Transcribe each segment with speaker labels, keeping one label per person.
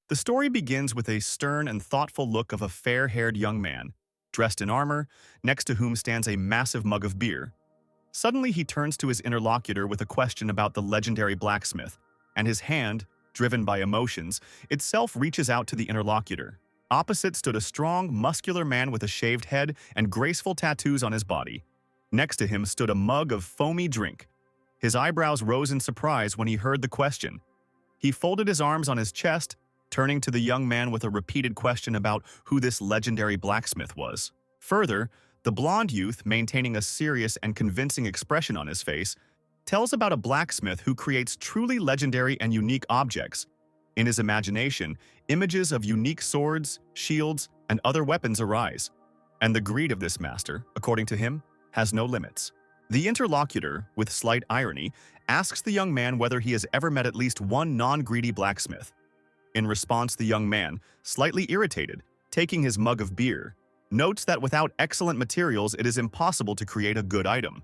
Speaker 1: The story begins with a stern and thoughtful look of a fair-haired young man, dressed in armor, next to whom stands a massive mug of beer. Suddenly, he turns to his interlocutor with a question about the legendary blacksmith, and his hand, driven by emotions, itself reaches out to the interlocutor. Opposite stood a strong, muscular man with a shaved head and graceful tattoos on his body. Next to him stood a mug of foamy drink. His eyebrows rose in surprise when he heard the question. He folded his arms on his chest, turning to the young man with a repeated question about who this legendary blacksmith was. Further, the blonde youth, maintaining a serious and convincing expression on his face, tells about a blacksmith who creates truly legendary and unique objects. In his imagination, images of unique swords, shields, and other weapons arise. And the greed of this master, according to him, has no limits. The interlocutor, with slight irony, asks the young man whether he has ever met at least one non-greedy blacksmith. In response, the young man, slightly irritated, taking his mug of beer, notes that without excellent materials it is impossible to create a good item.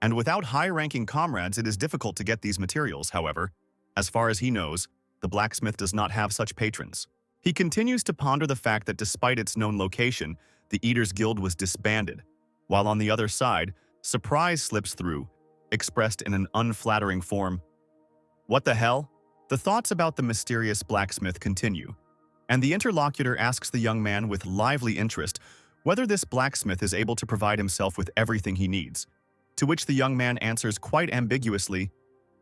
Speaker 1: And without high-ranking comrades it is difficult to get these materials, however. As far as he knows, the blacksmith does not have such patrons. He continues to ponder the fact that despite its known location, the Eaters Guild was disbanded, while on the other side, surprise slips through, expressed in an unflattering form. What the hell? The thoughts about the mysterious blacksmith continue, and the interlocutor asks the young man with lively interest whether this blacksmith is able to provide himself with everything he needs, to which the young man answers quite ambiguously,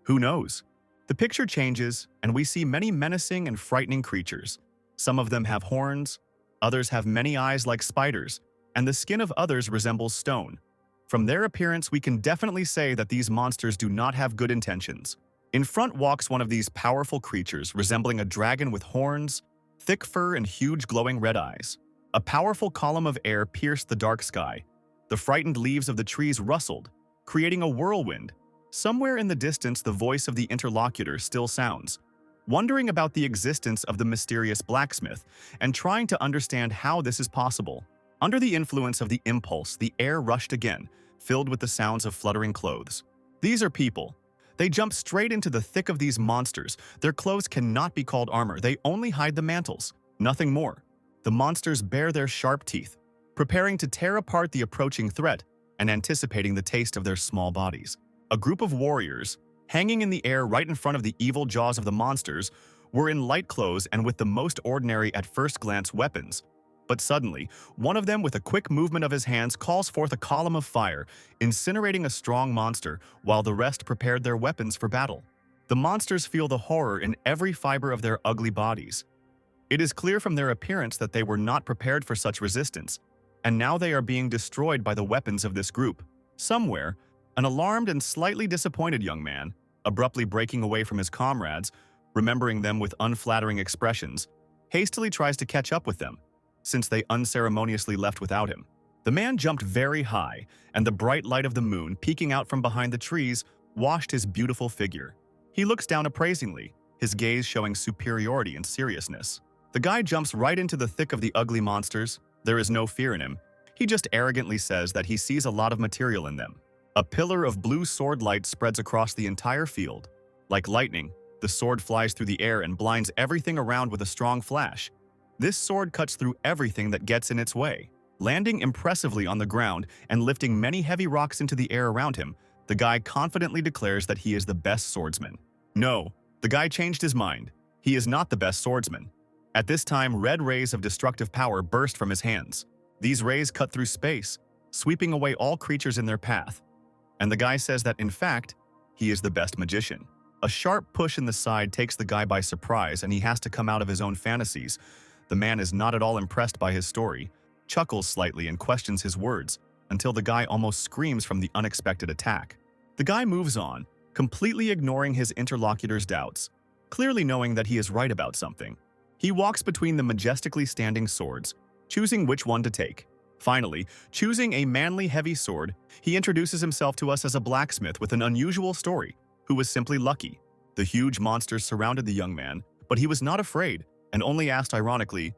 Speaker 1: "Who knows?" The picture changes, and we see many menacing and frightening creatures. Some of them have horns, others have many eyes like spiders, and the skin of others resembles stone. From their appearance, we can definitely say that these monsters do not have good intentions. In front walks one of these powerful creatures, resembling a dragon with horns, thick fur, and huge glowing red eyes. A powerful column of air pierced the dark sky. The frightened leaves of the trees rustled, creating a whirlwind. Somewhere in the distance, the voice of the interlocutor still sounds, wondering about the existence of the mysterious blacksmith and trying to understand how this is possible. Under the influence of the impulse, the air rushed again, filled with the sounds of fluttering clothes. These are people. They jump straight into the thick of these monsters. Their clothes cannot be called armor. They only hide the mantles, nothing more. The monsters bare their sharp teeth, preparing to tear apart the approaching threat and anticipating the taste of their small bodies. A group of warriors, hanging in the air right in front of the evil jaws of the monsters, were in light clothes and with the most ordinary at first glance weapons. But suddenly, one of them with a quick movement of his hands calls forth a column of fire, incinerating a strong monster, while the rest prepared their weapons for battle. The monsters feel the horror in every fiber of their ugly bodies. It is clear from their appearance that they were not prepared for such resistance, and now they are being destroyed by the weapons of this group. Somewhere, an alarmed and slightly disappointed young man, abruptly breaking away from his comrades, remembering them with unflattering expressions, hastily tries to catch up with them, since they unceremoniously left without him. The man jumped very high, and the bright light of the moon, peeking out from behind the trees, washed his beautiful figure. He looks down appraisingly, his gaze showing superiority and seriousness. The guy jumps right into the thick of the ugly monsters. There is no fear in him. He just arrogantly says that he sees a lot of material in them. A pillar of blue sword light spreads across the entire field. Like lightning, the sword flies through the air and blinds everything around with a strong flash. This sword cuts through everything that gets in its way. Landing impressively on the ground and lifting many heavy rocks into the air around him, the guy confidently declares that he is the best swordsman. No, the guy changed his mind. He is not the best swordsman. At this time, red rays of destructive power burst from his hands. These rays cut through space, sweeping away all creatures in their path. And the guy says that, in fact, he is the best magician. A sharp push in the side takes the guy by surprise, and he has to come out of his own fantasies. The man is not at all impressed by his story, chuckles slightly and questions his words, until the guy almost screams from the unexpected attack. The guy moves on, completely ignoring his interlocutor's doubts, clearly knowing that he is right about something. He walks between the majestically standing swords, choosing which one to take. Finally, choosing a manly heavy sword, he introduces himself to us as a blacksmith with an unusual story, who was simply lucky. The huge monsters surrounded the young man, but he was not afraid, and only asked ironically,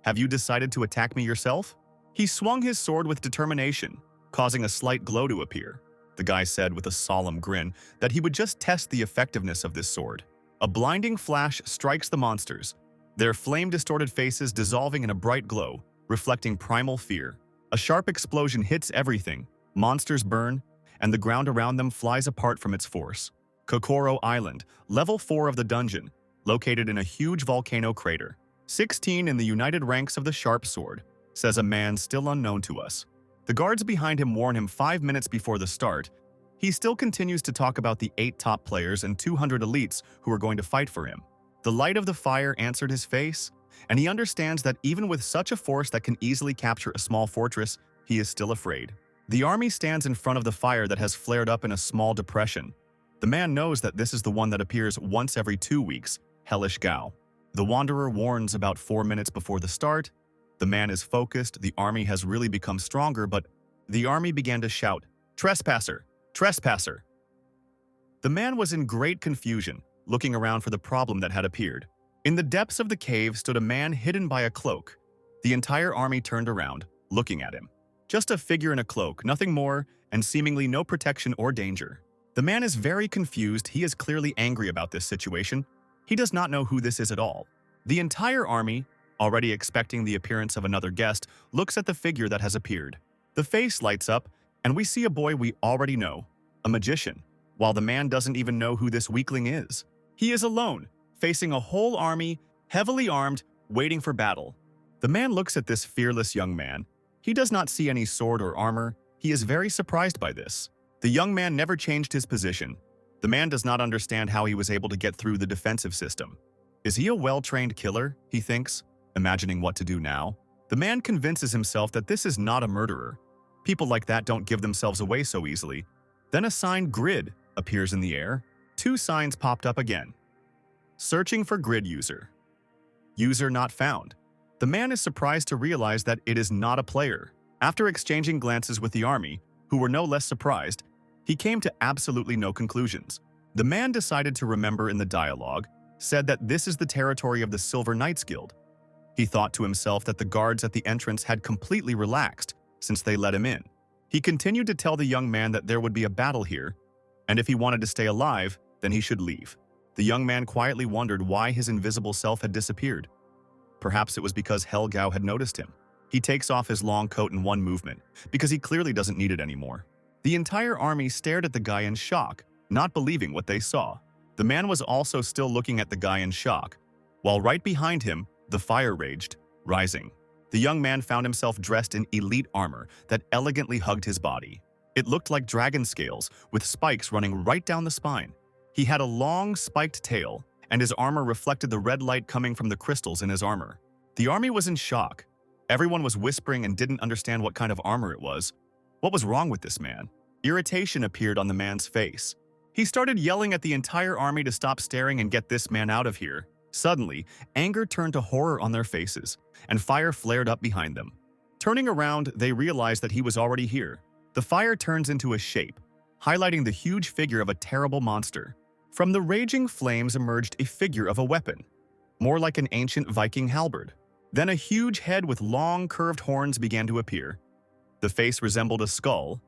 Speaker 1: "Have you decided to attack me yourself?" He swung his sword with determination, causing a slight glow to appear. The guy said with a solemn grin that he would just test the effectiveness of this sword. A blinding flash strikes the monsters, their flame-distorted faces dissolving in a bright glow, reflecting primal fear. A sharp explosion hits everything, monsters burn, and the ground around them flies apart from its force. Kokoro Island, level 4 of the dungeon, located in a huge volcano crater. 16 in the united ranks of the Sharp Sword, says a man still unknown to us. The guards behind him warn him 5 minutes before the start. He still continues to talk about the 8 top players and 200 elites who are going to fight for him. The light of the fire answered his face, and he understands that even with such a force that can easily capture a small fortress, he is still afraid. The army stands in front of the fire that has flared up in a small depression. The man knows that this is the one that appears once every 2 weeks, Hellish Gao. The Wanderer warns about 4 minutes before the start. The man is focused, the army has really become stronger, but the army began to shout, "Trespasser! Trespasser!" The man was in great confusion, looking around for the problem that had appeared. In the depths of the cave stood a man hidden by a cloak. The entire army turned around, looking at him. Just a figure in a cloak, nothing more, and seemingly no protection or danger. The man is very confused, he is clearly angry about this situation. He does not know who this is at all. The entire army, already expecting the appearance of another guest, looks at the figure that has appeared. The face lights up, and we see a boy we already know, a magician, while the man doesn't even know who this weakling is. He is alone, facing a whole army, heavily armed, waiting for battle. The man looks at this fearless young man. He does not see any sword or armor. He is very surprised by this. The young man never changed his position. The man does not understand how he was able to get through the defensive system. Is he a well-trained killer, he thinks, imagining what to do now? The man convinces himself that this is not a murderer. People like that don't give themselves away so easily. Then a sign grid appears in the air. 2 signs popped up again. Searching for grid user. User not found. The man is surprised to realize that it is not a player. After exchanging glances with the army, who were no less surprised, he came to absolutely no conclusions. The man decided to remember in the dialogue, said that this is the territory of the Silver Knights Guild. He thought to himself that the guards at the entrance had completely relaxed since they let him in. He continued to tell the young man that there would be a battle here, and if he wanted to stay alive, then he should leave. The young man quietly wondered why his invisible self had disappeared. Perhaps it was because Helgao had noticed him. He takes off his long coat in one movement, because he clearly doesn't need it anymore. The entire army stared at the guy in shock, not believing what they saw. The man was also still looking at the guy in shock, while right behind him, the fire raged, rising. The young man found himself dressed in elite armor that elegantly hugged his body. It looked like dragon scales, with spikes running right down the spine. He had a long, spiked tail, and his armor reflected the red light coming from the crystals in his armor. The army was in shock. Everyone was whispering and didn't understand what kind of armor it was. What was wrong with this man? Irritation appeared on the man's face. He started yelling at the entire army to stop staring and get this man out of here. Suddenly, anger turned to horror on their faces, and fire flared up behind them. Turning around, they realized that he was already here. The fire turns into a shape, highlighting the huge figure of a terrible monster. From the raging flames emerged a figure of a weapon, more like an ancient Viking halberd. Then a huge head with long, curved horns began to appear. The face resembled a skull.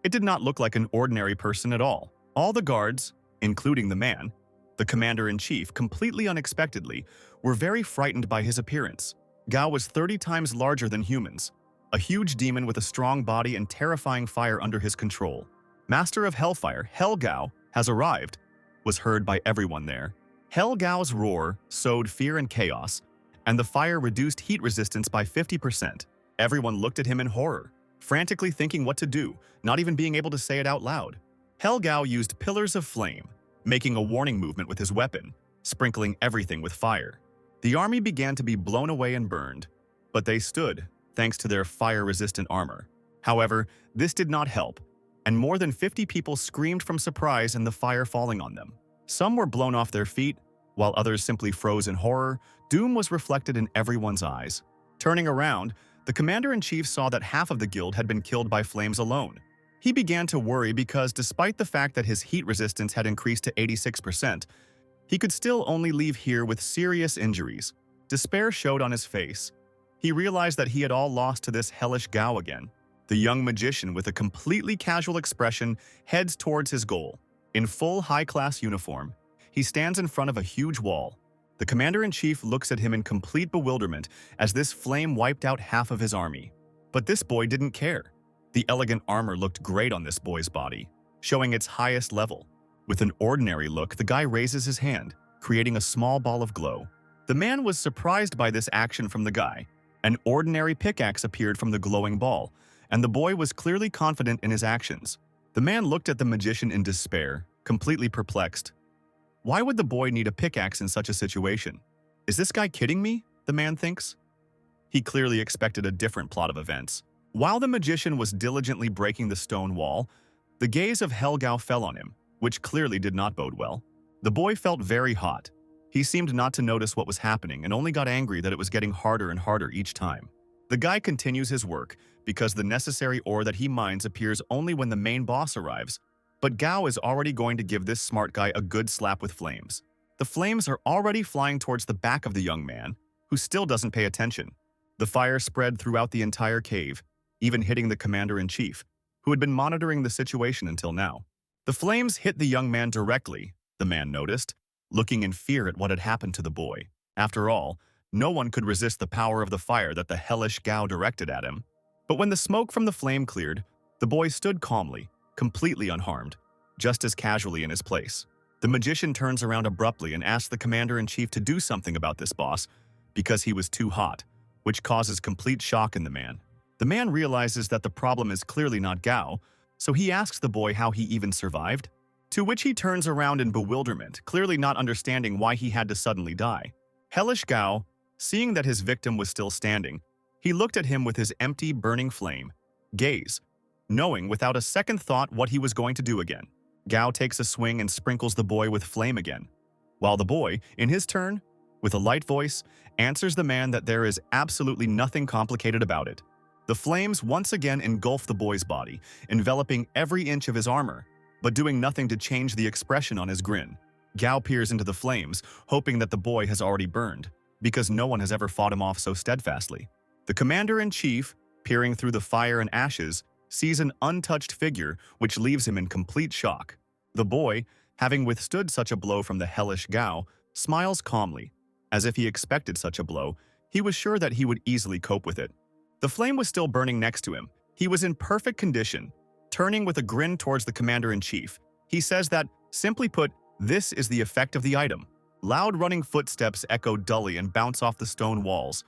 Speaker 1: It did not look like an ordinary person at all. All the guards, including the man, the commander-in-chief, completely unexpectedly, were very frightened by his appearance. Gao was 30 times larger than humans, a huge demon with a strong body and terrifying fire under his control. Master of Hellfire, Helgao, has arrived, was heard by everyone there. Helgao's roar sowed fear and chaos, and the fire reduced heat resistance by 50%. Everyone looked at him in horror, frantically thinking what to do, not even being able to say it out loud. Helgao used pillars of flame, making a warning movement with his weapon, sprinkling everything with fire. The army began to be blown away and burned, but they stood, thanks to their fire-resistant armor. However, this did not help, and more than 50 people screamed from surprise and the fire falling on them. Some were blown off their feet, while others simply froze in horror. Doom was reflected in everyone's eyes. Turning around, the commander-in-chief saw that half of the guild had been killed by flames alone. He began to worry because despite the fact that his heat resistance had increased to 86%, he could still only leave here with serious injuries. Despair showed on his face. He realized that he had all lost to this hellish Gao again. The young magician, with a completely casual expression, heads towards his goal. In full high-class uniform, he stands in front of a huge wall. The commander-in-chief looks at him in complete bewilderment as this flame wiped out half of his army. But this boy didn't care. The elegant armor looked great on this boy's body, showing its highest level. With an ordinary look, the guy raises his hand, creating a small ball of glow. The man was surprised by this action from the guy. An ordinary pickaxe appeared from the glowing ball, and the boy was clearly confident in his actions. The man looked at the magician in despair, completely perplexed. Why would the boy need a pickaxe in such a situation? Is this guy kidding me? The man thinks. He clearly expected a different plot of events. While the magician was diligently breaking the stone wall, the gaze of Helgao fell on him, which clearly did not bode well. The boy felt very hot. He seemed not to notice what was happening and only got angry that it was getting harder and harder each time. The guy continues his work because the necessary ore that he mines appears only when the main boss arrives, but Gao is already going to give this smart guy a good slap with flames. The flames are already flying towards the back of the young man, who still doesn't pay attention. The fire spread throughout the entire cave, even hitting the commander-in-chief, who had been monitoring the situation until now. The flames hit the young man directly, the man noticed, looking in fear at what had happened to the boy. After all, no one could resist the power of the fire that the hellish Gao directed at him. But when the smoke from the flame cleared, the boy stood calmly, completely unharmed, just as casually in his place. The magician turns around abruptly and asks the commander-in-chief to do something about this boss because he was too hot, which causes complete shock in the man. The man realizes that the problem is clearly not Gao, so he asks the boy how he even survived, to which he turns around in bewilderment, clearly not understanding why he had to suddenly die. Hellish Gao, seeing that his victim was still standing, he looked at him with his empty, burning flame gaze, knowing without a second thought what he was going to do again. Gao takes a swing and sprinkles the boy with flame again, while the boy, in his turn, with a light voice, answers the man that there is absolutely nothing complicated about it. The flames once again engulf the boy's body, enveloping every inch of his armor, but doing nothing to change the expression on his grin. Gao peers into the flames, hoping that the boy has already burned, because no one has ever fought him off so steadfastly. The commander-in-chief, peering through the fire and ashes, sees an untouched figure which leaves him in complete shock. The boy, having withstood such a blow from the hellish Gao, smiles calmly. As if he expected such a blow, he was sure that he would easily cope with it. The flame was still burning next to him. He was in perfect condition. Turning with a grin towards the commander-in-chief, he says that, simply put, this is the effect of the item. Loud running footsteps echo dully and bounce off the stone walls.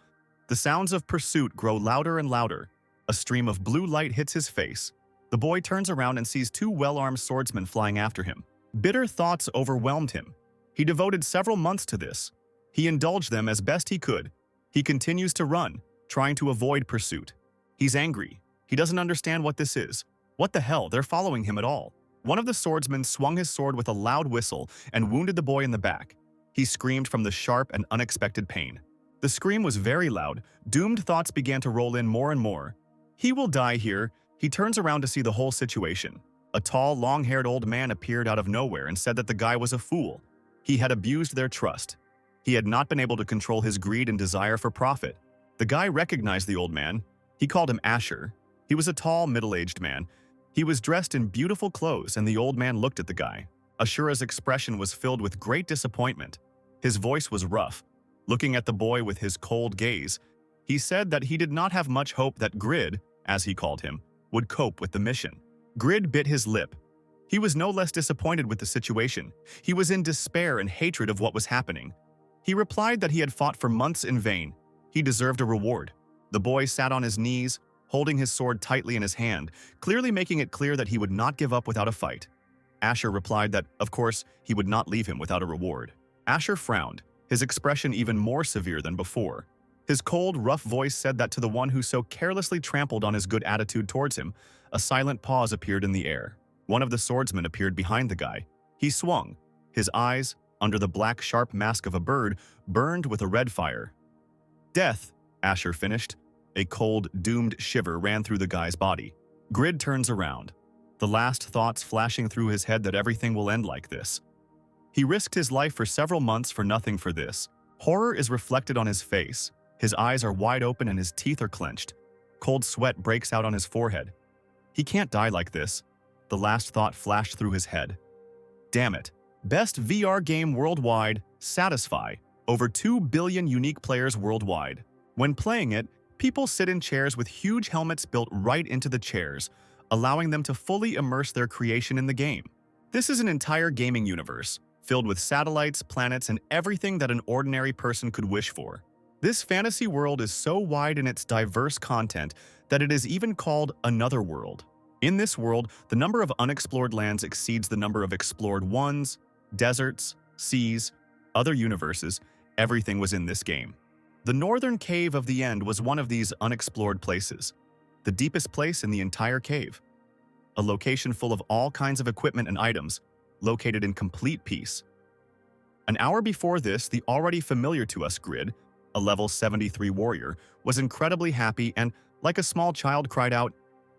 Speaker 1: The sounds of pursuit grow louder and louder. A stream of blue light hits his face. The boy turns around and sees two well-armed swordsmen flying after him. Bitter thoughts overwhelmed him. He devoted several months to this. He indulged them as best he could. He continues to run, trying to avoid pursuit. He's angry. He doesn't understand what this is. What the hell, they're following him at all. One of the swordsmen swung his sword with a loud whistle and wounded the boy in the back. He screamed from the sharp and unexpected pain. The scream was very loud. Doomed thoughts began to roll in more and more. He will die here. He turns around to see the whole situation. A tall, long-haired old man appeared out of nowhere and said that the guy was a fool. He had abused their trust. He had not been able to control his greed and desire for profit. The guy recognized the old man. He called him Asher. He was a tall, middle-aged man. He was dressed in beautiful clothes, and the old man looked at the guy. Ashura's expression was filled with great disappointment. His voice was rough. Looking at the boy with his cold gaze, he said that he did not have much hope that Grid, as he called him, would cope with the mission. Grid bit his lip. He was no less disappointed with the situation. He was in despair and hatred of what was happening. He replied that he had fought for months in vain. He deserved a reward. The boy sat on his knees, holding his sword tightly in his hand, clearly making it clear that he would not give up without a fight. Asher replied that, of course, he would not leave him without a reward. Asher frowned, his expression even more severe than before. His cold, rough voice said that to the one who so carelessly trampled on his good attitude towards him, a silent pause appeared in the air. One of the swordsmen appeared behind the guy. He swung. His eyes, under the black, sharp mask of a bird, burned with a red fire. Death, Asher finished. A cold, doomed shiver ran through the guy's body. Grid turns around, the last thoughts flashing through his head that everything will end like this. He risked his life for several months for nothing for this. Horror is reflected on his face. His eyes are wide open and his teeth are clenched. Cold sweat breaks out on his forehead. He can't die like this. The last thought flashed through his head. Damn it. Best VR game worldwide, Satisfy. over 2 billion unique players worldwide. When playing it, people sit in chairs with huge helmets built right into the chairs, allowing them to fully immerse their creation in the game. This is an entire gaming universe, filled with satellites, planets, and everything that an ordinary person could wish for. This fantasy world is so wide in its diverse content that it is even called another world. In this world, the number of unexplored lands exceeds the number of explored ones, deserts, seas, other universes. Everything was in this game. The northern cave of the end was one of these unexplored places, the deepest place in the entire cave. A location full of all kinds of equipment and items, located in complete peace. An hour before this, the already familiar to us Grid, a level 73 warrior, was incredibly happy and, like a small child, cried out,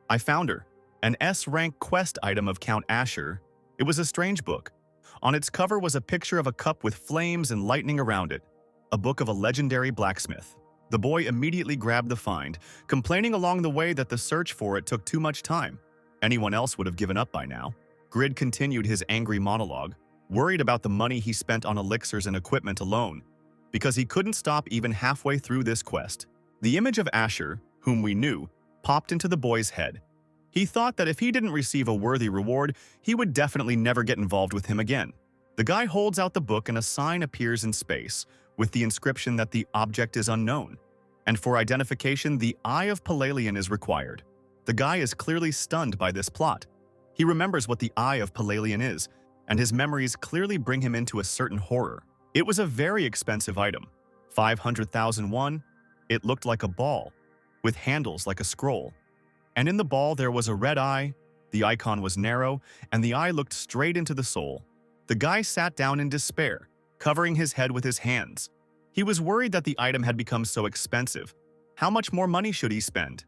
Speaker 1: "I found her! An S-rank quest item of Count Asher." It was a strange book. On its cover was a picture of a cup with flames and lightning around it, a book of a legendary blacksmith. The boy immediately grabbed the find, complaining along the way that the search for it took too much time. Anyone else would have given up by now. Grid continued his angry monologue, worried about the money he spent on elixirs and equipment alone, because he couldn't stop even halfway through this quest. The image of Asher, whom we knew, popped into the boy's head. He thought that if he didn't receive a worthy reward, he would definitely never get involved with him again. The guy holds out the book and a sign appears in space, with the inscription that the object is unknown. And for identification, the Eye of Palalian is required. The guy is clearly stunned by this plot. He remembers what the Eye of Palalian is, and his memories clearly bring him into a certain horror. It was a very expensive item, 500,000 won. It looked like a ball, with handles like a scroll. And in the ball there was a red eye, the icon was narrow, and the eye looked straight into the soul. The guy sat down in despair, covering his head with his hands. He was worried that the item had become so expensive. How much more money should he spend?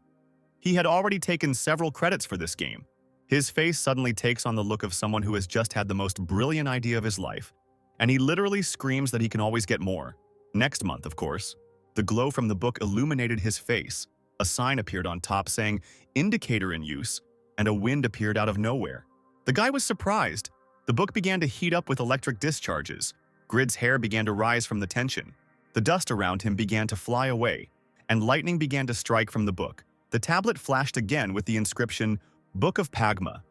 Speaker 1: He had already taken several credits for this game. His face suddenly takes on the look of someone who has just had the most brilliant idea of his life, and he literally screams that he can always get more. Next month, of course. The glow from the book illuminated his face. A sign appeared on top saying, "Indicator in use," and a wind appeared out of nowhere. The guy was surprised. The book began to heat up with electric discharges. Grid's hair began to rise from the tension. The dust around him began to fly away, and lightning began to strike from the book. The tablet flashed again with the inscription, "Book of Pagma."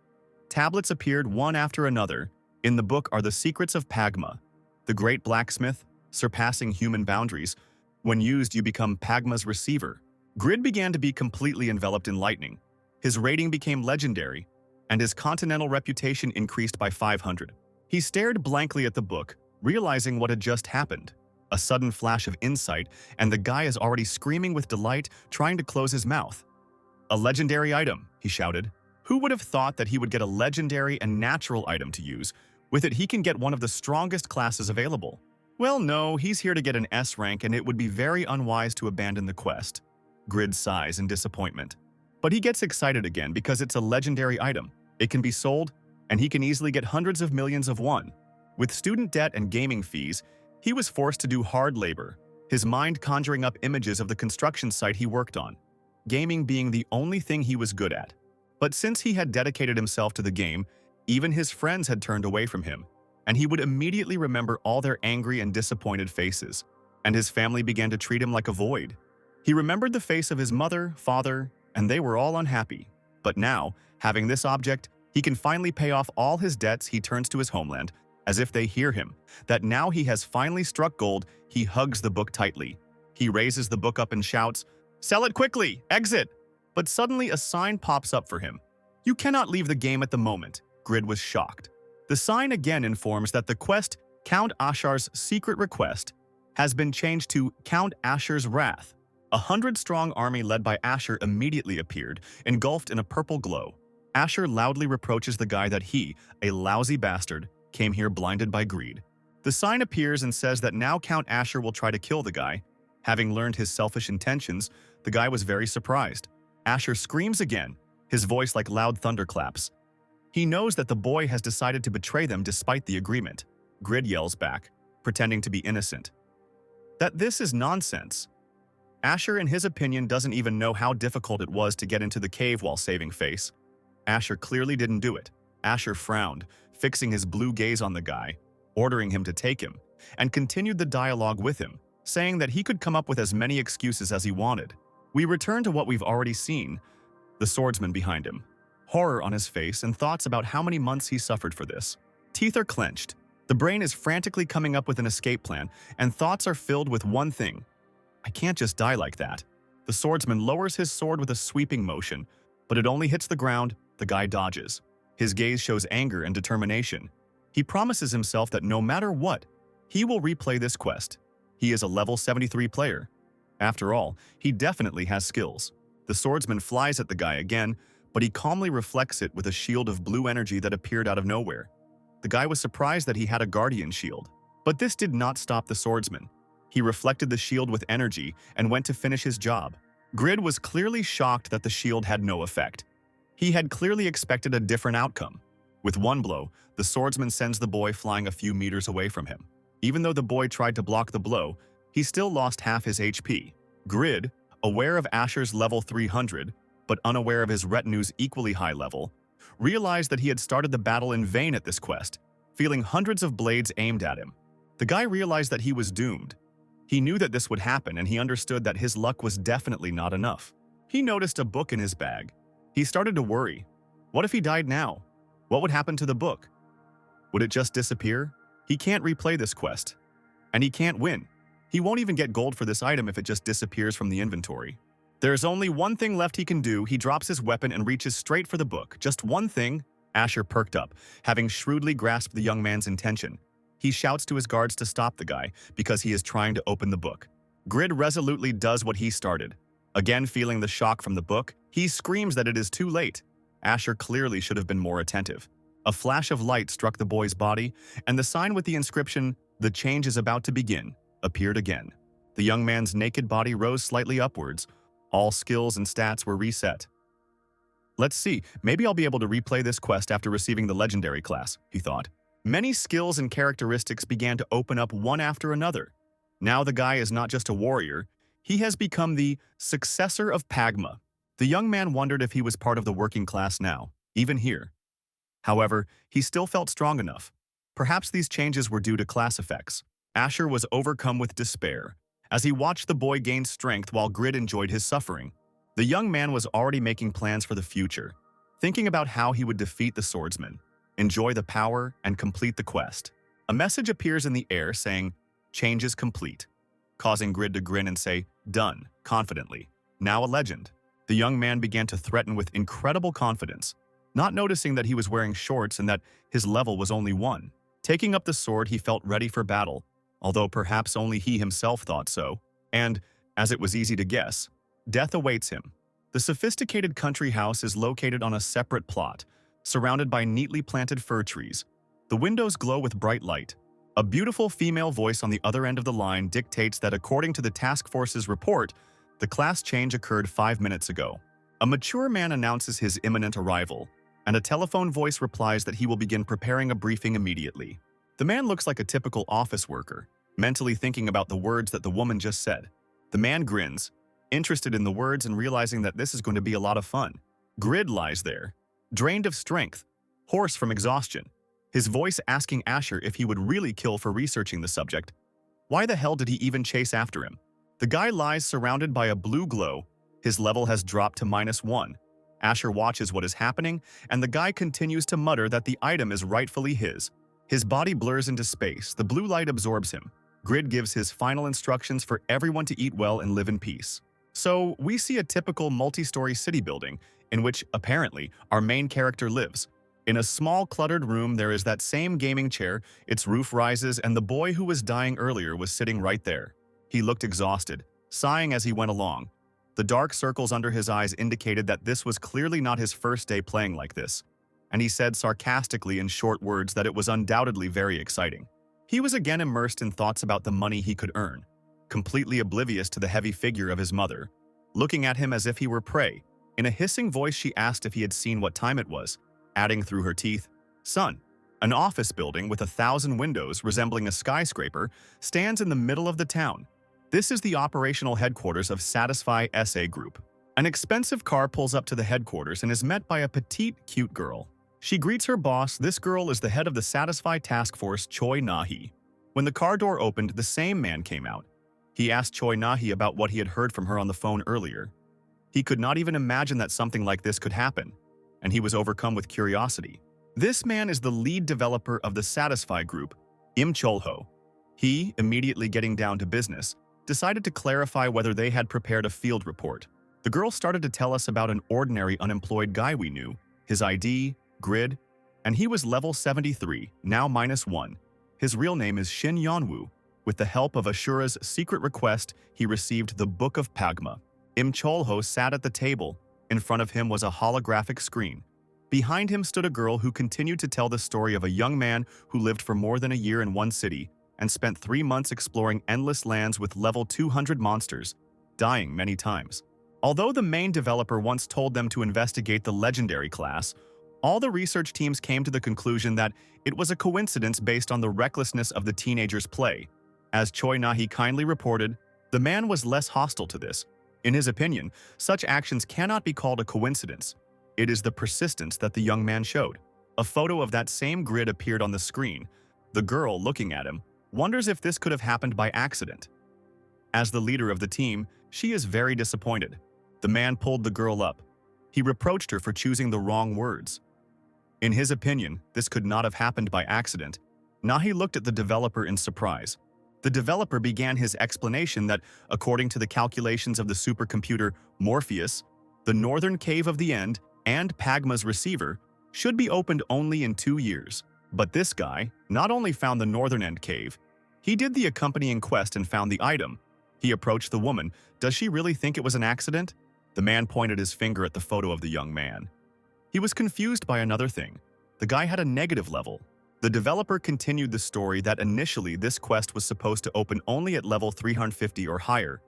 Speaker 1: Tablets appeared one after another. In the book are the secrets of Pagma, the great blacksmith, surpassing human boundaries. When used, you become Pagma's receiver. Grid began to be completely enveloped in lightning. His rating became legendary, and his continental reputation increased by 500. He stared blankly at the book, realizing what had just happened. A sudden flash of insight, and the guy is already screaming with delight, trying to close his mouth. "A legendary item," he shouted. Who would have thought that he would get a legendary and natural item to use? With it, he can get one of the strongest classes available. Well, no, he's here to get an S rank, and it would be very unwise to abandon the quest. Grid sighs in disappointment. But he gets excited again because it's a legendary item. It can be sold, and he can easily get hundreds of millions of won. With student debt and gaming fees, he was forced to do hard labor, his mind conjuring up images of the construction site he worked on, gaming being the only thing he was good at. But since he had dedicated himself to the game, even his friends had turned away from him, and he would immediately remember all their angry and disappointed faces, and his family began to treat him like a void. He remembered the face of his mother, father, and they were all unhappy. But now, having this object, he can finally pay off all his debts. He turns to his homeland, as if they hear him, that now he has finally struck gold. He hugs the book tightly. He raises the book up and shouts, "Sell it quickly! Exit!" But suddenly a sign pops up for him. "You cannot leave the game at the moment." Grid was shocked. The sign again informs that the quest, Count Asher's Secret Request, has been changed to Count Asher's Wrath. 100-strong army led by Asher immediately appeared, engulfed in a purple glow. Asher loudly reproaches the guy that he, a lousy bastard, came here blinded by greed. The sign appears and says that now Count Asher will try to kill the guy. Having learned his selfish intentions, the guy was very surprised. Asher screams again, his voice like loud thunderclaps. He knows that the boy has decided to betray them despite the agreement. Grid yells back, pretending to be innocent, that this is nonsense. Asher, in his opinion, doesn't even know how difficult it was to get into the cave while saving face. Asher clearly didn't do it. Asher frowned, fixing his blue gaze on the guy, ordering him to take him. and continued the dialogue with him, saying that he could come up with as many excuses as he wanted. We return to what we've already seen, the swordsman behind him. Horror on his face and thoughts about how many months he suffered for this. Teeth are clenched. The brain is frantically coming up with an escape plan, and thoughts are filled with one thing. I can't just die like that. The swordsman lowers his sword with a sweeping motion, but it only hits the ground. The guy dodges. His gaze shows anger and determination. He promises himself that no matter what, he will replay this quest. He is a level 73 player. After all, he definitely has skills. The swordsman flies at the guy again, but he calmly reflects it with a shield of blue energy that appeared out of nowhere. The guy was surprised that he had a guardian shield. But this did not stop the swordsman. He reflected the shield with energy and went to finish his job. Grid was clearly shocked that the shield had no effect. He had clearly expected a different outcome. With one blow, the swordsman sends the boy flying a few meters away from him. Even though the boy tried to block the blow, he still lost half his HP. Grid, aware of Asher's level 300, but unaware of his retinue's equally high level, realized that he had started the battle in vain at this quest, feeling hundreds of blades aimed at him. The guy realized that he was doomed. He knew that this would happen, and he understood that his luck was definitely not enough. He noticed a book in his bag. He started to worry. What if he died now? What would happen to the book? Would it just disappear? He can't replay this quest. And he can't win. He won't even get gold for this item if it just disappears from the inventory. There's only one thing left he can do. He drops his weapon and reaches straight for the book. Just one thing. Asher perked up, having shrewdly grasped the young man's intention. He shouts to his guards to stop the guy because he is trying to open the book. Grid resolutely does what he started. Again, feeling the shock from the book, he screams that it is too late. Asher clearly should have been more attentive. A flash of light struck the boy's body, and the sign with the inscription, "The change is about to begin," appeared again. The young man's naked body rose slightly upwards. All skills and stats were reset. Let's see, maybe I'll be able to replay this quest after receiving the legendary class, he thought. Many skills and characteristics began to open up one after another. Now the guy is not just a warrior, he has become the successor of Pagma. The young man wondered if he was part of the working class now, even here. However, he still felt strong enough. Perhaps these changes were due to class effects. Asher was overcome with despair as he watched the boy gain strength while Grid enjoyed his suffering. The young man was already making plans for the future, thinking about how he would defeat the swordsman, enjoy the power, and complete the quest. A message appears in the air saying, "Change is complete," causing Grid to grin and say, "Done," confidently. Now a legend. The young man began to threaten with incredible confidence, not noticing that he was wearing shorts and that his level was only 1. Taking up the sword, he felt ready for battle, although perhaps only he himself thought so. And, as it was easy to guess, death awaits him. The sophisticated country house is located on a separate plot, surrounded by neatly planted fir trees. The windows glow with bright light. A beautiful female voice on the other end of the line dictates that according to the task force's report, the class change occurred 5 minutes ago. A mature man announces his imminent arrival, and a telephone voice replies that he will begin preparing a briefing immediately. The man looks like a typical office worker, mentally thinking about the words that the woman just said. The man grins, interested in the words and realizing that this is going to be a lot of fun. Grid lies there, drained of strength, hoarse from exhaustion, his voice asking Asher if he would really kill for researching the subject. Why the hell did he even chase after him? The guy lies surrounded by a blue glow. His level has dropped to -1. Asher watches what is happening, and the guy continues to mutter that the item is rightfully his. His body blurs into space, the blue light absorbs him. Grid gives his final instructions for everyone to eat well and live in peace. So, we see a typical multi-story city building, in which, apparently, our main character lives. In a small, cluttered room, there is that same gaming chair, its roof rises, and the boy who was dying earlier was sitting right there. He looked exhausted, sighing as he went along. The dark circles under his eyes indicated that this was clearly not his first day playing like this, and he said sarcastically in short words that it was undoubtedly very exciting. He was again immersed in thoughts about the money he could earn, completely oblivious to the heavy figure of his mother, looking at him as if he were prey. In a hissing voice, she asked if he had seen what time it was, adding through her teeth, "Son." An office building with 1,000 windows resembling a skyscraper stands in the middle of the town. This is the operational headquarters of Satisfy SA Group. An expensive car pulls up to the headquarters and is met by a petite, cute girl. She greets her boss. This girl is the head of the Satisfy Task Force, Choi Nahi. When the car door opened, the same man came out. He asked Choi Nahi about what he had heard from her on the phone earlier. He could not even imagine that something like this could happen, and he was overcome with curiosity. This man is the lead developer of the Satisfy group, Im Cholho. He, immediately getting down to business, decided to clarify whether they had prepared a field report. The girl started to tell us about an ordinary unemployed guy we knew, his ID, grid, and he was level 73, now -1. His real name is Shin Yeonwoo. With the help of Asura's secret request, he received the Book of Pagma. Im Cholho sat at the table. In front of him was a holographic screen. Behind him stood a girl who continued to tell the story of a young man who lived for more than a year in one city and spent 3 months exploring endless lands with level 200 monsters, dying many times. Although the main developer once told them to investigate the legendary class, all the research teams came to the conclusion that it was a coincidence based on the recklessness of the teenagers' play. As Choi Nahi kindly reported, the man was less hostile to this. In his opinion, such actions cannot be called a coincidence. It is the persistence that the young man showed. A photo of that same grid appeared on the screen. The girl, looking at him, wonders if this could have happened by accident. As the leader of the team, she is very disappointed. The man pulled the girl up. He reproached her for choosing the wrong words. In his opinion, this could not have happened by accident. Nahi looked at the developer in surprise. The developer began his explanation that, according to the calculations of the supercomputer Morpheus, the northern cave of the end and Pagma's receiver should be opened only in 2 years. But this guy not only found the northern end cave, he did the accompanying quest and found the item. He approached the woman. Does she really think it was an accident? The man pointed his finger at the photo of the young man. He was confused by another thing. The guy had a negative level. The developer continued the story that initially this quest was supposed to open only at level 350 or higher,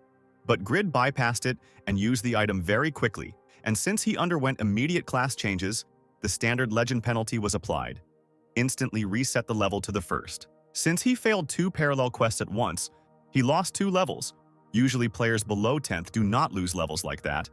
Speaker 1: but Grid bypassed it and used the item very quickly, and since he underwent immediate class changes, the standard legend penalty was applied. Instantly reset the level to the first. Since he failed 2 parallel quests at once, he lost 2 levels. Usually players below 10th do not lose levels like that,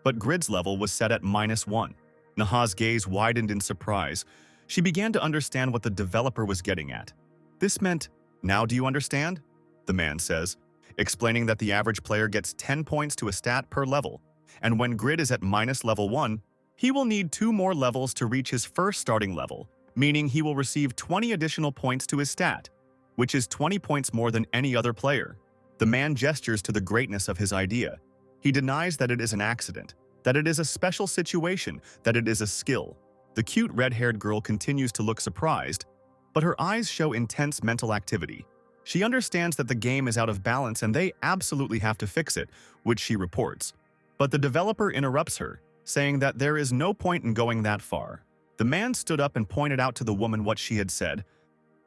Speaker 1: but Grid's level was set at -1. Naha's gaze widened in surprise. She began to understand what the developer was getting at. This meant, "Now do you understand?" the man says, explaining that the average player gets 10 points to a stat per level, and when Grid is at -level 1, he will need 2 more levels to reach his first starting level, meaning he will receive 20 additional points to his stat, which is 20 points more than any other player. The man gestures to the greatness of his idea. He denies that it is an accident, that it is a special situation, that it is a skill. The cute red-haired girl continues to look surprised, but her eyes show intense mental activity. She understands that the game is out of balance and they absolutely have to fix it, which she reports. But the developer interrupts her, saying that there is no point in going that far. The man stood up and pointed out to the woman what she had said.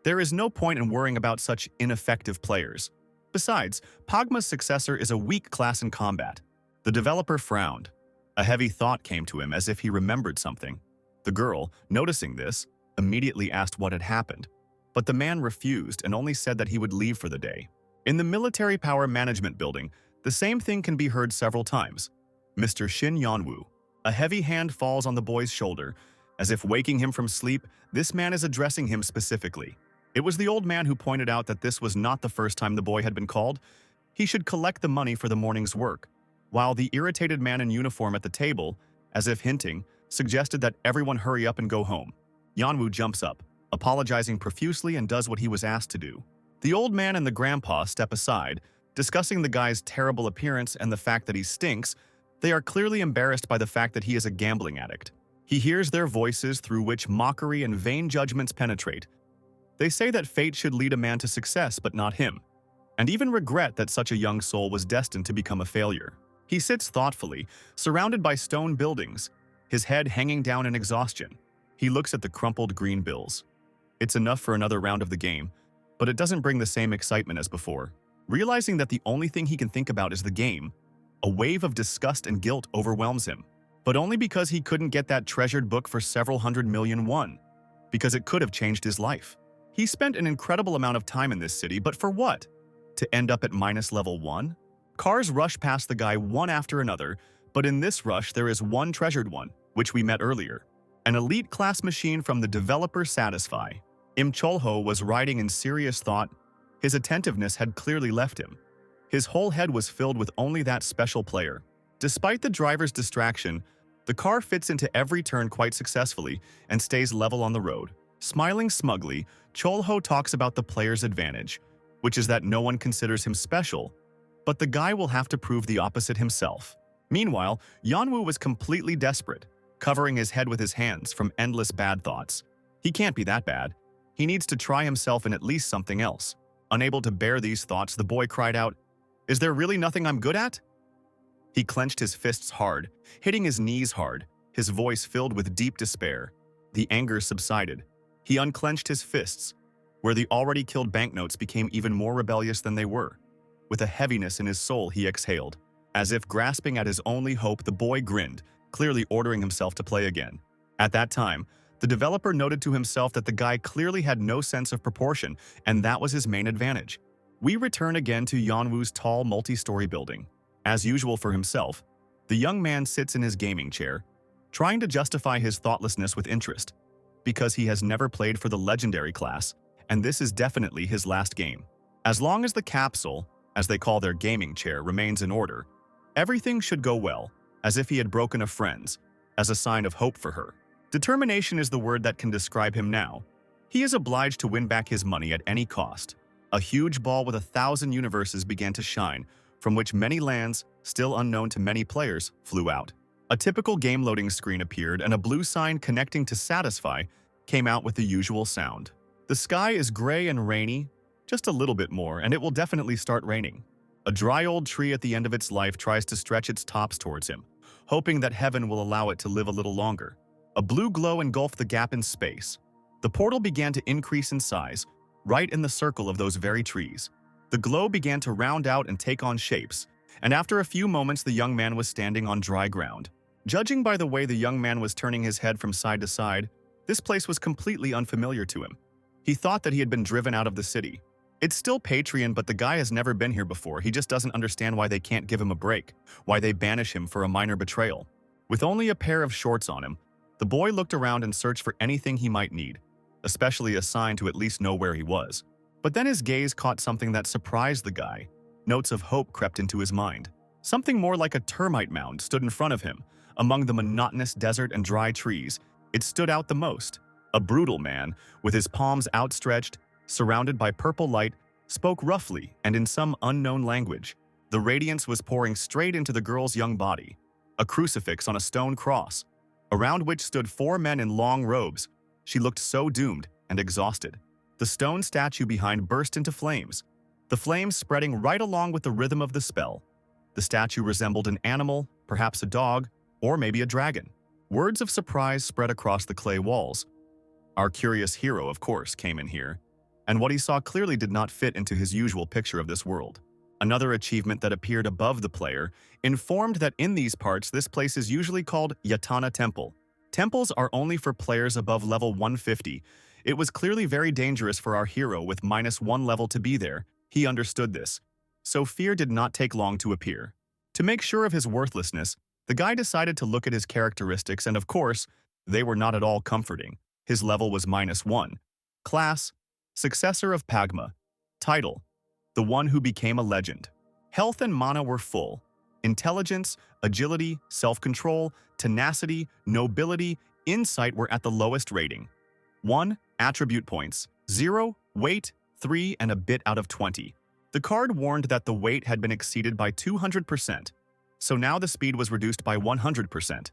Speaker 1: There is no point in worrying about such ineffective players. Besides, Pagma's successor is a weak class in combat. The developer frowned. A heavy thought came to him as if he remembered something. The girl, noticing this, immediately asked what had happened, but the man refused and only said that he would leave for the day. In the military power management building, the same thing can be heard several times. Mr. Shin Yeonwoo. A heavy hand falls on the boy's shoulder. As if waking him from sleep, this man is addressing him specifically. It was the old man who pointed out that this was not the first time the boy had been called. He should collect the money for the morning's work, while the irritated man in uniform at the table, as if hinting, suggested that everyone hurry up and go home. Yeonwoo jumps up, apologizing profusely and does what he was asked to do. The old man and the grandpa step aside, discussing the guy's terrible appearance and the fact that he stinks. They are clearly embarrassed by the fact that he is a gambling addict. He hears their voices through which mockery and vain judgments penetrate. They say that fate should lead a man to success but not him, and even regret that such a young soul was destined to become a failure. He sits thoughtfully, surrounded by stone buildings, his head hanging down in exhaustion. He looks at the crumpled green bills. It's enough for another round of the game, but it doesn't bring the same excitement as before. Realizing that the only thing he can think about is the game, a wave of disgust and guilt overwhelms him. But only because he couldn't get that treasured book for several hundred million won, because it could have changed his life. He spent an incredible amount of time in this city, but for what? To end up at -level 1? Cars rush past the guy one after another, but in this rush there is one treasured one, which we met earlier. An elite class machine from the developer Satisfy. Im Cholho was riding in serious thought. His attentiveness had clearly left him. His whole head was filled with only that special player. Despite the driver's distraction, the car fits into every turn quite successfully and stays level on the road. Smiling smugly, Cholho talks about the player's advantage, which is that no one considers him special, but the guy will have to prove the opposite himself. Meanwhile, Yanwu was completely desperate, covering his head with his hands from endless bad thoughts. He can't be that bad. He needs to try himself in at least something else. Unable to bear these thoughts, the boy cried out, "Is there really nothing I'm good at?" He clenched his fists hard, hitting his knees hard, his voice filled with deep despair. The anger subsided. He unclenched his fists, where the already killed banknotes became even more rebellious than they were. With a heaviness in his soul, he exhaled. As if grasping at his only hope, the boy grinned, clearly ordering himself to play again. At that time, the developer noted to himself that the guy clearly had no sense of proportion, and that was his main advantage. We return again to Yanwu's tall multi-story building. As usual for himself, the young man sits in his gaming chair, trying to justify his thoughtlessness with interest, because he has never played for the legendary class, and this is definitely his last game. As long as the capsule, as they call their gaming chair, remains in order, everything should go well, as if he had broken a friend's, as a sign of hope for her. Determination is the word that can describe him now. He is obliged to win back his money at any cost. A huge ball with 1,000 universes began to shine, from which many lands, still unknown to many players, flew out. A typical game loading screen appeared, and a blue sign connecting to Satisfy came out with the usual sound. The sky is gray and rainy, just a little bit more, and it will definitely start raining. A dry old tree at the end of its life tries to stretch its tops towards him, hoping that heaven will allow it to live a little longer. A blue glow engulfed the gap in space. The portal began to increase in size, right in the circle of those very trees. The glow began to round out and take on shapes, and after a few moments the young man was standing on dry ground. Judging by the way the young man was turning his head from side to side, this place was completely unfamiliar to him. He thought that he had been driven out of the city. It's still Patreon, but the guy has never been here before. He just doesn't understand why they can't give him a break, why they banish him for a minor betrayal. With only a pair of shorts on him, the boy looked around and searched for anything he might need, especially a sign to at least know where he was. But then his gaze caught something that surprised the guy. Notes of hope crept into his mind. Something more like a termite mound stood in front of him. Among the monotonous desert and dry trees, it stood out the most. A brutal man, with his palms outstretched, surrounded by purple light, spoke roughly and in some unknown language. The radiance was pouring straight into the girl's young body. A crucifix on a stone cross, around which stood 4 men in long robes. She looked so doomed and exhausted. The stone statue behind burst into flames, the flames spreading right along with the rhythm of the spell. The statue resembled an animal, perhaps a dog, or maybe a dragon. Words of surprise spread across the clay walls. Our curious hero, of course, came in here, and what he saw clearly did not fit into his usual picture of this world. Another achievement that appeared above the player informed that in these parts this place is usually called Yatana Temple. Temples are only for players above level 150. It was clearly very dangerous for our hero with -1 level to be there. He understood this, so fear did not take long to appear. To make sure of his worthlessness, the guy decided to look at his characteristics, and of course, they were not at all comforting. His level was -1. Class, Successor of Pagma. Title, The One Who Became a Legend. Health and mana were full. Intelligence, agility, self-control, tenacity, nobility, insight were at the lowest rating. 1. Attribute points. 0. Weight, 3 and a bit out of 20. The card warned that the weight had been exceeded by 200%, so now the speed was reduced by 100%.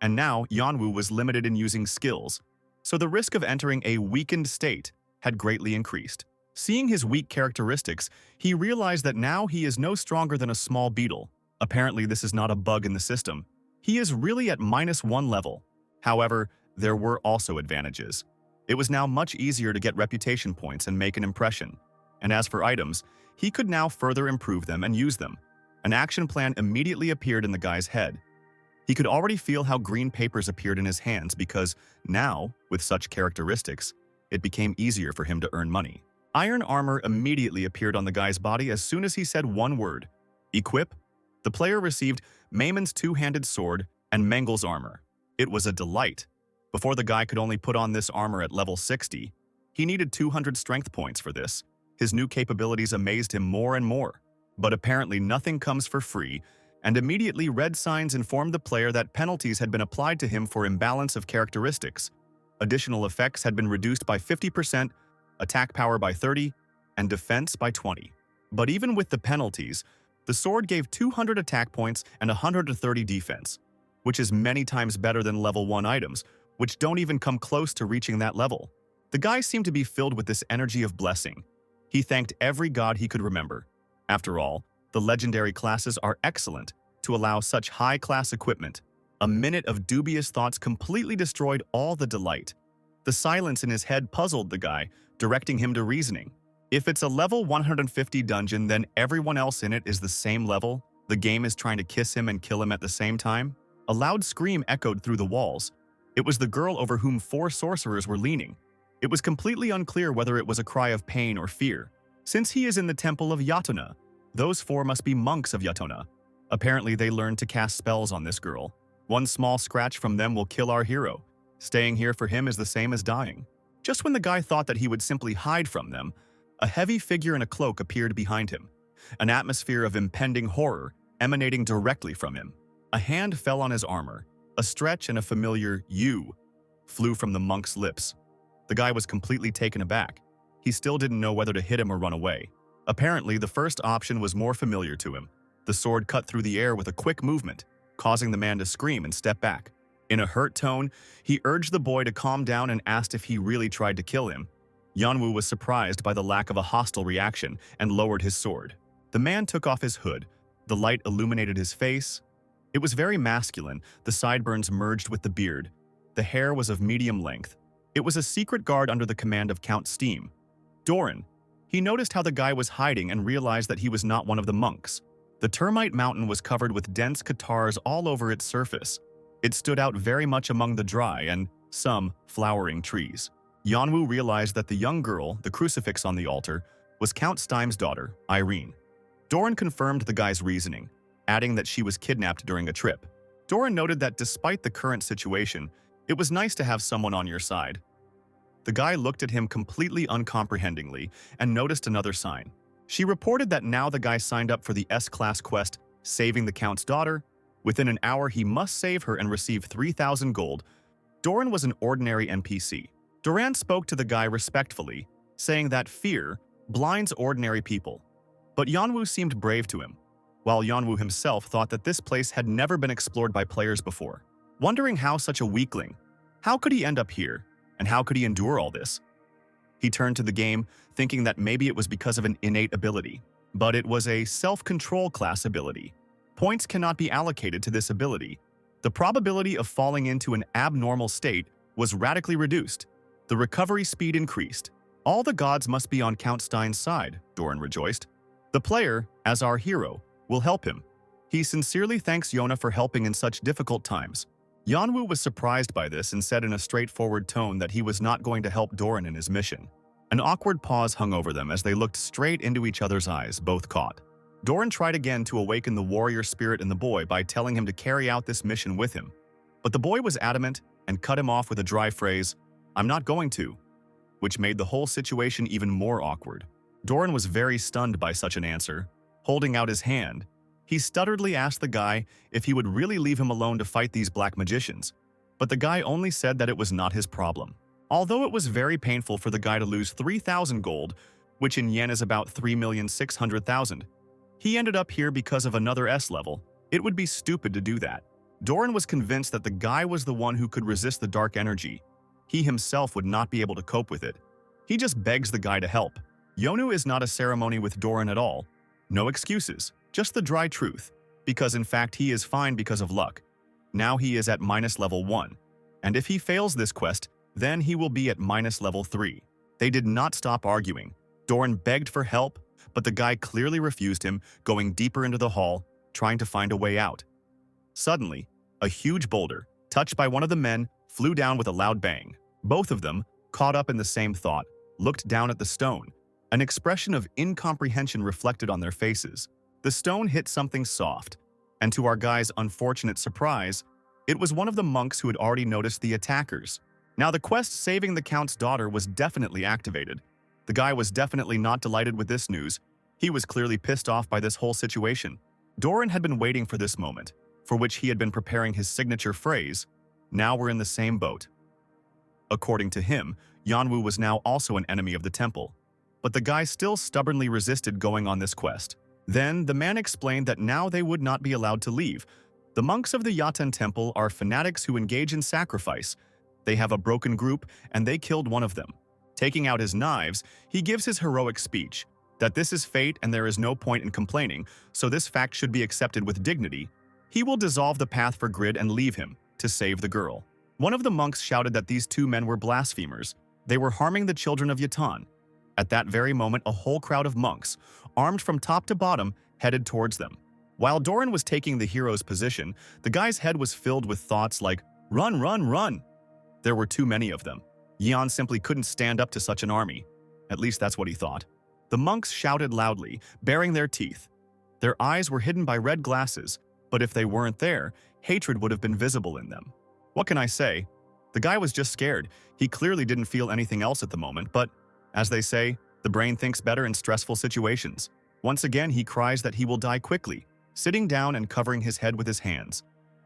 Speaker 1: And now Yanwu was limited in using skills, so the risk of entering a weakened state had greatly increased. Seeing his weak characteristics, he realized that now he is no stronger than a small beetle. Apparently this is not a bug in the system. He is really at -1 level. However, there were also advantages. It was now much easier to get reputation points and make an impression. And as for items, he could now further improve them and use them. An action plan immediately appeared in the guy's head. He could already feel how green papers appeared in his hands because now, with such characteristics, it became easier for him to earn money. Iron armor immediately appeared on the guy's body as soon as he said one word. Equip. The player received Maymon's two-handed sword and Mengel's armor. It was a delight. Before the guy could only put on this armor at level 60, he needed 200 strength points for this. His new capabilities amazed him more and more. But apparently nothing comes for free, and immediately red signs informed the player that penalties had been applied to him for imbalance of characteristics. Additional effects had been reduced by 50%, attack power by 30, and defense by 20. But even with the penalties, the sword gave 200 attack points and 130 defense, which is many times better than level 1 items, which don't even come close to reaching that level. The guy seemed to be filled with this energy of blessing. He thanked every god he could remember. After all, the legendary classes are excellent to allow such high-class equipment. A minute of dubious thoughts completely destroyed all the delight. The silence in his head puzzled the guy, directing him to reasoning. If it's a level 150 dungeon, then everyone else in it is the same level? The game is trying to kiss him and kill him at the same time? A loud scream echoed through the walls. It was the girl over whom 4 sorcerers were leaning. It was completely unclear whether it was a cry of pain or fear. Since he is in the temple of Yatona, those 4 must be monks of Yatona. Apparently they learned to cast spells on this girl. One small scratch from them will kill our hero. Staying here for him is the same as dying. Just when the guy thought that he would simply hide from them, a heavy figure in a cloak appeared behind him. An atmosphere of impending horror emanating directly from him. A hand fell on his armor. A stretch and a familiar "you" flew from the monk's lips. The guy was completely taken aback. He still didn't know whether to hit him or run away. Apparently, the first option was more familiar to him. The sword cut through the air with a quick movement, causing the man to scream and step back. In a hurt tone, he urged the boy to calm down and asked if he really tried to kill him. Yanwu was surprised by the lack of a hostile reaction and lowered his sword. The man took off his hood. The light illuminated his face. It was very masculine. The sideburns merged with the beard. The hair was of medium length. It was a secret guard under the command of Count Steam. Doran. He noticed how the guy was hiding and realized that he was not one of the monks. The termite mountain was covered with dense catarrhs all over its surface. It stood out very much among the dry and some flowering trees. Yanwu realized that the young girl, the crucifix on the altar, was Count Steim's daughter, Irene. Doran confirmed the guy's reasoning, adding that she was kidnapped during a trip. Doran noted that despite the current situation, it was nice to have someone on your side. The guy looked at him completely uncomprehendingly and noticed another sign. She reported that now the guy signed up for the S-Class quest, saving the Count's daughter. Within an hour, he must save her and receive 3,000 gold. Doran was an ordinary NPC. Doran spoke to the guy respectfully, saying that fear blinds ordinary people. But Yanwu seemed brave to him, while Yanwu himself thought that this place had never been explored by players before. Wondering how such a weakling, how could he end up here, and how could he endure all this? He turned to the game, thinking that maybe it was because of an innate ability. But it was a self-control class ability. Points cannot be allocated to this ability. The probability of falling into an abnormal state was radically reduced. The recovery speed increased. All the gods must be on Count Stein's side, Doran rejoiced. The player, as our hero, will help him. He sincerely thanks Yona for helping in such difficult times. Yanwu was surprised by this and said in a straightforward tone that he was not going to help Doran in his mission. An awkward pause hung over them as they looked straight into each other's eyes, both caught. Doran tried again to awaken the warrior spirit in the boy by telling him to carry out this mission with him. But the boy was adamant and cut him off with a dry phrase, "I'm not going to," which made the whole situation even more awkward. Doran was very stunned by such an answer. Holding out his hand, he stutteredly asked the guy if he would really leave him alone to fight these black magicians. But the guy only said that it was not his problem. Although it was very painful for the guy to lose 3,000 gold, which in yen is about 3,600,000, he ended up here because of another S level. It would be stupid to do that. Doran was convinced that the guy was the one who could resist the dark energy. He himself would not be able to cope with it. He just begs the guy to help. Yonu is not a ceremony with Doran at all. No excuses, just the dry truth, because in fact he is fine because of luck. Now he is at minus level 1, and if he fails this quest, then he will be at minus level 3. They did not stop arguing. Doran begged for help, but the guy clearly refused him, going deeper into the hall, trying to find a way out. Suddenly, a huge boulder, touched by one of the men, flew down with a loud bang. Both of them, caught up in the same thought, looked down at the stone. An expression of incomprehension reflected on their faces. The stone hit something soft, and to our guy's unfortunate surprise, it was one of the monks who had already noticed the attackers. Now the quest saving the Count's daughter was definitely activated. The guy was definitely not delighted with this news. He was clearly pissed off by this whole situation. Doran had been waiting for this moment, for which he had been preparing his signature phrase, "Now we're in the same boat." According to him, Yanwu was now also an enemy of the temple, but the guy still stubbornly resisted going on this quest. Then, the man explained that now they would not be allowed to leave. The monks of the Yaten temple are fanatics who engage in sacrifice. They have a broken group, and they killed one of them. Taking out his knives, he gives his heroic speech, that this is fate and there is no point in complaining, so this fact should be accepted with dignity. He will dissolve the path for Grid and leave him, to save the girl. One of the monks shouted that these two men were blasphemers. They were harming the children of Yatan. At that very moment, a whole crowd of monks, armed from top to bottom, headed towards them. While Doran was taking the hero's position, the guy's head was filled with thoughts like, "Run, run, run!" There were too many of them. Yan simply couldn't stand up to such an army. At least that's what he thought. The monks shouted loudly, baring their teeth. Their eyes were hidden by red glasses, but if they weren't there, hatred would have been visible in them. What can I say? The guy was just scared. He clearly didn't feel anything else at the moment, but, as they say, the brain thinks better in stressful situations. Once again, he cries that he will die quickly, sitting down and covering his head with his hands.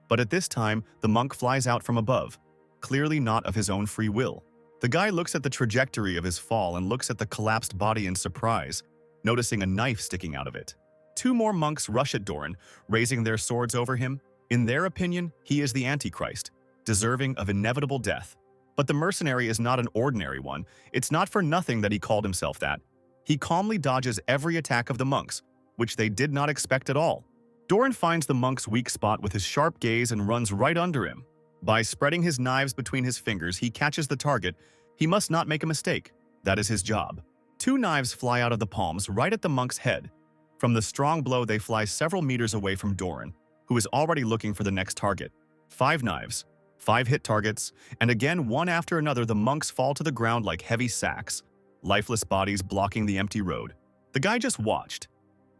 Speaker 1: But at this time, the monk flies out from above, clearly not of his own free will. The guy looks at the trajectory of his fall and looks at the collapsed body in surprise, noticing a knife sticking out of it. Two more monks rush at Doran, raising their swords over him. In their opinion, he is the Antichrist, deserving of inevitable death. But the mercenary is not an ordinary one. It's not for nothing that he called himself that. He calmly dodges every attack of the monks, which they did not expect at all. Doran finds the monk's weak spot with his sharp gaze and runs right under him. By spreading his knives between his fingers, he catches the target. He must not make a mistake. That is his job. Two knives fly out of the palms right at the monk's head. From the strong blow, they fly several meters away from Doran, who is already looking for the next target. 5 knives. 5 hit targets, and again, one after another, the monks fall to the ground like heavy sacks, lifeless bodies blocking the empty road. The guy just watched.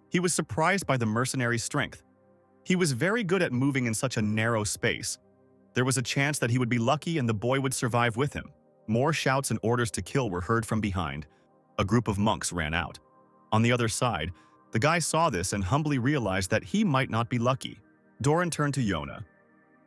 Speaker 1: He was surprised by the mercenary's strength. He was very good at moving in such a narrow space. There was a chance that he would be lucky and the boy would survive with him. More shouts and orders to kill were heard from behind. A group of monks ran out. On the other side, the guy saw this and humbly realized that he might not be lucky. Doran turned to Yona.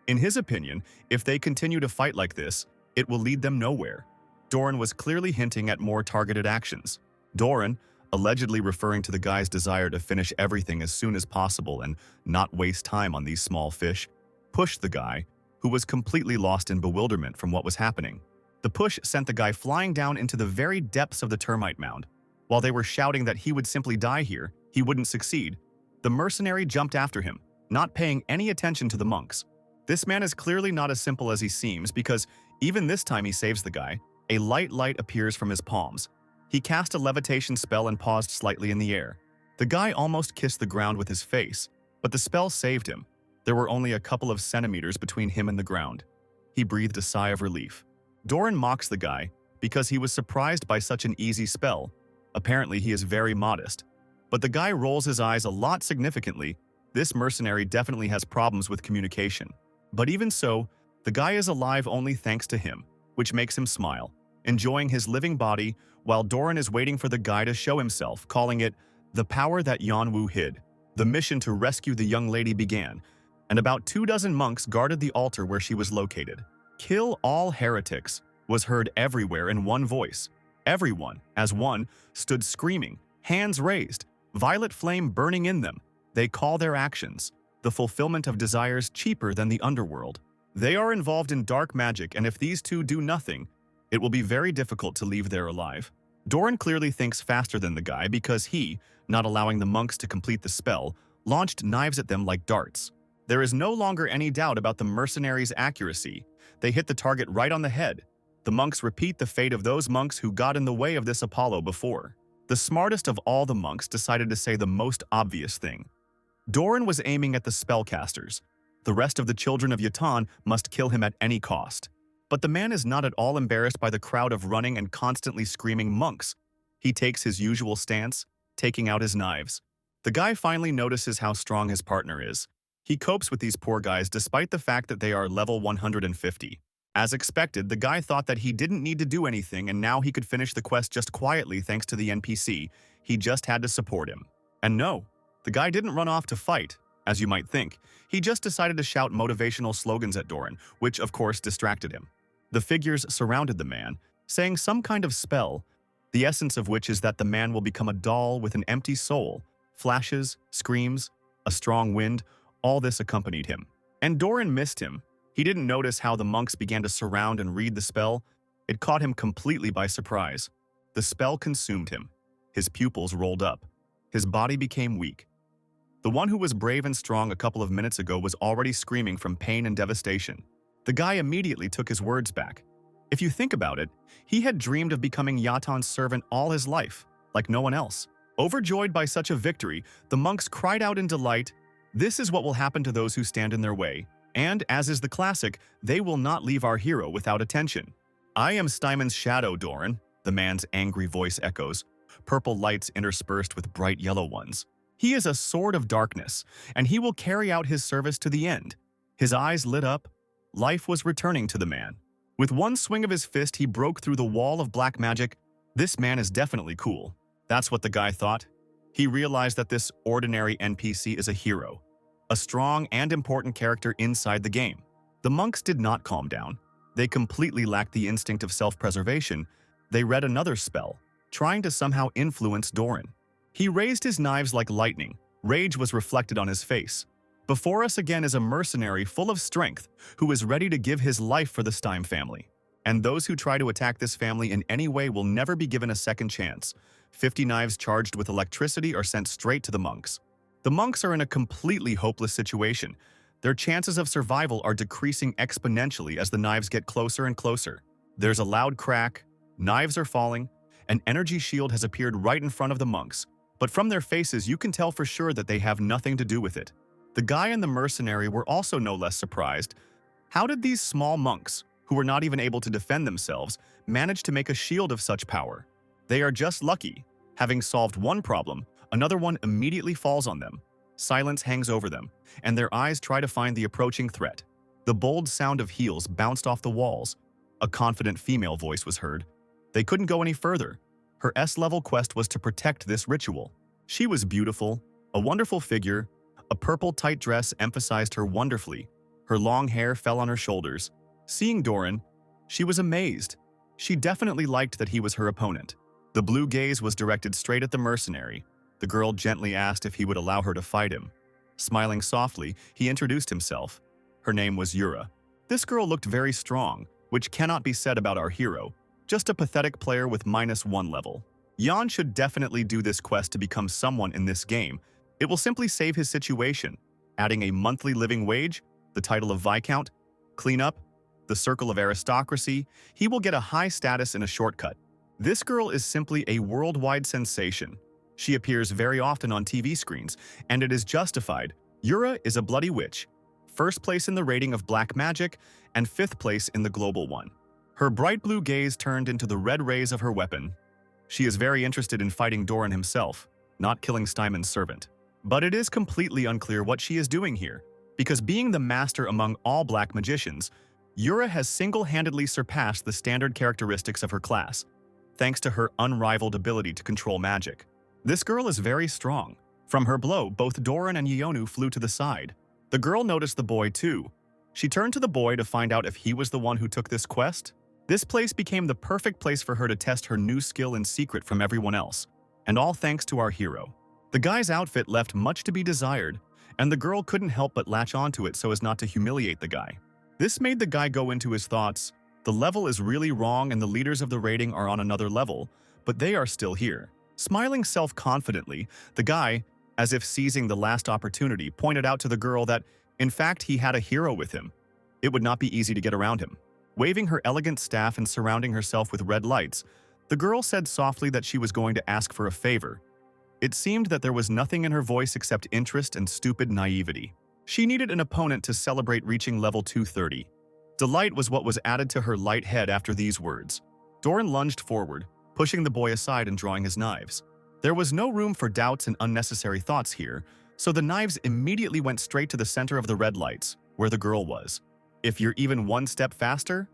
Speaker 1: In his opinion, if they continue to fight like this, it will lead them nowhere. Doran was clearly hinting at more targeted actions. Doran, allegedly referring to the guy's desire to finish everything as soon as possible and not waste time on these small fish, pushed the guy, who was completely lost in bewilderment from what was happening. The push sent the guy flying down into the very depths of the termite mound. While they were shouting that he would simply die here, he wouldn't succeed. The mercenary jumped after him, not paying any attention to the monks. This man is clearly not as simple as he seems because even this time he saves the guy. A light appears from his palms. He cast a levitation spell and paused slightly in the air. The guy almost kissed the ground with his face, but the spell saved him. There were only a couple of centimeters between him and the ground. He breathed a sigh of relief. Doran mocks the guy because he was surprised by such an easy spell. Apparently he is very modest. But the guy rolls his eyes a lot significantly. This mercenary definitely has problems with communication. But even so, the guy is alive only thanks to him, which makes him smile, enjoying his living body while Doran is waiting for the guy to show himself, calling it the power that Yanwu hid. The mission to rescue the young lady began, and about 24 monks guarded the altar where she was located. "Kill all heretics" was heard everywhere in one voice. Everyone, as one, stood screaming, hands raised, violet flame burning in them. They call their actions the fulfillment of desires cheaper than the underworld. They are involved in dark magic, and if these two do nothing, it will be very difficult to leave there alive. Doran clearly thinks faster than the guy because he, not allowing the monks to complete the spell, launched knives at them like darts. There is no longer any doubt about the mercenaries' accuracy. They hit the target right on the head. The monks repeat the fate of those monks who got in the way of this Apollo before. The smartest of all the monks decided to say the most obvious thing. Doran was aiming at the spellcasters. The rest of the children of Yatan must kill him at any cost. But the man is not at all embarrassed by the crowd of running and constantly screaming monks. He takes his usual stance, taking out his knives. The guy finally notices how strong his partner is. He copes with these poor guys despite the fact that they are level 150. As expected, the guy thought that he didn't need to do anything and now he could finish the quest just quietly thanks to the NPC. He just had to support him. And no, the guy didn't run off to fight, as you might think. He just decided to shout motivational slogans at Doran, which of course distracted him. The figures surrounded the man, saying some kind of spell, the essence of which is that the man will become a doll with an empty soul. Flashes, screams, a strong wind, all this accompanied him. And Doran missed him. He didn't notice how the monks began to surround and read the spell. It caught him completely by surprise. The spell consumed him. His pupils rolled up. His body became weak. The one who was brave and strong a couple of minutes ago was already screaming from pain and devastation. The guy immediately took his words back. If you think about it, he had dreamed of becoming Yaton's servant all his life, like no one else. Overjoyed by such a victory, the monks cried out in delight, "This is what will happen to those who stand in their way. And, as is the classic, they will not leave our hero without attention." "I am Steinman's shadow, Doran," the man's angry voice echoes, purple lights interspersed with bright yellow ones. "He is a sword of darkness, and he will carry out his service to the end." His eyes lit up. Life was returning to the man. With one swing of his fist, he broke through the wall of black magic. This man is definitely cool. That's what the guy thought. He realized that this ordinary NPC is a hero, a strong and important character inside the game. The monks did not calm down. They completely lacked the instinct of self-preservation. They read another spell, trying to somehow influence Doran. He raised his knives like lightning. Rage was reflected on his face. Before us again is a mercenary full of strength who is ready to give his life for the Stein family. And those who try to attack this family in any way will never be given a second chance. 50 knives charged with electricity are sent straight to the monks. The monks are in a completely hopeless situation. Their chances of survival are decreasing exponentially as the knives get closer and closer. There's a loud crack, knives are falling, an energy shield has appeared right in front of the monks. But from their faces, you can tell for sure that they have nothing to do with it. The guy and the mercenary were also no less surprised. How did these small monks, who were not even able to defend themselves, manage to make a shield of such power? They are just lucky. Having solved one problem, another one immediately falls on them. Silence hangs over them, and their eyes try to find the approaching threat. The bold sound of heels bounced off the walls. A confident female voice was heard. They couldn't go any further. Her S-level quest was to protect this ritual. She was beautiful, a wonderful figure. A purple tight dress emphasized her wonderfully. Her long hair fell on her shoulders. Seeing Doran, she was amazed. She definitely liked that he was her opponent. The blue gaze was directed straight at the mercenary. The girl gently asked if he would allow her to fight him. Smiling softly, he introduced himself. Her name was Yura. This girl looked very strong, which cannot be said about our hero. Just a pathetic player with -1 level. Jan should definitely do this quest to become someone in this game. It will simply save his situation, adding a monthly living wage, the title of Viscount, cleanup, the circle of aristocracy. He will get a high status in a shortcut. This girl is simply a worldwide sensation. She appears very often on TV screens, and it is justified. Yura is a bloody witch, first place in the rating of black magic, and 5th place in the global one. Her bright blue gaze turned into the red rays of her weapon. She is very interested in fighting Doran himself, not killing Steinman's servant. But it is completely unclear what she is doing here, because being the master among all black magicians, Yura has single-handedly surpassed the standard characteristics of her class, thanks to her unrivaled ability to control magic. This girl is very strong. From her blow, both Doran and Yeonu flew to the side. The girl noticed the boy too. She turned to the boy to find out if he was the one who took this quest. This place became the perfect place for her to test her new skill in secret from everyone else, and all thanks to our hero. The guy's outfit left much to be desired, and the girl couldn't help but latch onto it so as not to humiliate the guy. This made the guy go into his thoughts. The level is really wrong and the leaders of the rating are on another level, but they are still here. Smiling self-confidently, the guy, as if seizing the last opportunity, pointed out to the girl that, in fact, he had a hero with him. It would not be easy to get around him. Waving her elegant staff and surrounding herself with red lights, the girl said softly that she was going to ask for a favor. It seemed that there was nothing in her voice except interest and stupid naivety. She needed an opponent to celebrate reaching level 230. Delight was what was added to her light head after these words. Doran lunged forward, pushing the boy aside and drawing his knives. There was no room for doubts and unnecessary thoughts here, so the knives immediately went straight to the center of the red lights, where the girl was. If you're even one step faster,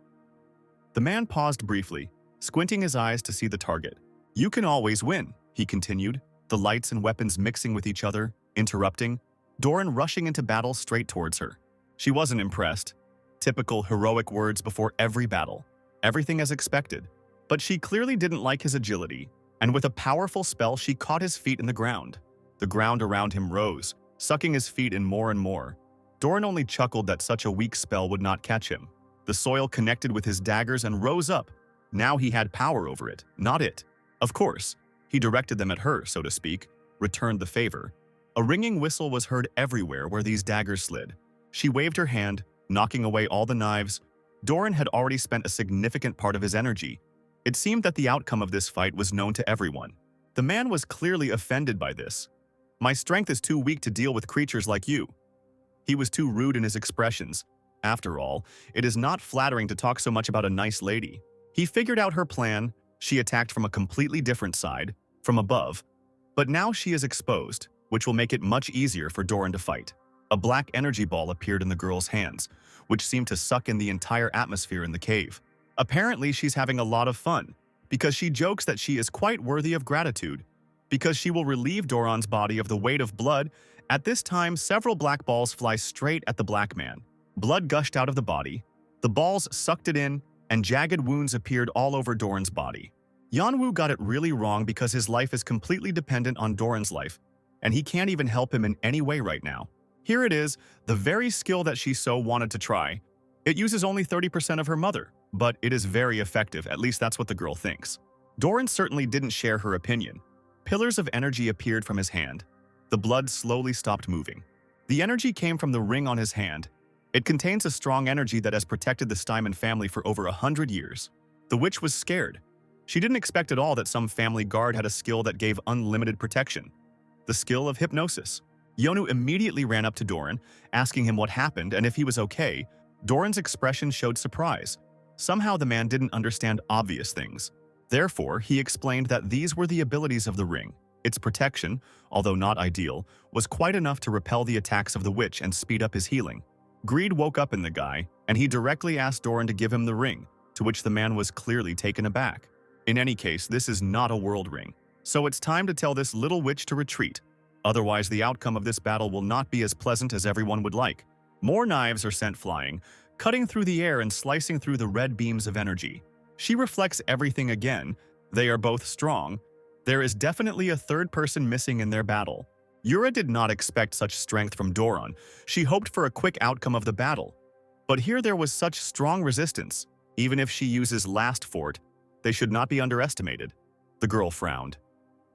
Speaker 1: The man paused briefly, squinting his eyes to see the target. "You can always win," he continued, the lights and weapons mixing with each other, interrupting, Doran rushing into battle straight towards her. She wasn't impressed. Typical heroic words before every battle. Everything as expected. But she clearly didn't like his agility, and with a powerful spell she caught his feet in the ground. The ground around him rose, sucking his feet in more and more. Doran only chuckled that such a weak spell would not catch him. The soil connected with his daggers and rose up. Now he had power over it, not it. Of course, he directed them at her, so to speak, returned the favor. A ringing whistle was heard everywhere where these daggers slid. She waved her hand, knocking away all the knives. Doran had already spent a significant part of his energy. It seemed that the outcome of this fight was known to everyone. The man was clearly offended by this. "My strength is too weak to deal with creatures like you." He was too rude in his expressions. After all, it is not flattering to talk so much about a nice lady. He figured out her plan. She attacked from a completely different side, from above. But now she is exposed, which will make it much easier for Doran to fight. A black energy ball appeared in the girl's hands, which seemed to suck in the entire atmosphere in the cave. Apparently, she's having a lot of fun, because she jokes that she is quite worthy of gratitude, because she will relieve Doran's body of the weight of blood. At this time, several black balls fly straight at the black man. Blood gushed out of the body. The balls sucked it in, and jagged wounds appeared all over Doran's body. Yanwu got it really wrong because his life is completely dependent on Doran's life, and he can't even help him in any way right now. Here it is, the very skill that she so wanted to try. It uses only 30% of her mother, but it is very effective, at least that's what the girl thinks. Doran certainly didn't share her opinion. Pillars of energy appeared from his hand. The blood slowly stopped moving. The energy came from the ring on his hand. It contains a strong energy that has protected the Steinman family for over 100 years. The witch was scared. She didn't expect at all that some family guard had a skill that gave unlimited protection. The skill of hypnosis. Yonu immediately ran up to Doran, asking him what happened and if he was okay. Doran's expression showed surprise. Somehow the man didn't understand obvious things. Therefore, he explained that these were the abilities of the ring. Its protection, although not ideal, was quite enough to repel the attacks of the witch and speed up his healing. Greed woke up in the guy, and he directly asked Doran to give him the ring, to which the man was clearly taken aback. In any case, this is not a world ring, so it's time to tell this little witch to retreat. Otherwise, the outcome of this battle will not be as pleasant as everyone would like. More knives are sent flying, cutting through the air and slicing through the red beams of energy. She reflects everything again. They are both strong. There is definitely a third person missing in their battle. Yura did not expect such strength from Doran. She hoped for a quick outcome of the battle. But here there was such strong resistance. Even if she uses Last Fort, they should not be underestimated. The girl frowned.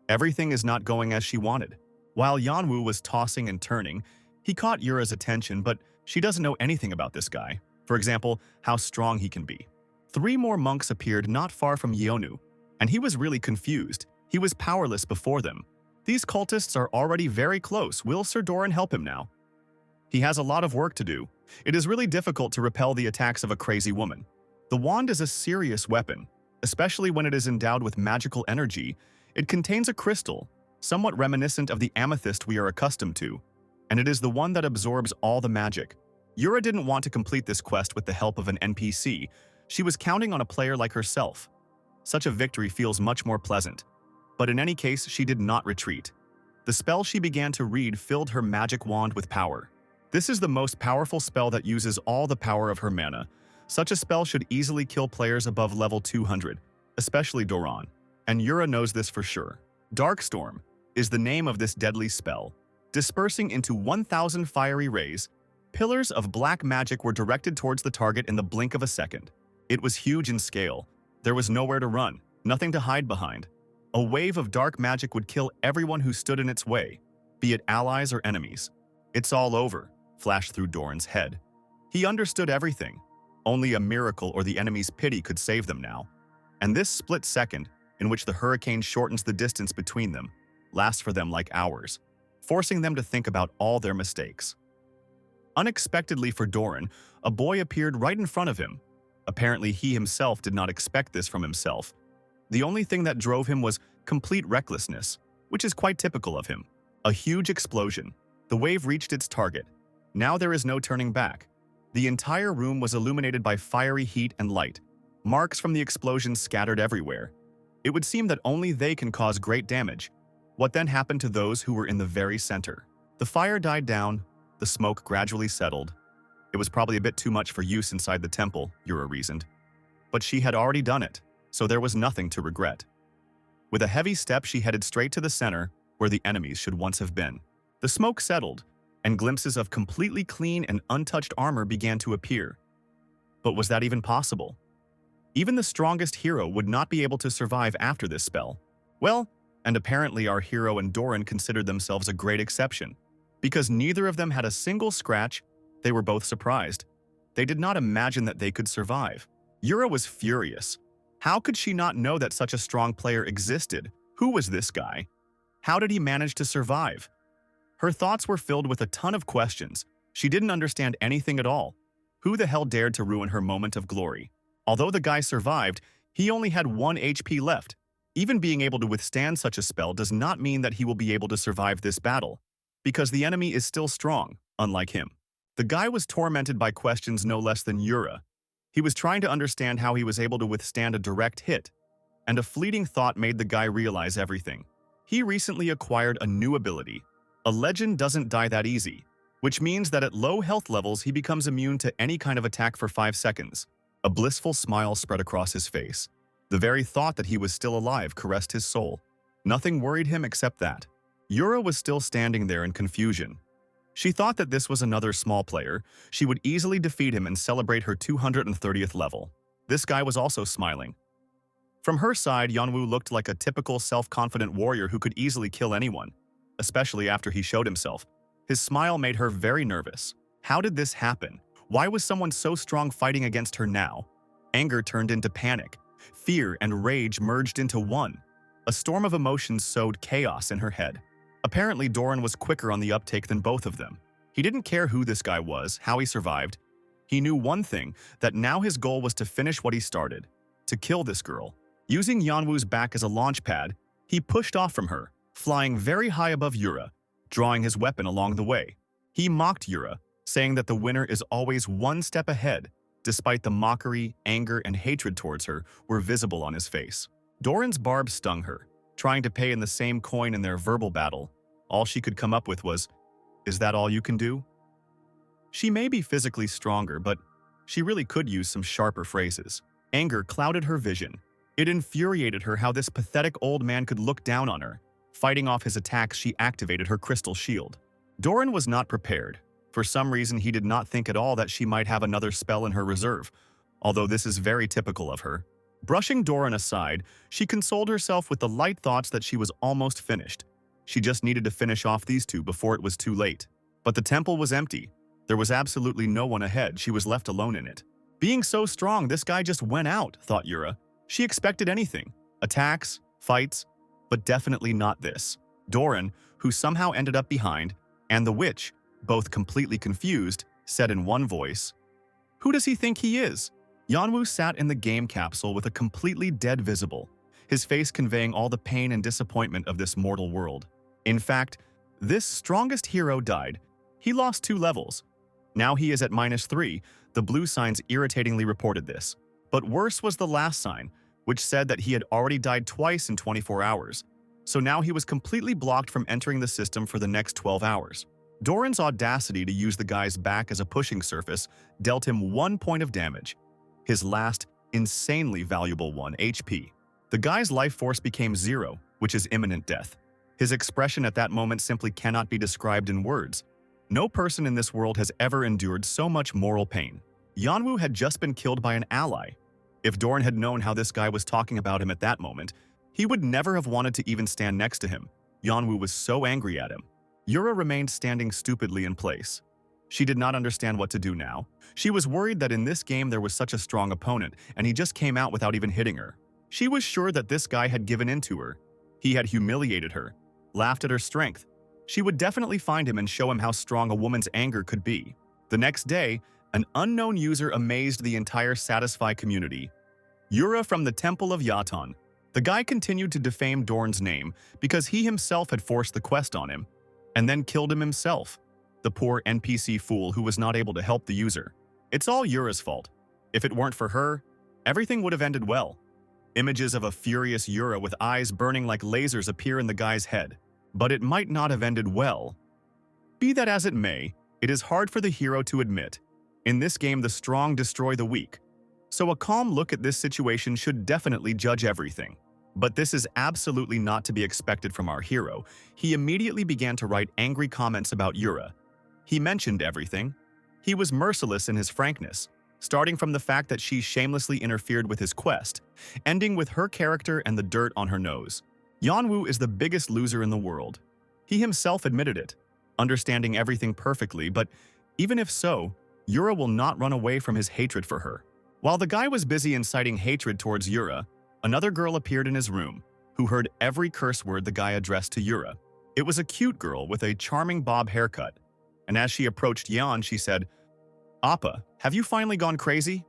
Speaker 1: Everything is not going as she wanted. While Yanwu was tossing and turning, he caught Yura's attention, but she doesn't know anything about this guy. For example, how strong he can be. 3 more monks appeared not far from Yonu, and he was really confused. He was powerless before them. These cultists are already very close. Will Sir Doran help him now? He has a lot of work to do. It is really difficult to repel the attacks of a crazy woman. The wand is a serious weapon, especially when it is endowed with magical energy. It contains a crystal, somewhat reminiscent of the amethyst we are accustomed to, and it is the one that absorbs all the magic. Yura didn't want to complete this quest with the help of an NPC. She was counting on a player like herself. Such a victory feels much more pleasant. But in any case, she did not retreat. The spell she began to read filled her magic wand with power. This is the most powerful spell that uses all the power of her mana. Such a spell should easily kill players above level 200, especially Doran. And Yura knows this for sure. Darkstorm is the name of this deadly spell. Dispersing into 1,000 fiery rays, pillars of black magic were directed towards the target in the blink of a second. It was huge in scale. There was nowhere to run, nothing to hide behind. A wave of dark magic would kill everyone who stood in its way, be it allies or enemies. "It's all over," flashed through Doran's head. He understood everything. Only a miracle or the enemy's pity could save them now. And this split second, in which the hurricane shortens the distance between them, lasts for them like hours, forcing them to think about all their mistakes. Unexpectedly for Doran, a boy appeared right in front of him. Apparently, he himself did not expect this from himself. The only thing that drove him was complete recklessness, which is quite typical of him. A huge explosion. The wave reached its target. Now there is no turning back. The entire room was illuminated by fiery heat and light. marks from the explosion scattered everywhere. It would seem that only they can cause great damage. What then happened to those who were in the very center? The fire died down, the smoke gradually settled. It was probably a bit too much for use inside the temple, Yura reasoned. But she had already done it, so there was nothing to regret. With a heavy step, she headed straight to the center, where the enemies should once have been. The smoke settled, and glimpses of completely clean and untouched armor began to appear. But was that even possible? Even the strongest hero would not be able to survive after this spell. Well, and apparently our hero and Doran considered themselves a great exception. Because neither of them had a single scratch, they were both surprised. They did not imagine that they could survive. Yura was furious. How could she not know that such a strong player existed? Who was this guy? How did he manage to survive? Her thoughts were filled with a ton of questions. She didn't understand anything at all. Who the hell dared to ruin her moment of glory? Although the guy survived, he only had 1 HP left. Even being able to withstand such a spell does not mean that he will be able to survive this battle, because the enemy is still strong, unlike him. The guy was tormented by questions no less than Yura. He was trying to understand how he was able to withstand a direct hit, and a fleeting thought made the guy realize everything. He recently acquired a new ability. A legend doesn't die that easy, which means that at low health levels he becomes immune to any kind of attack for 5 seconds. A blissful smile spread across his face. The very thought that he was still alive caressed his soul. Nothing worried him except that. Yura was still standing there in confusion. She thought that this was another small player. She would easily defeat him and celebrate her 230th level. This guy was also smiling. From her side, Yanwu looked like a typical self-confident warrior who could easily kill anyone, especially after he showed himself. His smile made her very nervous. How did this happen? Why was someone so strong fighting against her now? Anger turned into panic. Fear and rage merged into one. A storm of emotions sowed chaos in her head. Apparently, Doran was quicker on the uptake than both of them. He didn't care who this guy was, how he survived. He knew one thing, that now his goal was to finish what he started, to kill this girl. Using Yanwu's back as a launch pad, he pushed off from her, flying very high above Yura, drawing his weapon along the way. He mocked Yura, saying that the winner is always one step ahead, despite the mockery, anger, and hatred towards her were visible on his face. Doran's barb stung her, trying to pay in the same coin in their verbal battle. All she could come up with was, "Is that all you can do?" She may be physically stronger, but she really could use some sharper phrases. Anger clouded her vision. It infuriated her how this pathetic old man could look down on her. Fighting off his attacks, she activated her crystal shield. Doran was not prepared. For some reason, he did not think at all that she might have another spell in her reserve, although this is very typical of her. Brushing Doran aside, she consoled herself with the light thoughts that she was almost finished. She just needed to finish off these two before it was too late. But the temple was empty. There was absolutely no one ahead. She was left alone in it. Being so strong, this guy just went out, thought Yura. She expected anything. Attacks, fights, but definitely not this. Doran, who somehow ended up behind, and the witch, both completely confused, said in one voice, "Who does he think he is?" Yanwu sat in the game capsule with a completely dead visible, his face conveying all the pain and disappointment of this mortal world. In fact, this strongest hero died. He lost 2 levels. Now he is at -3. The blue signs irritatingly reported this. But worse was the last sign, which said that he had already died twice in 24 hours. So now he was completely blocked from entering the system for the next 12 hours. Doran's audacity to use the guy's back as a pushing surface dealt him 1 point of damage. His last, insanely valuable 1 HP. The guy's life force became 0, which is imminent death. His expression at that moment simply cannot be described in words. No person in this world has ever endured so much moral pain. Yanwu had just been killed by an ally. If Doran had known how this guy was talking about him at that moment, he would never have wanted to even stand next to him. Yanwu was so angry at him. Yura remained standing stupidly in place. She did not understand what to do now. She was worried that in this game there was such a strong opponent, and he just came out without even hitting her. She was sure that this guy had given in to her. He had humiliated her, laughed at her strength. She would definitely find him and show him how strong a woman's anger could be. The next day, an unknown user amazed the entire Satisfy community. Yura from the Temple of Yaton. The guy continued to defame Doran's name because he himself had forced the quest on him, and then killed him himself. The poor NPC fool who was not able to help the user. It's all Yura's fault. If it weren't for her, everything would have ended well. Images of a furious Yura with eyes burning like lasers appear in the guy's head. But it might not have ended well. Be that as it may, it is hard for the hero to admit. In this game, the strong destroy the weak. So a calm look at this situation should definitely judge everything. But this is absolutely not to be expected from our hero. He immediately began to write angry comments about Yura. He mentioned everything. He was merciless in his frankness, starting from the fact that she shamelessly interfered with his quest, ending with her character and the dirt on her nose. Yanwu is the biggest loser in the world. He himself admitted it, understanding everything perfectly, but even if so, Yura will not run away from his hatred for her. While the guy was busy inciting hatred towards Yura, another girl appeared in his room, who heard every curse word the guy addressed to Yura. It was a cute girl with a charming bob haircut, and as she approached Yan, she said, "Appa, have you finally gone crazy?"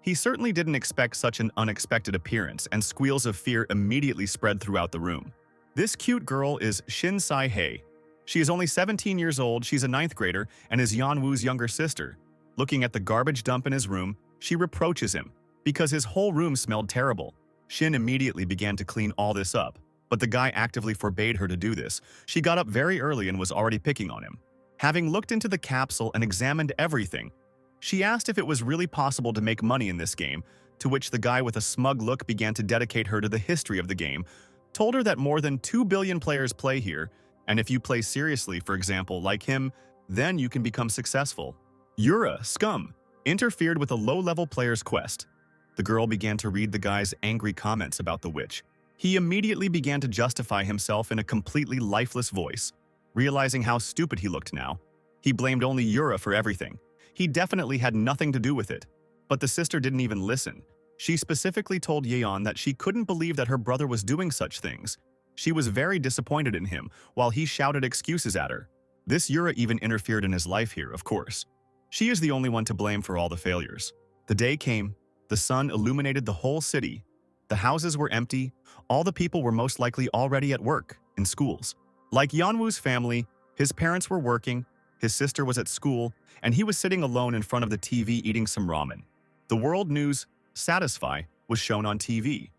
Speaker 1: He certainly didn't expect such an unexpected appearance, and squeals of fear immediately spread throughout the room. This cute girl is Shin Sai-hei. She is only 17 years old, she's a 9th grader, and is Yanwu's younger sister. Looking at the garbage dump in his room, she reproaches him, because his whole room smelled terrible. Shin immediately began to clean all this up, but the guy actively forbade her to do this. She got up very early and was already picking on him. Having looked into the capsule and examined everything, she asked if it was really possible to make money in this game, to which the guy with a smug look began to dedicate her to the history of the game, told her that more than 2 billion players play here, and if you play seriously, for example, like him, then you can become successful. Yura, scum, interfered with a low-level player's quest. The girl began to read the guy's angry comments about the witch. He immediately began to justify himself in a completely lifeless voice. Realizing how stupid he looked now, he blamed only Yura for everything. He definitely had nothing to do with it. But the sister didn't even listen. She specifically told Yeon that she couldn't believe that her brother was doing such things. She was very disappointed in him, while he shouted excuses at her. This Yura even interfered in his life here, of course. She is the only one to blame for all the failures. The day came, the sun illuminated the whole city. The houses were empty, all the people were most likely already at work, in schools. Like Yanwu's family, his parents were working, his sister was at school, and he was sitting alone in front of the TV eating some ramen. The world news, Satisfy, was shown on TV.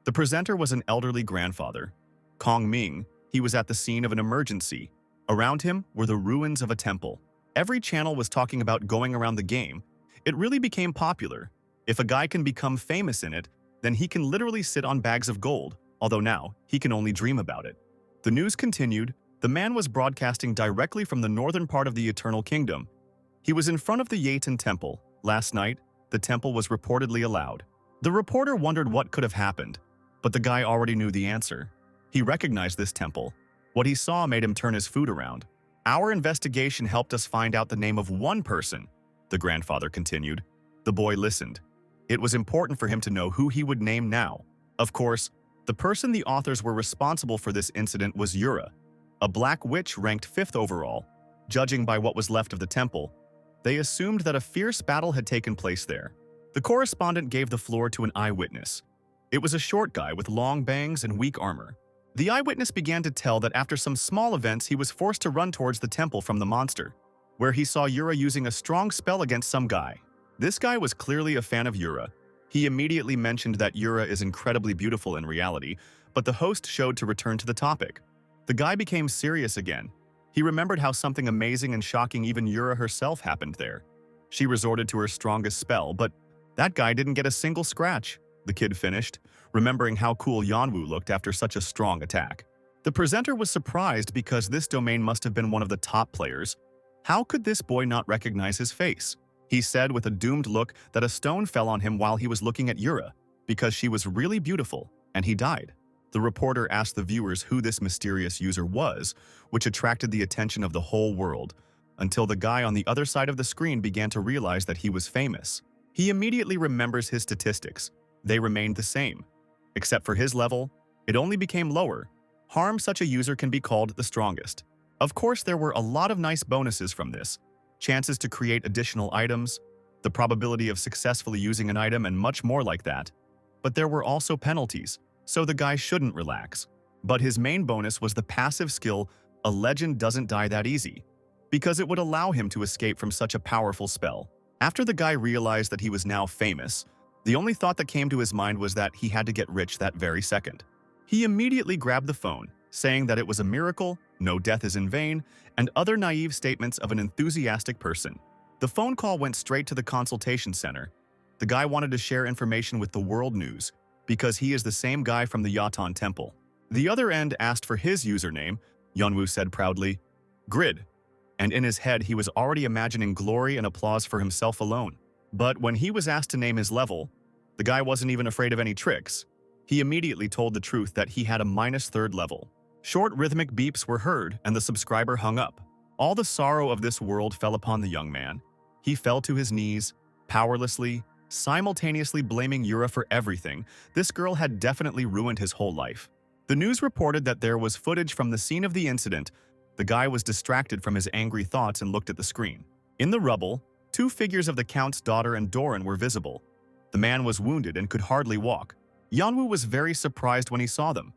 Speaker 1: The presenter was an elderly grandfather. Kong Ming, he was at the scene of an emergency. Around him were the ruins of a temple. Every channel was talking about going around the game. It really became popular. If a guy can become famous in it, then he can literally sit on bags of gold, although now he can only dream about it. The news continued. The man was broadcasting directly from the northern part of the Eternal Kingdom. He was in front of the Yaten Temple. Last night, the temple was reportedly allowed. The reporter wondered what could have happened, but the guy already knew the answer. He recognized this temple. What he saw made him turn his food around. Our investigation helped us find out the name of one person, the grandfather continued. The boy listened. It was important for him to know who he would name now. Of course, the person the authors were responsible for this incident was Yura, a black witch ranked 5th overall. Judging by what was left of the temple, they assumed that a fierce battle had taken place there. The correspondent gave the floor to an eyewitness. It was a short guy with long bangs and weak armor. The eyewitness began to tell that after some small events, he was forced to run towards the temple from the monster, where he saw Yura using a strong spell against some guy. This guy was clearly a fan of Yura. He immediately mentioned that Yura is incredibly beautiful in reality, but the host showed to return to the topic. The guy became serious again. He remembered how something amazing and shocking even Yura herself happened there. She resorted to her strongest spell, but that guy didn't get a single scratch, the kid finished, remembering how cool Yanwu looked after such a strong attack. The presenter was surprised because this domain must have been one of the top players. How could this boy not recognize his face? He said with a doomed look that a stone fell on him while he was looking at Yura, because she was really beautiful, and he died. The reporter asked the viewers who this mysterious user was, which attracted the attention of the whole world, until the guy on the other side of the screen began to realize that he was famous. He immediately remembers his statistics. They remained the same. Except for his level, it only became lower. Harm such a user can be called the strongest. Of course, there were a lot of nice bonuses from this. Chances to create additional items, the probability of successfully using an item, and much more like that. But there were also penalties, so the guy shouldn't relax. But his main bonus was the passive skill, A Legend Doesn't Die That Easy, because it would allow him to escape from such a powerful spell. After the guy realized that he was now famous, The only thought that came to his mind was that he had to get rich that very second. He immediately grabbed the phone, saying that it was a miracle, no death is in vain, and other naive statements of an enthusiastic person. The phone call went straight to the consultation center. The guy wanted to share information with the world news, because he is the same guy from the Yaton temple. The other end asked for his username. Yeonwoo said proudly, "Grid," and in his head he was already imagining glory and applause for himself alone. But when he was asked to name his level, the guy wasn't even afraid of any tricks. He immediately told the truth that he had a -3rd level. Short rhythmic beeps were heard and the subscriber hung up. All the sorrow of this world fell upon the young man. He fell to his knees, powerlessly, simultaneously blaming Yura for everything. This girl had definitely ruined his whole life. The news reported that there was footage from the scene of the incident. The guy was distracted from his angry thoughts and looked at the screen. In the rubble, 2 figures of the Count's daughter and Doran were visible. The man was wounded and could hardly walk. Yeonwoo was very surprised when he saw them.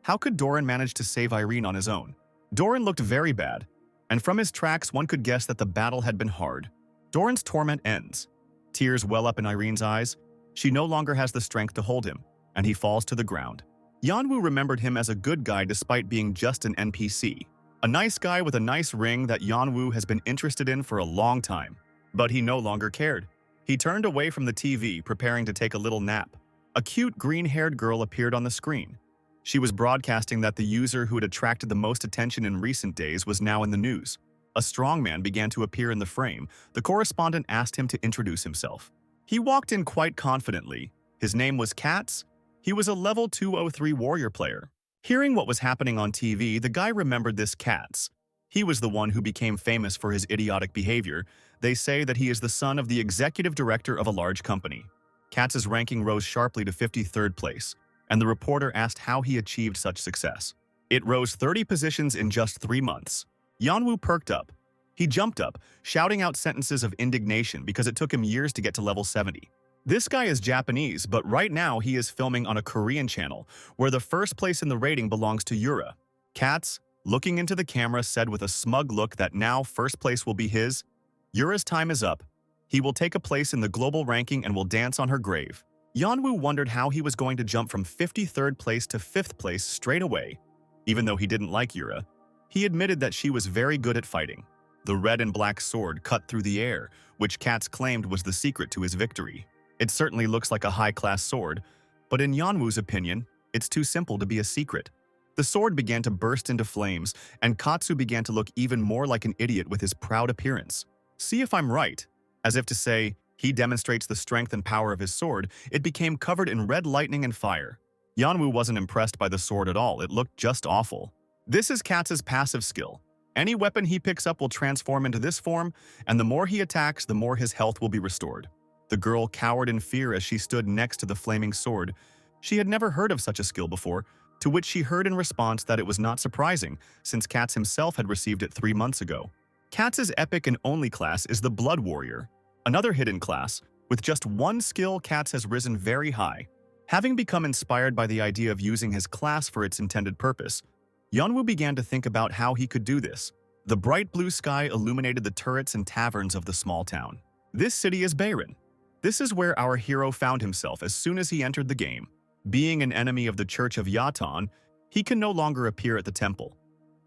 Speaker 1: How could Doran manage to save Irene on his own? Doran looked very bad, and from his tracks one could guess that the battle had been hard. Doran's torment ends. Tears well up in Irene's eyes. She no longer has the strength to hold him, and he falls to the ground. Yeonwoo remembered him as a good guy despite being just an NPC. A nice guy with a nice ring that Yeonwoo has been interested in for a long time. But he no longer cared. He turned away from the TV, preparing to take a little nap. A cute green-haired girl appeared on the screen. She was broadcasting that the user who had attracted the most attention in recent days was now in the news. A strong man began to appear in the frame. The correspondent asked him to introduce himself. He walked in quite confidently. His name was Katz. He was a level 203 warrior player. Hearing what was happening on TV, the guy remembered this Katz. He was the one who became famous for his idiotic behavior. They say that he is the son of the executive director of a large company. Katz's ranking rose sharply to 53rd place, and the reporter asked how he achieved such success. It rose 30 positions in just 3 months. Yeonwoo perked up. He jumped up, shouting out sentences of indignation because it took him years to get to level 70. This guy is Japanese, but right now he is filming on a Korean channel, where the first place in the rating belongs to Yura. Katz, looking into the camera, said with a smug look that now first place will be his. Yura's time is up. He will take a place in the global ranking and will dance on her grave. Yeonwoo wondered how he was going to jump from 53rd place to 5th place straight away. Even though he didn't like Yura, he admitted that she was very good at fighting. The red and black sword cut through the air, which Katz claimed was the secret to his victory. It certainly looks like a high-class sword, but in Yeonwoo's opinion, it's too simple to be a secret. The sword began to burst into flames, and Katsu began to look even more like an idiot with his proud appearance. See if I'm right. As if to say, he demonstrates the strength and power of his sword, it became covered in red lightning and fire. Yeonwoo wasn't impressed by the sword at all. It looked just awful. This is Katz's passive skill. Any weapon he picks up will transform into this form, and the more he attacks, the more his health will be restored. The girl cowered in fear as she stood next to the flaming sword. She had never heard of such a skill before, to which she heard in response that it was not surprising, since Katz himself had received it 3 months ago. Katz's epic and only class is the Blood Warrior, another hidden class. With just one skill, Katz has risen very high. Having become inspired by the idea of using his class for its intended purpose, Yeonwoo began to think about how he could do this. The bright blue sky illuminated the turrets and taverns of the small town. This city is Bayron. This is where our hero found himself as soon as he entered the game. Being an enemy of the Church of Yaton, he can no longer appear at the temple.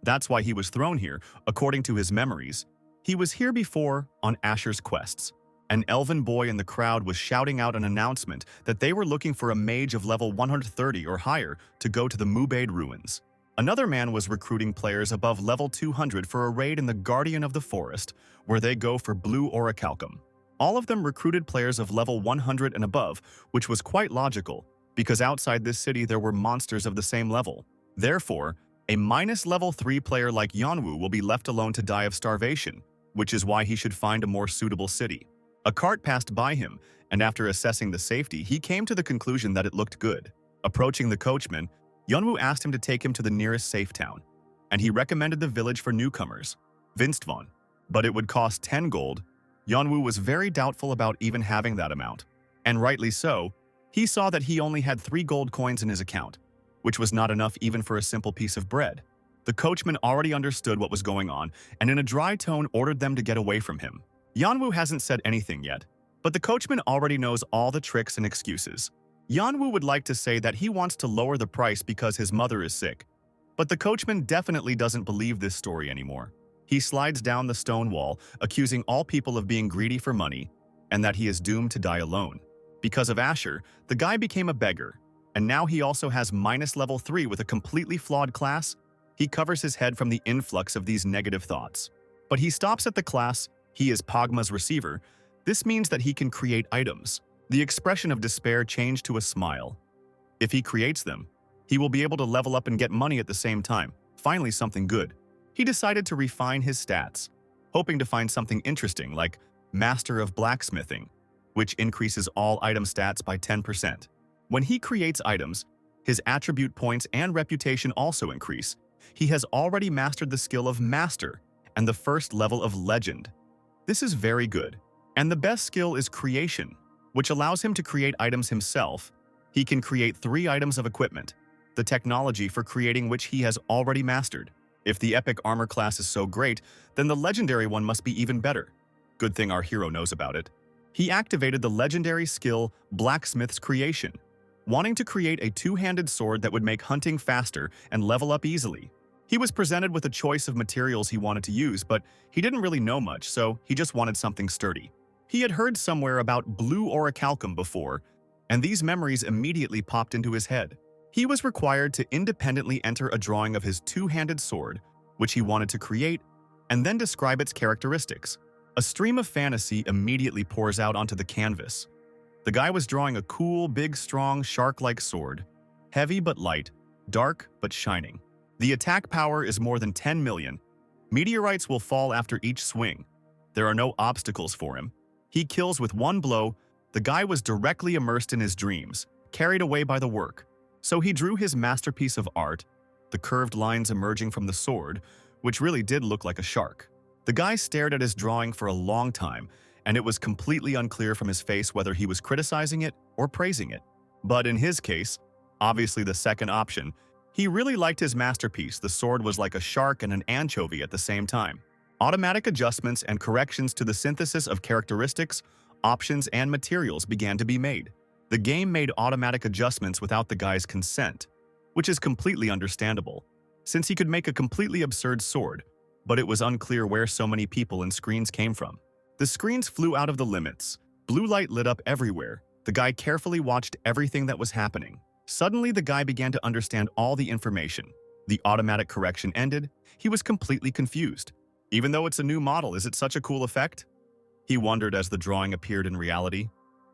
Speaker 1: That's why he was thrown here, according to his memories. He was here before, on Asher's quests. An elven boy in the crowd was shouting out an announcement that they were looking for a mage of level 130 or higher to go to the Mubaid ruins. Another man was recruiting players above level 200 for a raid in the Guardian of the Forest, where they go for blue orichalcum. All of them recruited players of level 100 and above, which was quite logical, because outside this city there were monsters of the same level. Therefore, a -level 3 player like Yeonwoo will be left alone to die of starvation, which is why he should find a more suitable city. A cart passed by him, and after assessing the safety, he came to the conclusion that it looked good. Approaching the coachman, Yeonwoo asked him to take him to the nearest safe town, and he recommended the village for newcomers, Vinstvon, but it would cost 10 gold. Yeonwoo was very doubtful about even having that amount, and rightly so. He saw that he only had 3 gold coins in his account, which was not enough even for a simple piece of bread. The coachman already understood what was going on, and in a dry tone ordered them to get away from him. Yeonwoo hasn't said anything yet. But the coachman already knows all the tricks and excuses. Yanwoo would like to say that he wants to lower the price because his mother is sick, but the coachman definitely doesn't believe this story anymore. He slides down the stone wall, accusing all people of being greedy for money and that he is doomed to die alone. Because of Asher, the guy became a beggar, and now he also has minus level 3 with a completely flawed class. He covers his head from the influx of these negative thoughts. But he stops at the class. He is Pogma's receiver. This means that he can create items. The expression of despair changed to a smile. If he creates them, he will be able to level up and get money at the same time. Finally, something good. He decided to refine his stats, hoping to find something interesting like Master of Blacksmithing, which increases all item stats by 10%. When he creates items, his attribute points and reputation also increase. He has already mastered the skill of Master and the first level of Legend. This is very good. And the best skill is Creation, which allows him to create items himself. He can create 3 items of equipment, the technology for creating which he has already mastered. If the epic armor class is so great, then the legendary one must be even better. Good thing our hero knows about it. He activated the legendary skill Blacksmith's Creation, wanting to create a 2-handed sword that would make hunting faster and level up easily. He was presented with a choice of materials he wanted to use, but he didn't really know much, so he just wanted something sturdy. He had heard somewhere about blue orichalcum before, and these memories immediately popped into his head. He was required to independently enter a drawing of his 2-handed sword, which he wanted to create, and then describe its characteristics. A stream of fantasy immediately pours out onto the canvas. The guy was drawing a cool, big, strong, shark-like sword. Heavy but light, dark but shining. The attack power is more than 10 million. Meteorites will fall after each swing. There are no obstacles for him. He kills with one blow. The guy was directly immersed in his dreams, carried away by the work. So he drew his masterpiece of art, the curved lines emerging from the sword, which really did look like a shark. The guy stared at his drawing for a long time, and it was completely unclear from his face whether he was criticizing it or praising it. But in his case, obviously the second option, he really liked his masterpiece. The sword was like a shark and an anchovy at the same time. Automatic adjustments and corrections to the synthesis of characteristics, options, and materials began to be made. The game made automatic adjustments without the guy's consent, which is completely understandable, since he could make a completely absurd sword, but it was unclear where so many people and screens came from. The screens flew out of the limits. Blue light lit up everywhere. The guy carefully watched everything that was happening. Suddenly, the guy began to understand all the information. The automatic correction ended. He was completely confused. Even though it's a new model, is it such a cool effect? He wondered as the drawing appeared in reality.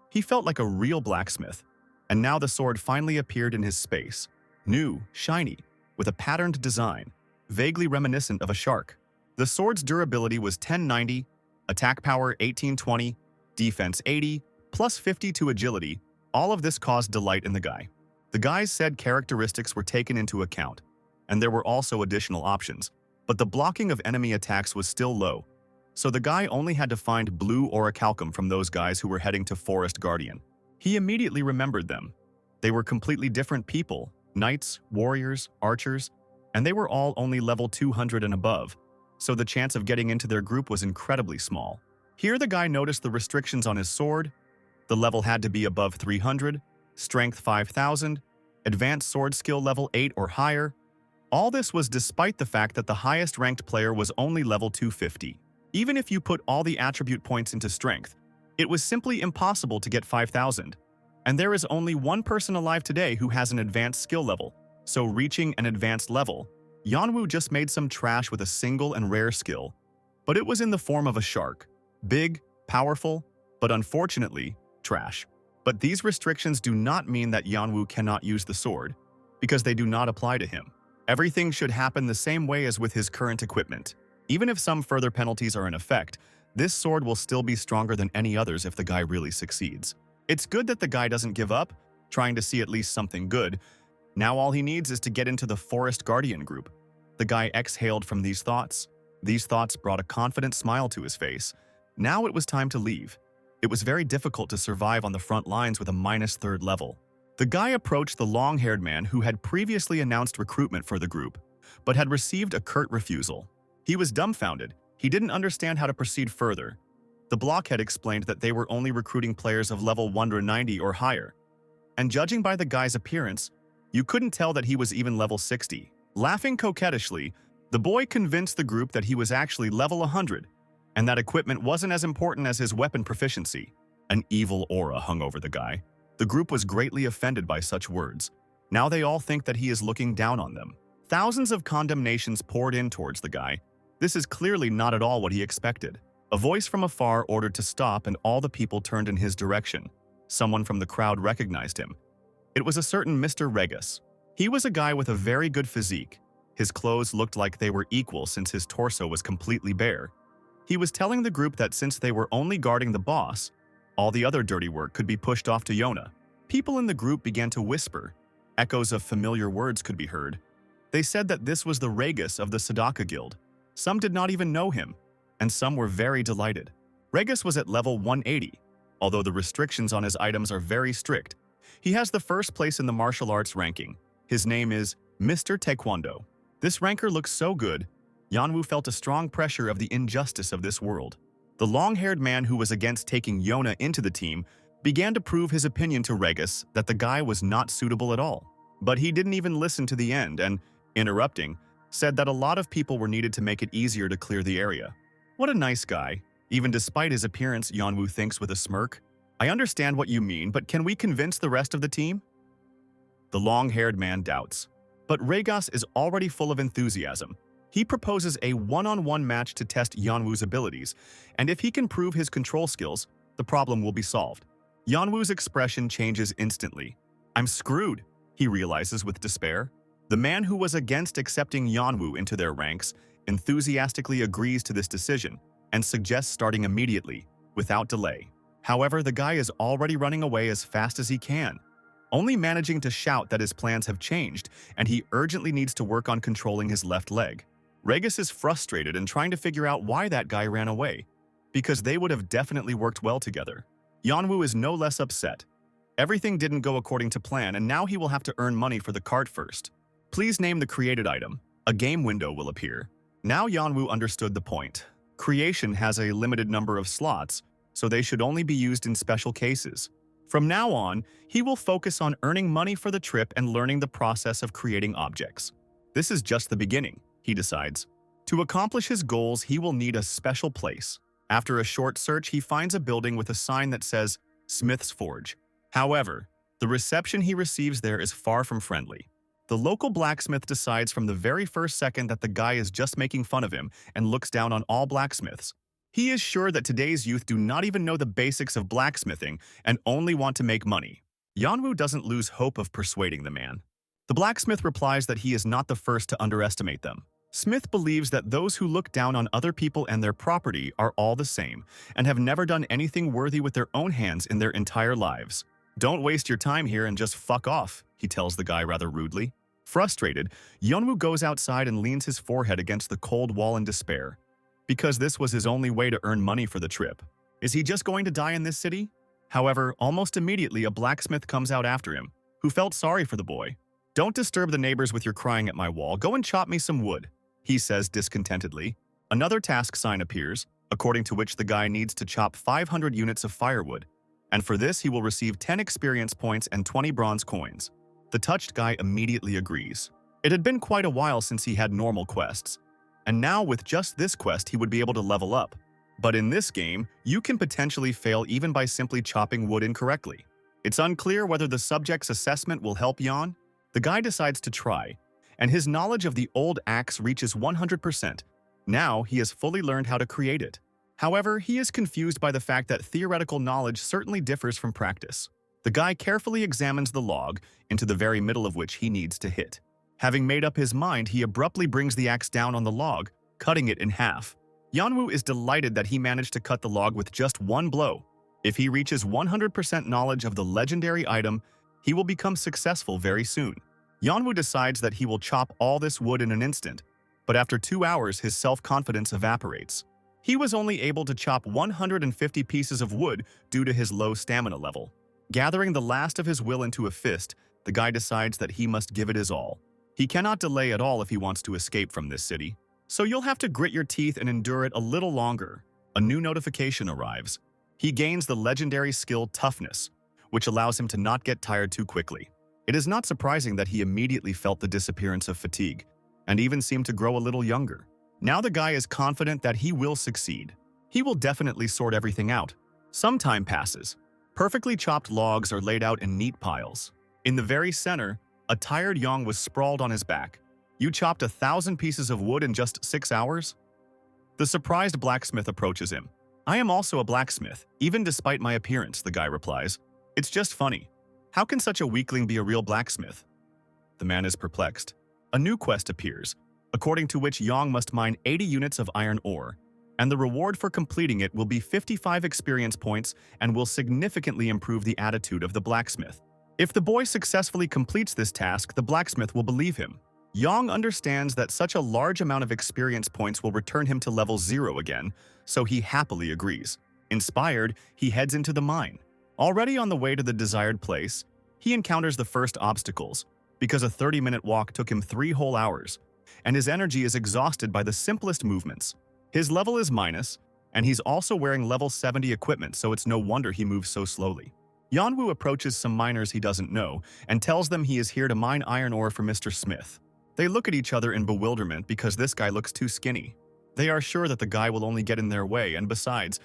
Speaker 1: He felt like a real blacksmith. And now the sword finally appeared in his space. New, shiny, with a patterned design, vaguely reminiscent of a shark. The sword's durability was 1090, attack power 1820, defense 80, plus 50 to agility. All of this caused delight in the guy. The guy's said characteristics were taken into account, and there were also additional options, but the blocking of enemy attacks was still low, so the guy only had to find blue orichalcum from those guys who were heading to Forest Guardian. He immediately remembered them. They were completely different people, knights, warriors, archers, and they were all only level 200 and above, so the chance of getting into their group was incredibly small. Here the guy noticed the restrictions on his sword. The level had to be above 300, strength 5000, advanced sword skill level 8 or higher. All this was despite the fact that the highest ranked player was only level 250. Even if you put all the attribute points into strength, it was simply impossible to get 5000. And there is only one person alive today who has an advanced skill level, so reaching an advanced level, Yanwoo just made some trash with a single and rare skill, but it was in the form of a shark. Big, powerful, but unfortunately, trash. But these restrictions do not mean that Yanwoo cannot use the sword, because they do not apply to him. Everything should happen the same way as with his current equipment. Even if some further penalties are in effect, this sword will still be stronger than any others if the guy really succeeds. It's good that the guy doesn't give up, trying to see at least something good. Now all he needs is to get into the Forest Guardian group. The guy exhaled from these thoughts. These thoughts brought a confident smile to his face. Now it was time to leave. It was very difficult to survive on the front lines with a minus 3rd level. The guy approached the long-haired man who had previously announced recruitment for the group, but had received a curt refusal. He was dumbfounded. He didn't understand how to proceed further. The blockhead explained that they were only recruiting players of level 190 or higher, and judging by the guy's appearance, you couldn't tell that he was even level 60. Laughing coquettishly, the boy convinced the group that he was actually level 100, and that equipment wasn't as important as his weapon proficiency. An evil aura hung over the guy. The group was greatly offended by such words. Now they all think that he is looking down on them. Thousands of condemnations poured in towards the guy. This is clearly not at all what he expected. A voice from afar ordered to stop, and all the people turned in his direction. Someone from the crowd recognized him. It was a certain Mr. Regus. He was a guy with a very good physique. His clothes looked like they were equal since his torso was completely bare. He was telling the group that since they were only guarding the boss, all the other dirty work could be pushed off to Yona. People in the group began to whisper. Echoes of familiar words could be heard. They said that this was the Regus of the Sadaka Guild. Some did not even know him, and some were very delighted. Regus was at level 180. Although the restrictions on his items are very strict, he has the first place in the martial arts ranking. His name is Mr. Taekwondo. This ranker looks so good, Yanwu felt a strong pressure of the injustice of this world. The long-haired man who was against taking Yona into the team began to prove his opinion to Regus that the guy was not suitable at all. But he didn't even listen to the end and, interrupting, said that a lot of people were needed to make it easier to clear the area. What a nice guy. Even despite his appearance, Yanwu thinks with a smirk. I understand what you mean, but can we convince the rest of the team? The long-haired man doubts. But Regus is already full of enthusiasm. He proposes a one-on-one match to test Yanwu's abilities, and if he can prove his control skills, the problem will be solved. Yanwu's expression changes instantly. I'm screwed, he realizes with despair. The man who was against accepting Yanwu into their ranks enthusiastically agrees to this decision and suggests starting immediately, without delay. However, the guy is already running away as fast as he can, only managing to shout that his plans have changed and he urgently needs to work on controlling his left leg. Regus is frustrated and trying to figure out why that guy ran away, because they would have definitely worked well together. Yanwu is no less upset. Everything didn't go according to plan, and now he will have to earn money for the cart first. Please name the created item. A game window will appear. Now Yanwu understood the point. Creation has a limited number of slots, so they should only be used in special cases. From now on, he will focus on earning money for the trip and learning the process of creating objects. This is just the beginning, he decides. To accomplish his goals, he will need a special place. After a short search, he finds a building with a sign that says Smith's Forge. However, the reception he receives there is far from friendly. The local blacksmith decides from the very first second that the guy is just making fun of him and looks down on all blacksmiths. He is sure that today's youth do not even know the basics of blacksmithing and only want to make money. Yanwu doesn't lose hope of persuading the man. The blacksmith replies that he is not the first to underestimate them. Smith believes that those who look down on other people and their property are all the same and have never done anything worthy with their own hands in their entire lives. Don't waste your time here and just fuck off, he tells the guy rather rudely. Frustrated, Yanwu goes outside and leans his forehead against the cold wall in despair. Because this was his only way to earn money for the trip. Is he just going to die in this city? However, almost immediately a blacksmith comes out after him, who felt sorry for the boy. Don't disturb the neighbors with your crying at my wall. Go and chop me some wood, he says discontentedly. Another task sign appears, according to which the guy needs to chop 500 units of firewood, and for this he will receive 10 experience points and 20 bronze coins. The touched guy immediately agrees. It had been quite a while since he had normal quests, and now with just this quest he would be able to level up. But in this game, you can potentially fail even by simply chopping wood incorrectly. It's unclear whether the subject's assessment will help Yan. The guy decides to try, and his knowledge of the old axe reaches 100%. Now he has fully learned how to create it. However, he is confused by the fact that theoretical knowledge certainly differs from practice. The guy carefully examines the log, into the very middle of which he needs to hit. Having made up his mind, he abruptly brings the axe down on the log, cutting it in half. Yanwu is delighted that he managed to cut the log with just one blow. If he reaches 100% knowledge of the legendary item, he will become successful very soon. Yanwu decides that he will chop all this wood in an instant, but after 2 hours his self-confidence evaporates. He was only able to chop 150 pieces of wood due to his low stamina level. Gathering the last of his will into a fist, the guy decides that he must give it his all. He cannot delay at all if he wants to escape from this city. So you'll have to grit your teeth and endure it a little longer. A new notification arrives. He gains the legendary skill Toughness, which allows him to not get tired too quickly. It is not surprising that he immediately felt the disappearance of fatigue, and even seemed to grow a little younger. Now the guy is confident that he will succeed. He will definitely sort everything out. Some time passes. Perfectly chopped logs are laid out in neat piles. In the very center, a tired Yang was sprawled on his back. "You chopped 1,000 pieces of wood in just 6 hours?" The surprised blacksmith approaches him. "I am also a blacksmith, even despite my appearance," the guy replies. "It's just funny. How can such a weakling be a real blacksmith?" The man is perplexed. A new quest appears, according to which Yang must mine 80 units of iron ore, and the reward for completing it will be 55 experience points and will significantly improve the attitude of the blacksmith. If the boy successfully completes this task, the blacksmith will believe him. Yang understands that such a large amount of experience points will return him to level 0 again, so he happily agrees. Inspired, he heads into the mine. Already on the way to the desired place, he encounters the first obstacles, because a 30-minute walk took him 3 whole hours, and his energy is exhausted by the simplest movements. His level is minus, and he's also wearing level 70 equipment, so it's no wonder he moves so slowly. Yanwu approaches some miners he doesn't know and tells them he is here to mine iron ore for Mr. Smith. They look at each other in bewilderment because this guy looks too skinny. They are sure that the guy will only get in their way, and besides,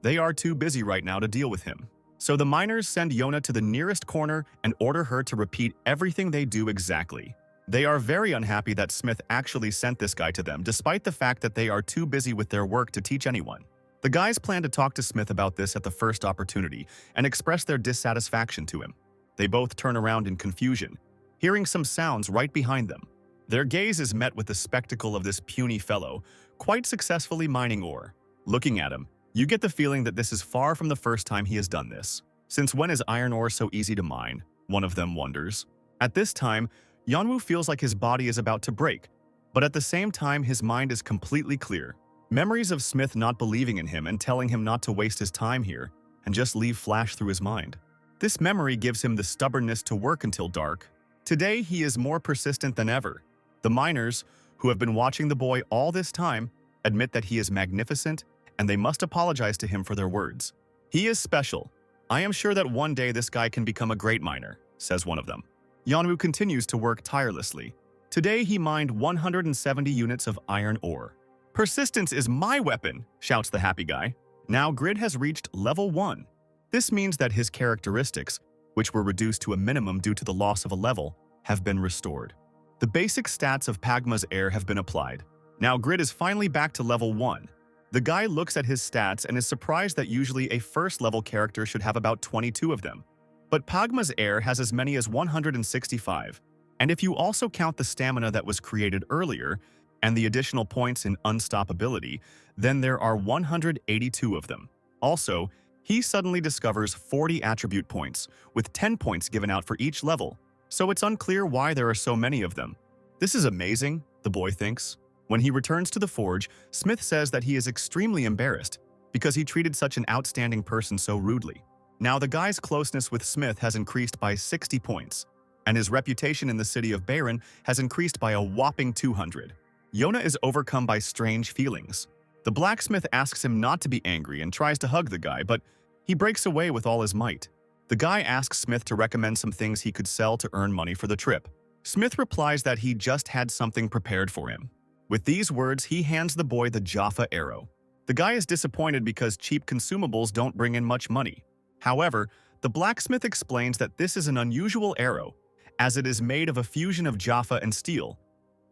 Speaker 1: they are too busy right now to deal with him. So the miners send Yona to the nearest corner and order her to repeat everything they do exactly. They are very unhappy that Smith actually sent this guy to them, despite the fact that they are too busy with their work to teach anyone. The guys plan to talk to Smith about this at the first opportunity and express their dissatisfaction to him. They both turn around in confusion, hearing some sounds right behind them. Their gaze is met with the spectacle of this puny fellow, quite successfully mining ore. Looking at him, you get the feeling that this is far from the first time he has done this. Since when is iron ore so easy to mine? One of them wonders. At this time, Yanwu feels like his body is about to break, but at the same time his mind is completely clear. Memories of Smith not believing in him and telling him not to waste his time here and just leave flash through his mind. This memory gives him the stubbornness to work until dark. Today he is more persistent than ever. The miners, who have been watching the boy all this time, admit that he is magnificent and they must apologize to him for their words. "He is special. I am sure that one day this guy can become a great miner," says one of them. Yanwu continues to work tirelessly. Today he mined 170 units of iron ore. "Persistence is my weapon," shouts the happy guy. Now Grid has reached level 1. This means that his characteristics, which were reduced to a minimum due to the loss of a level, have been restored. The basic stats of Pagma's heir have been applied. Now Grid is finally back to level 1. The guy looks at his stats and is surprised that usually a first-level character should have about 22 of them. But Pagma's heir has as many as 165, and if you also count the stamina that was created earlier, and the additional points in unstoppability, then there are 182 of them. Also, he suddenly discovers 40 attribute points, with 10 points given out for each level, so it's unclear why there are so many of them. This is amazing, the boy thinks. When he returns to the forge, Smith says that he is extremely embarrassed because he treated such an outstanding person so rudely. Now the guy's closeness with Smith has increased by 60 points, and his reputation in the city of Baron has increased by a whopping 200. Yona is overcome by strange feelings. The blacksmith asks him not to be angry and tries to hug the guy, but he breaks away with all his might. The guy asks Smith to recommend some things he could sell to earn money for the trip. Smith replies that he just had something prepared for him. With these words, he hands the boy the Jaffa arrow. The guy is disappointed because cheap consumables don't bring in much money. However, the blacksmith explains that this is an unusual arrow, as it is made of a fusion of Jaffa and steel.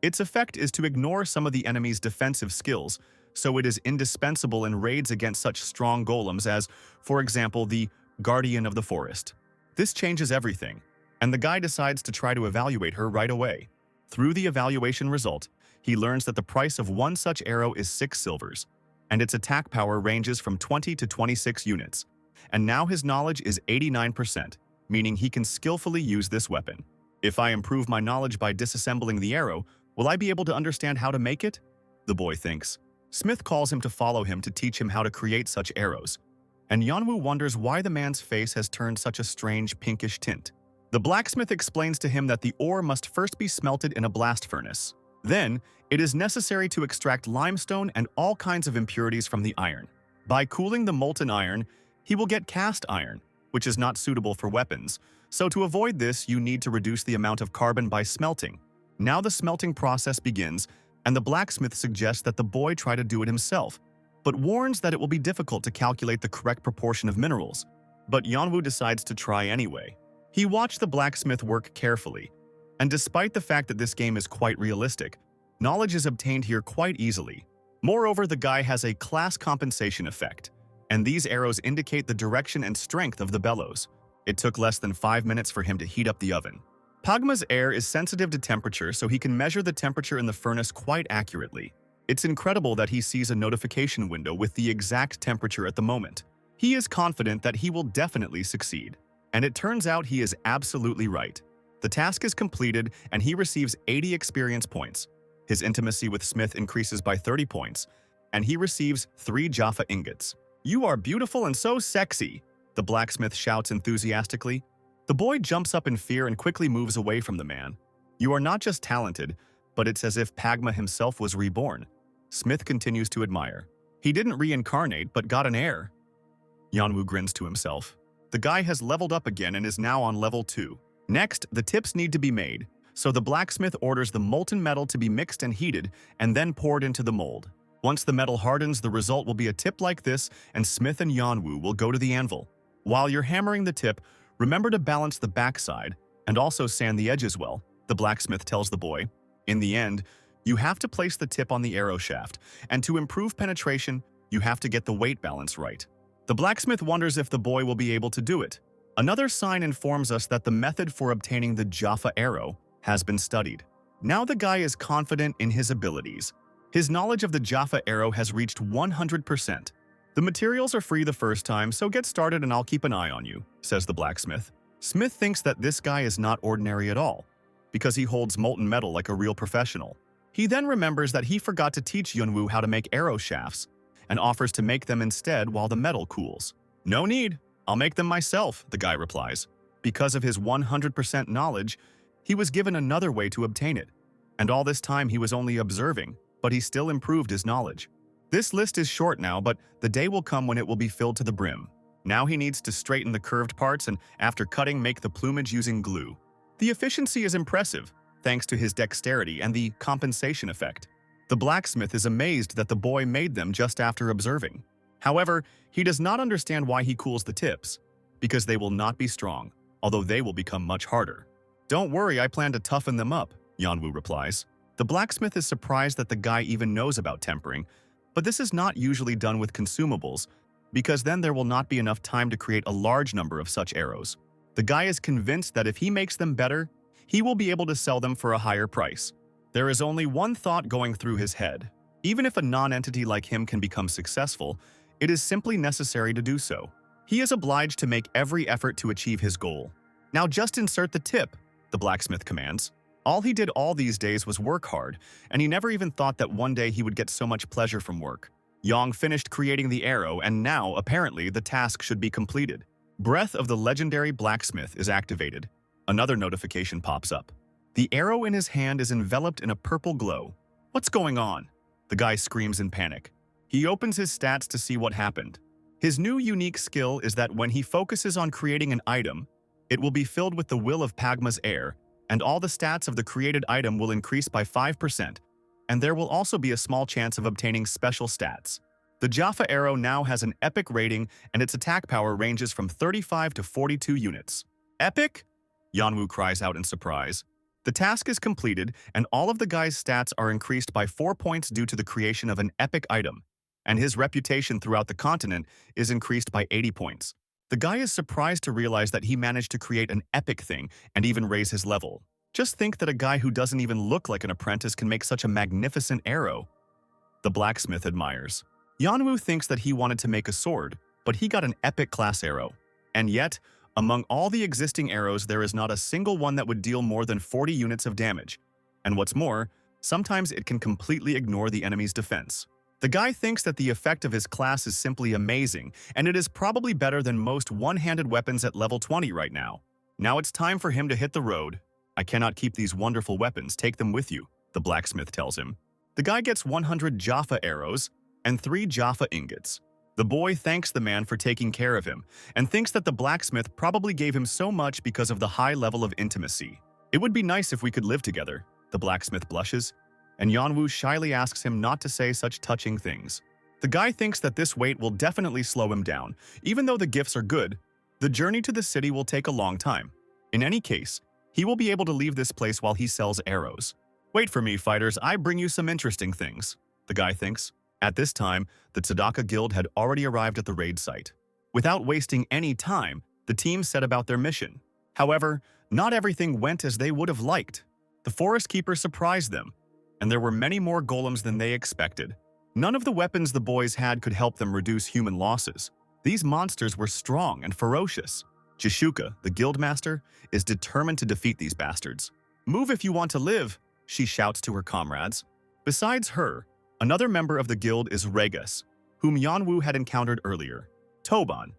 Speaker 1: Its effect is to ignore some of the enemy's defensive skills, so it is indispensable in raids against such strong golems as, for example, the Guardian of the Forest. This changes everything, and the guy decides to try to evaluate her right away. Through the evaluation result, he learns that the price of one such arrow is 6 silvers, and its attack power ranges from 20 to 26 units. And now his knowledge is 89%, meaning he can skillfully use this weapon. If I improve my knowledge by disassembling the arrow, will I be able to understand how to make it? The boy thinks. Smith calls him to follow him to teach him how to create such arrows, and Yanwu wonders why the man's face has turned such a strange pinkish tint. The blacksmith explains to him that the ore must first be smelted in a blast furnace. Then, it is necessary to extract limestone and all kinds of impurities from the iron. By cooling the molten iron, he will get cast iron, which is not suitable for weapons. So to avoid this, you need to reduce the amount of carbon by smelting. Now the smelting process begins, and the blacksmith suggests that the boy try to do it himself, but warns that it will be difficult to calculate the correct proportion of minerals. But Yeonwoo decides to try anyway. He watched the blacksmith work carefully, and despite the fact that this game is quite realistic, knowledge is obtained here quite easily. Moreover, the guy has a class compensation effect, and these arrows indicate the direction and strength of the bellows. It took less than 5 minutes for him to heat up the oven. Pagma's air is sensitive to temperature, so he can measure the temperature in the furnace quite accurately. It's incredible that he sees a notification window with the exact temperature at the moment. He is confident that he will definitely succeed. And it turns out he is absolutely right. The task is completed, and he receives 80 experience points. His intimacy with Smith increases by 30 points, and he receives 3 Jaffa ingots. "You are beautiful and so sexy," the blacksmith shouts enthusiastically. The boy jumps up in fear and quickly moves away from the man. "You are not just talented, but it's as if Pagma himself was reborn." Smith continues to admire. "He didn't reincarnate, but got an heir." Yeonwoo grins to himself. The guy has leveled up again and is now on level 2. Next, the tips need to be made, so the blacksmith orders the molten metal to be mixed and heated and then poured into the mold. Once the metal hardens, the result will be a tip like this, and Smith and Yeonwoo will go to the anvil. While you're hammering the tip, remember to balance the backside and also sand the edges well, the blacksmith tells the boy. In the end, you have to place the tip on the arrow shaft, and to improve penetration, you have to get the weight balance right. The blacksmith wonders if the boy will be able to do it. Another sign informs us that the method for obtaining the Jaffa arrow has been studied. Now the guy is confident in his abilities. His knowledge of the Jaffa arrow has reached 100%. "The materials are free the first time, so get started and I'll keep an eye on you," says the blacksmith. Smith thinks that this guy is not ordinary at all, because he holds molten metal like a real professional. He then remembers that he forgot to teach Yeonwoo how to make arrow shafts, and offers to make them instead while the metal cools. "No need, I'll make them myself," the guy replies. Because of his 100% knowledge, he was given another way to obtain it. And all this time he was only observing, but he still improved his knowledge. This list is short now, but the day will come when it will be filled to the brim. Now he needs to straighten the curved parts and, after cutting, make the plumage using glue. The efficiency is impressive, thanks to his dexterity and the compensation effect. The blacksmith is amazed that the boy made them just after observing. However, he does not understand why he cools the tips, because they will not be strong, although they will become much harder. "Don't worry, I plan to toughen them up," Yeonwoo replies. The blacksmith is surprised that the guy even knows about tempering, but this is not usually done with consumables, because then there will not be enough time to create a large number of such arrows. The guy is convinced that if he makes them better, he will be able to sell them for a higher price. There is only one thought going through his head. Even if a non-entity like him can become successful, it is simply necessary to do so. He is obliged to make every effort to achieve his goal. "Now just insert the tip," the blacksmith commands. All he did all these days was work hard, and he never even thought that one day he would get so much pleasure from work. Yong finished creating the arrow, and now, apparently, the task should be completed. Breath of the legendary blacksmith is activated. Another notification pops up. The arrow in his hand is enveloped in a purple glow. "What's going on?" The guy screams in panic. He opens his stats to see what happened. His new unique skill is that when he focuses on creating an item, it will be filled with the will of Pagma's air, and all the stats of the created item will increase by 5%, and there will also be a small chance of obtaining special stats. The Jaffa arrow now has an epic rating, and its attack power ranges from 35 to 42 units. "Epic?" Yeonwoo cries out in surprise. The task is completed, and all of the guy's stats are increased by 4 points due to the creation of an epic item, and his reputation throughout the continent is increased by 80 points. The guy is surprised to realize that he managed to create an epic thing and even raise his level. Just think that a guy who doesn't even look like an apprentice can make such a magnificent arrow. The blacksmith admires. Yeonwoo thinks that he wanted to make a sword, but he got an epic class arrow. And yet, among all the existing arrows, there is not a single one that would deal more than 40 units of damage. And what's more, sometimes it can completely ignore the enemy's defense. The guy thinks that the effect of his class is simply amazing, and it is probably better than most one-handed weapons at level 20 right now. Now it's time for him to hit the road. "I cannot keep these wonderful weapons, take them with you," the blacksmith tells him. The guy gets 100 Jaffa arrows and 3 Jaffa ingots. The boy thanks the man for taking care of him and thinks that the blacksmith probably gave him so much because of the high level of intimacy. It would be nice if we could live together, the blacksmith blushes, and Yanwu shyly asks him not to say such touching things. The guy thinks that this wait will definitely slow him down. Even though the gifts are good, the journey to the city will take a long time. In any case, he will be able to leave this place while he sells arrows. Wait for me, fighters, I bring you some interesting things, the guy thinks. At this time, the Tzedakah Guild had already arrived at the raid site. Without wasting any time, the team set about their mission. However, not everything went as they would have liked. The forest keeper surprised them, and there were many more golems than they expected. None of the weapons the boys had could help them reduce human losses. These monsters were strong and ferocious. Jishuka, the guildmaster, is determined to defeat these bastards. "Move if you want to live," she shouts to her comrades. Besides her, another member of the guild is Regas, whom Yanwu had encountered earlier. Toban,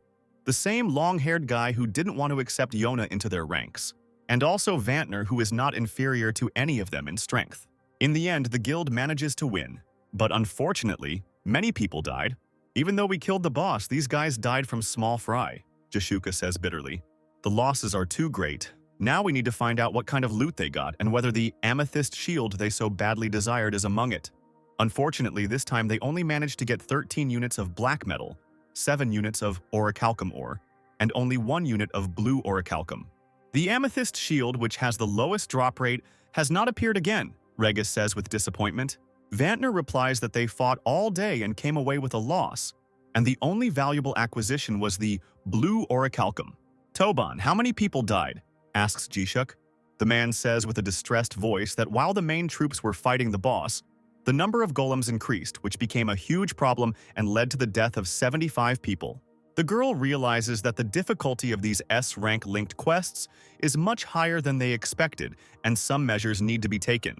Speaker 1: the same long-haired guy who didn't want to accept Yona into their ranks. And also Vantner, who is not inferior to any of them in strength. In the end, the guild manages to win. But unfortunately, many people died. Even though we killed the boss, these guys died from small fry, Jishuka says bitterly. The losses are too great. Now we need to find out what kind of loot they got and whether the amethyst shield they so badly desired is among it. Unfortunately, this time they only managed to get 13 units of black metal, 7 units of orichalcum ore, and only 1 unit of blue orichalcum. The amethyst shield, which has the lowest drop rate, has not appeared again, Regas says with disappointment. Vantner replies that they fought all day and came away with a loss, and the only valuable acquisition was the blue orichalcum. "Toban, how many people died?" asks Jishuk. The man says with a distressed voice that while the main troops were fighting the boss, the number of golems increased, which became a huge problem and led to the death of 75 people. The girl realizes that the difficulty of these S-rank linked quests is much higher than they expected, and some measures need to be taken.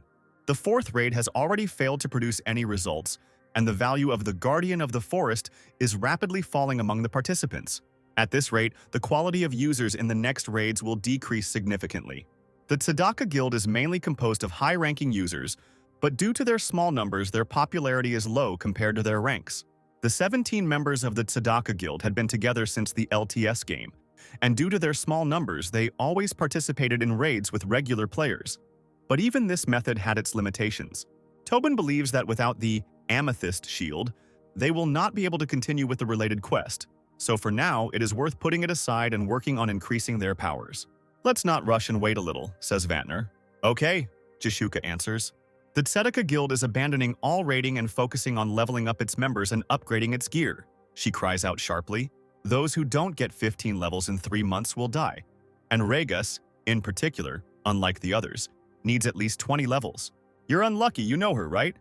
Speaker 1: The fourth raid has already failed to produce any results, and the value of the Guardian of the Forest is rapidly falling among the participants. At this rate, the quality of users in the next raids will decrease significantly. The Tzedakah Guild is mainly composed of high-ranking users, but due to their small numbers, their popularity is low compared to their ranks. The 17 members of the Tzedakah Guild had been together since the LTS game, and due to their small numbers, they always participated in raids with regular players. But even this method had its limitations. Tobin believes that without the amethyst shield, they will not be able to continue with the related quest, so for now, it is worth putting it aside and working on increasing their powers. "Let's not rush and wait a little," says Vantner. "Okay," Jishuka answers. The Tzedakah Guild is abandoning all raiding and focusing on leveling up its members and upgrading its gear, she cries out sharply. "Those who don't get 15 levels in 3 months will die. And Regas, in particular, unlike the others, needs at least 20 levels. You're unlucky, you know her, right?"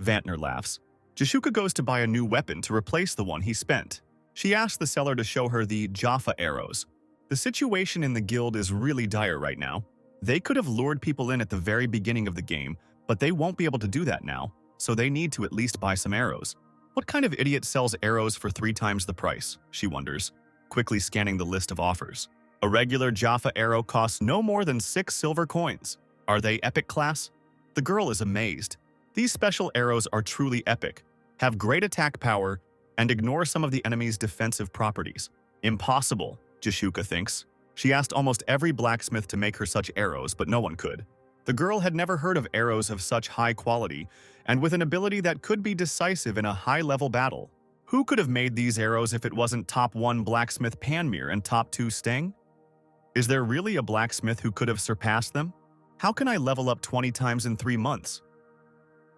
Speaker 1: Vantner laughs. Jishuka goes to buy a new weapon to replace the one he spent. She asks the seller to show her the Jaffa arrows. The situation in the guild is really dire right now. They could have lured people in at the very beginning of the game, but they won't be able to do that now, so they need to at least buy some arrows. What kind of idiot sells arrows for 3 times the price, she wonders, quickly scanning the list of offers. A regular Jaffa arrow costs no more than 6 silver coins. Are they epic class? The girl is amazed. These special arrows are truly epic, have great attack power, and ignore some of the enemy's defensive properties. Impossible, Jishuka thinks. She asked almost every blacksmith to make her such arrows, but no one could. The girl had never heard of arrows of such high quality, and with an ability that could be decisive in a high-level battle. Who could have made these arrows if it wasn't top 1 blacksmith Panmir and top 2 Steng? Is there really a blacksmith who could have surpassed them? How can I level up 20 times in 3 months?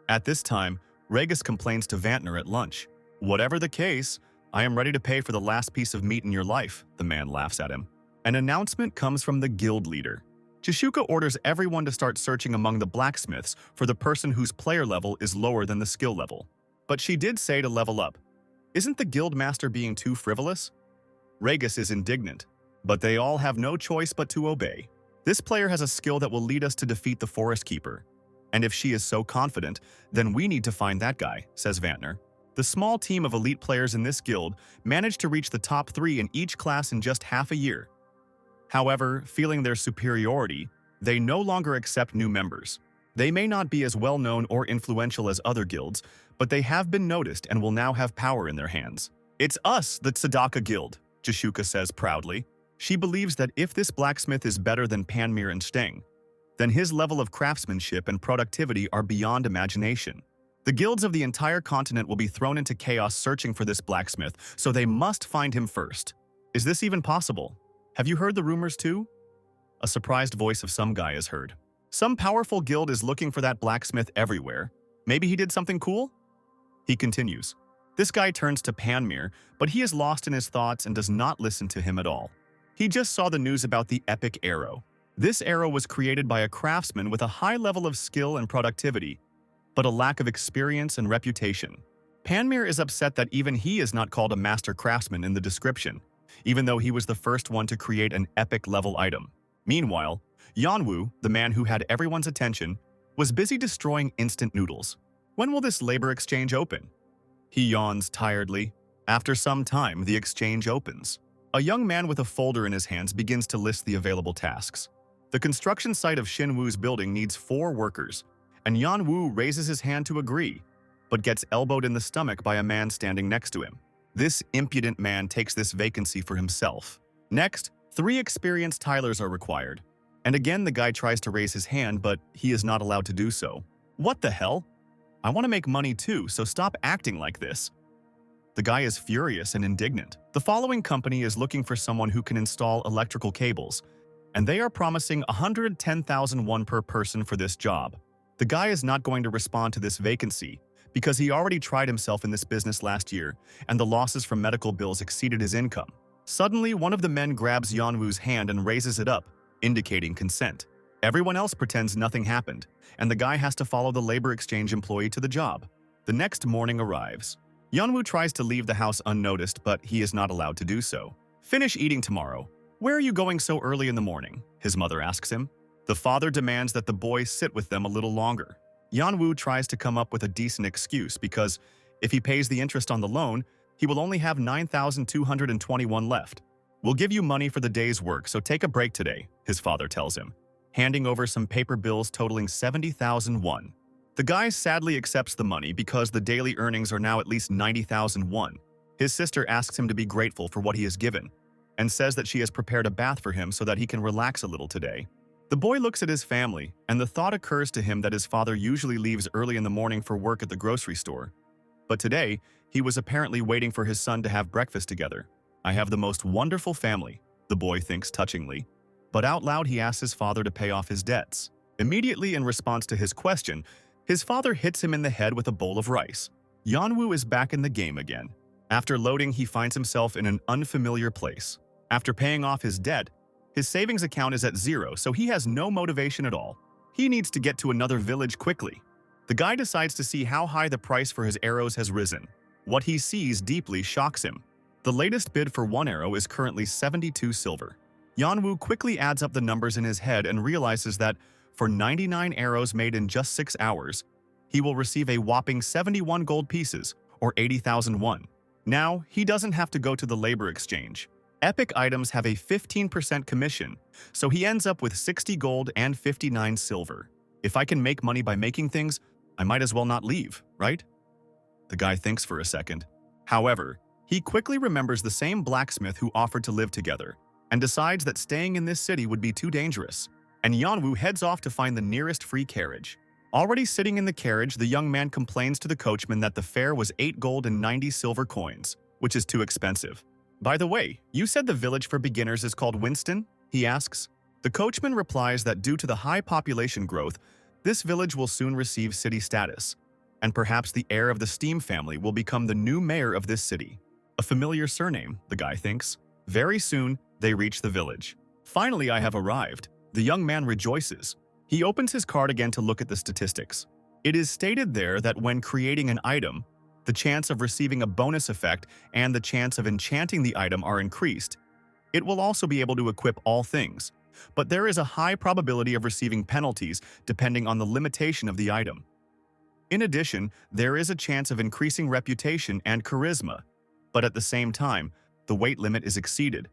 Speaker 1: At this time, Regas complains to Vantner at lunch. "Whatever the case, I am ready to pay for the last piece of meat in your life," the man laughs at him. An announcement comes from the guild leader. Jishuka orders everyone to start searching among the blacksmiths for the person whose player level is lower than the skill level. But she did say to level up. Isn't the guild master being too frivolous? Regas is indignant, but they all have no choice but to obey. This player has a skill that will lead us to defeat the forest keeper. And if she is so confident, then we need to find that guy, says Vantner. The small team of elite players in this guild managed to reach the top 3 in each class in just half a year. However, feeling their superiority, they no longer accept new members. They may not be as well known or influential as other guilds, but they have been noticed and will now have power in their hands. "It's us, the Tzedaka Guild," Jashuka says proudly. She believes that if this blacksmith is better than Panmir and Steng, then his level of craftsmanship and productivity are beyond imagination. The guilds of the entire continent will be thrown into chaos searching for this blacksmith, so they must find him first. Is this even possible? Have you heard the rumors too? A surprised voice of some guy is heard. Some powerful guild is looking for that blacksmith everywhere. Maybe he did something cool? He continues. This guy turns to Panmir, but he is lost in his thoughts and does not listen to him at all. He just saw the news about the epic arrow. This arrow was created by a craftsman with a high level of skill and productivity, but a lack of experience and reputation. Panmir is upset that even he is not called a master craftsman in the description, even though he was the first one to create an epic-level item. Meanwhile, Yanwu, the man who had everyone's attention, was busy destroying instant noodles. When will this labor exchange open? He yawns tiredly. After some time, the exchange opens. A young man with a folder in his hands begins to list the available tasks. The construction site of Shinwu's building needs 4 workers, and Yanwu raises his hand to agree, but gets elbowed in the stomach by a man standing next to him. This impudent man takes this vacancy for himself. Next, 3 experienced tilers are required. And again, the guy tries to raise his hand, but he is not allowed to do so. What the hell? I want to make money too, so stop acting like this. The guy is furious and indignant. The following company is looking for someone who can install electrical cables, and they are promising 110,000 won per person for this job. The guy is not going to respond to this vacancy because he already tried himself in this business last year, and the losses from medical bills exceeded his income. Suddenly, one of the men grabs Yanwu's hand and raises it up, indicating consent. Everyone else pretends nothing happened, and the guy has to follow the labor exchange employee to the job. The next morning arrives. Yanwu tries to leave the house unnoticed, but he is not allowed to do so. Finish eating tomorrow. Where are you going so early in the morning? His mother asks him. The father demands that the boy sit with them a little longer. Yanwu tries to come up with a decent excuse because if he pays the interest on the loan, he will only have 9,221 left. We'll give you money for the day's work, so take a break today, his father tells him, handing over some paper bills totaling 70,000 won. The guy sadly accepts the money because the daily earnings are now at least 90,000 won. His sister asks him to be grateful for what he is given, and says that she has prepared a bath for him so that he can relax a little today. The boy looks at his family, and the thought occurs to him that his father usually leaves early in the morning for work at the grocery store. But today, he was apparently waiting for his son to have breakfast together. I have the most wonderful family, the boy thinks touchingly. But out loud he asks his father to pay off his debts. Immediately in response to his question, his father hits him in the head with a bowl of rice. Yanwu is back in the game again. After loading, he finds himself in an unfamiliar place. After paying off his debt, his savings account is at 0, so he has no motivation at all. He needs to get to another village quickly. The guy decides to see how high the price for his arrows has risen. What he sees deeply shocks him. The latest bid for 1 arrow is currently 72 silver. Yanwu quickly adds up the numbers in his head and realizes that for 99 arrows made in just 6 hours, he will receive a whopping 71 gold pieces, or 80,000 won. Now, he doesn't have to go to the labor exchange. Epic items have a 15% commission, so he ends up with 60 gold and 59 silver. If I can make money by making things, I might as well not leave, right? The guy thinks for a second. However, he quickly remembers the same blacksmith who offered to live together, and decides that staying in this city would be too dangerous. And Yanwu heads off to find the nearest free carriage. Already sitting in the carriage, the young man complains to the coachman that the fare was 8 gold and 90 silver coins, which is too expensive. By the way, you said the village for beginners is called Winston? He asks. The coachman replies that due to the high population growth, this village will soon receive city status, and perhaps the heir of the Steam family will become the new mayor of this city. A familiar surname, the guy thinks. Very soon, they reach the village. Finally, I have arrived. The young man rejoices. He opens his card again to look at the statistics. It is stated there that when creating an item, the chance of receiving a bonus effect and the chance of enchanting the item are increased. It will also be able to equip all things, but there is a high probability of receiving penalties depending on the limitation of the item. In addition, there is a chance of increasing reputation and charisma, but at the same time, the weight limit is exceeded,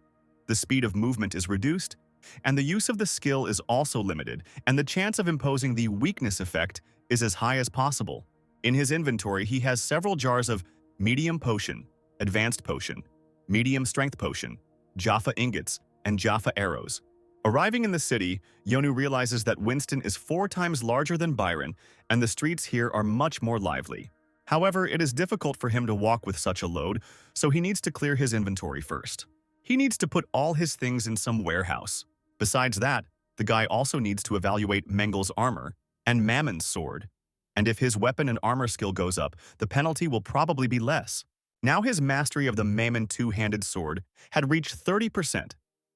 Speaker 1: the speed of movement is reduced, and the use of the skill is also limited, and the chance of imposing the weakness effect is as high as possible. In his inventory, he has several jars of medium potion, advanced potion, medium strength potion, Jaffa ingots, and Jaffa arrows. Arriving in the city, Yonu realizes that Winston is 4 times larger than Byron, and the streets here are much more lively. However, it is difficult for him to walk with such a load, so he needs to clear his inventory first. He needs to put all his things in some warehouse. Besides that, the guy also needs to evaluate Mengel's armor and Mammon's sword. And if his weapon and armor skill goes up, the penalty will probably be less. Now his mastery of the Mammon two-handed sword had reached 30%,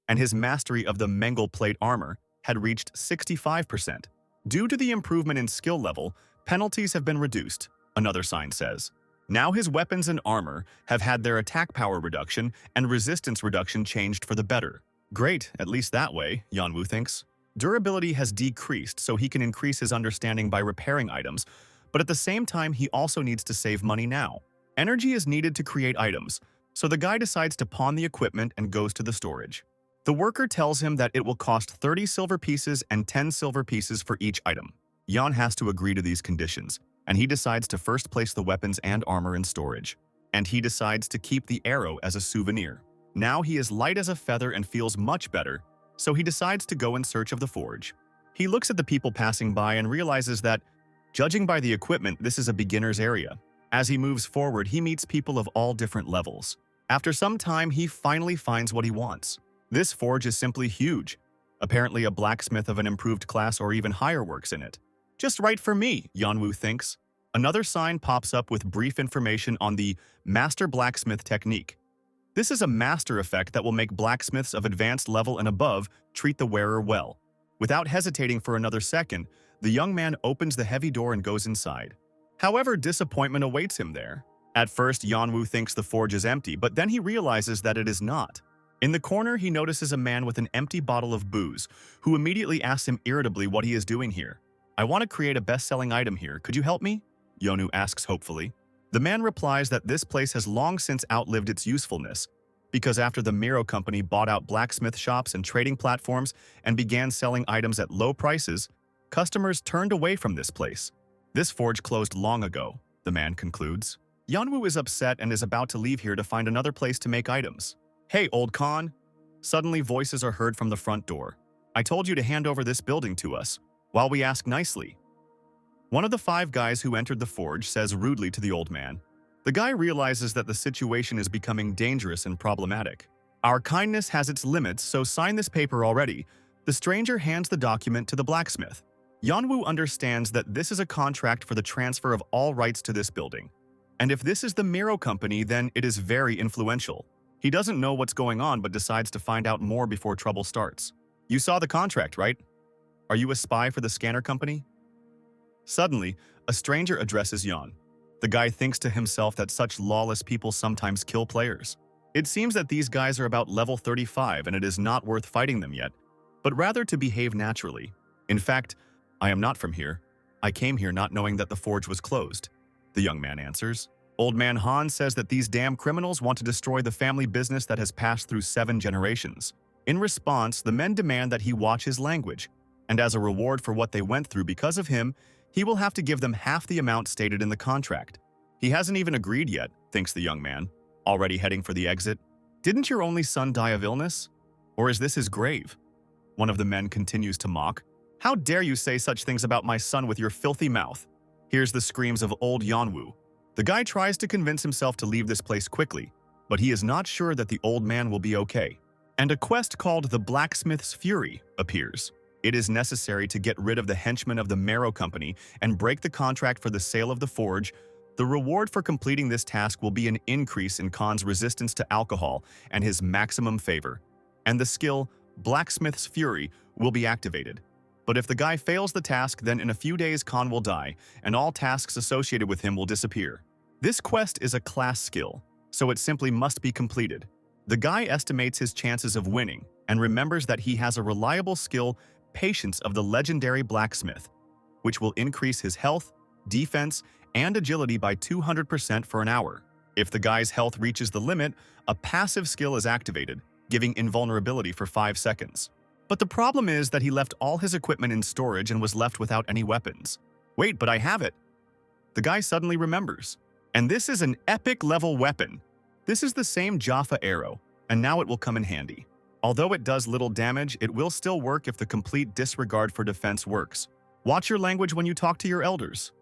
Speaker 1: and his mastery of the Mengel plate armor had reached 65%. Due to the improvement in skill level, penalties have been reduced, another sign says. Now his weapons and armor have had their attack power reduction and resistance reduction changed for the better. Great, at least that way, Yanwu thinks. Durability has decreased so he can increase his understanding by repairing items, but at the same time he also needs to save money now. Energy is needed to create items, so the guy decides to pawn the equipment and goes to the storage. The worker tells him that it will cost 30 silver pieces and 10 silver pieces for each item. Yan has to agree to these conditions, and he decides to first place the weapons and armor in storage. And he decides to keep the arrow as a souvenir. Now he is light as a feather and feels much better, so he decides to go in search of the forge. He looks at the people passing by and realizes that, judging by the equipment, this is a beginner's area. As he moves forward, he meets people of all different levels. After some time, he finally finds what he wants. This forge is simply huge. Apparently a blacksmith of an improved class or even higher works in it. Just right for me, Yanwu thinks. Another sign pops up with brief information on the Master Blacksmith technique. This is a master effect that will make blacksmiths of advanced level and above treat the wearer well. Without hesitating for another second, the young man opens the heavy door and goes inside. However, disappointment awaits him there. At first, Yanwu thinks the forge is empty, but then he realizes that it is not. In the corner, he notices a man with an empty bottle of booze, who immediately asks him irritably what he is doing here. "I want to create a best-selling item here. Could you help me?" Yonu asks hopefully. The man replies that this place has long since outlived its usefulness, because after the Miro company bought out blacksmith shops and trading platforms and began selling items at low prices, customers turned away from this place. This forge closed long ago, the man concludes. Yanwu is upset and is about to leave here to find another place to make items. "Hey, old Khan!" Suddenly voices are heard from the front door. "I told you to hand over this building to us, while we ask nicely." One of the 5 guys who entered the forge says rudely to the old man. The guy realizes that the situation is becoming dangerous and problematic. "Our kindness has its limits, so sign this paper already." The stranger hands the document to the blacksmith. Yanwu understands that this is a contract for the transfer of all rights to this building. And if this is the Miro company, then it is very influential. He doesn't know what's going on but decides to find out more before trouble starts. "You saw the contract, right? Are you a spy for the scanner company?" Suddenly, a stranger addresses Yan. The guy thinks to himself that such lawless people sometimes kill players. It seems that these guys are about level 35 and it is not worth fighting them yet, but rather to behave naturally. "In fact, I am not from here. I came here not knowing that the forge was closed," the young man answers. Old man Han says that these damn criminals want to destroy the family business that has passed through 7 generations. In response, the men demand that he watch his language, and as a reward for what they went through because of him, he will have to give them half the amount stated in the contract. He hasn't even agreed yet, thinks the young man, already heading for the exit. "Didn't your only son die of illness? Or is this his grave?" One of the men continues to mock. "How dare you say such things about my son with your filthy mouth?" Here's the screams of old Yanwu. The guy tries to convince himself to leave this place quickly, but he is not sure that the old man will be okay. And a quest called the Blacksmith's Fury appears. It is necessary to get rid of the henchmen of the Mero company and break the contract for the sale of the forge. The reward for completing this task will be an increase in Khan's resistance to alcohol and his maximum favor. And the skill, Blacksmith's Fury, will be activated. But if the guy fails the task, then in a few days Khan will die, and all tasks associated with him will disappear. This quest is a class skill, so it simply must be completed. The guy estimates his chances of winning, and remembers that he has a reliable skill, Patience of the legendary blacksmith, which will increase his health, defense, and agility by 200% for an hour. If the guy's health reaches the limit, a passive skill is activated, giving invulnerability for 5 seconds. But the problem is that he left all his equipment in storage and was left without any weapons. "Wait, but I have it!" The guy suddenly remembers. And this is an epic level weapon. This is the same Jaffa arrow, and now it will come in handy. Although it does little damage, it will still work if the complete disregard for defense works. Watch your language when you talk to your elders.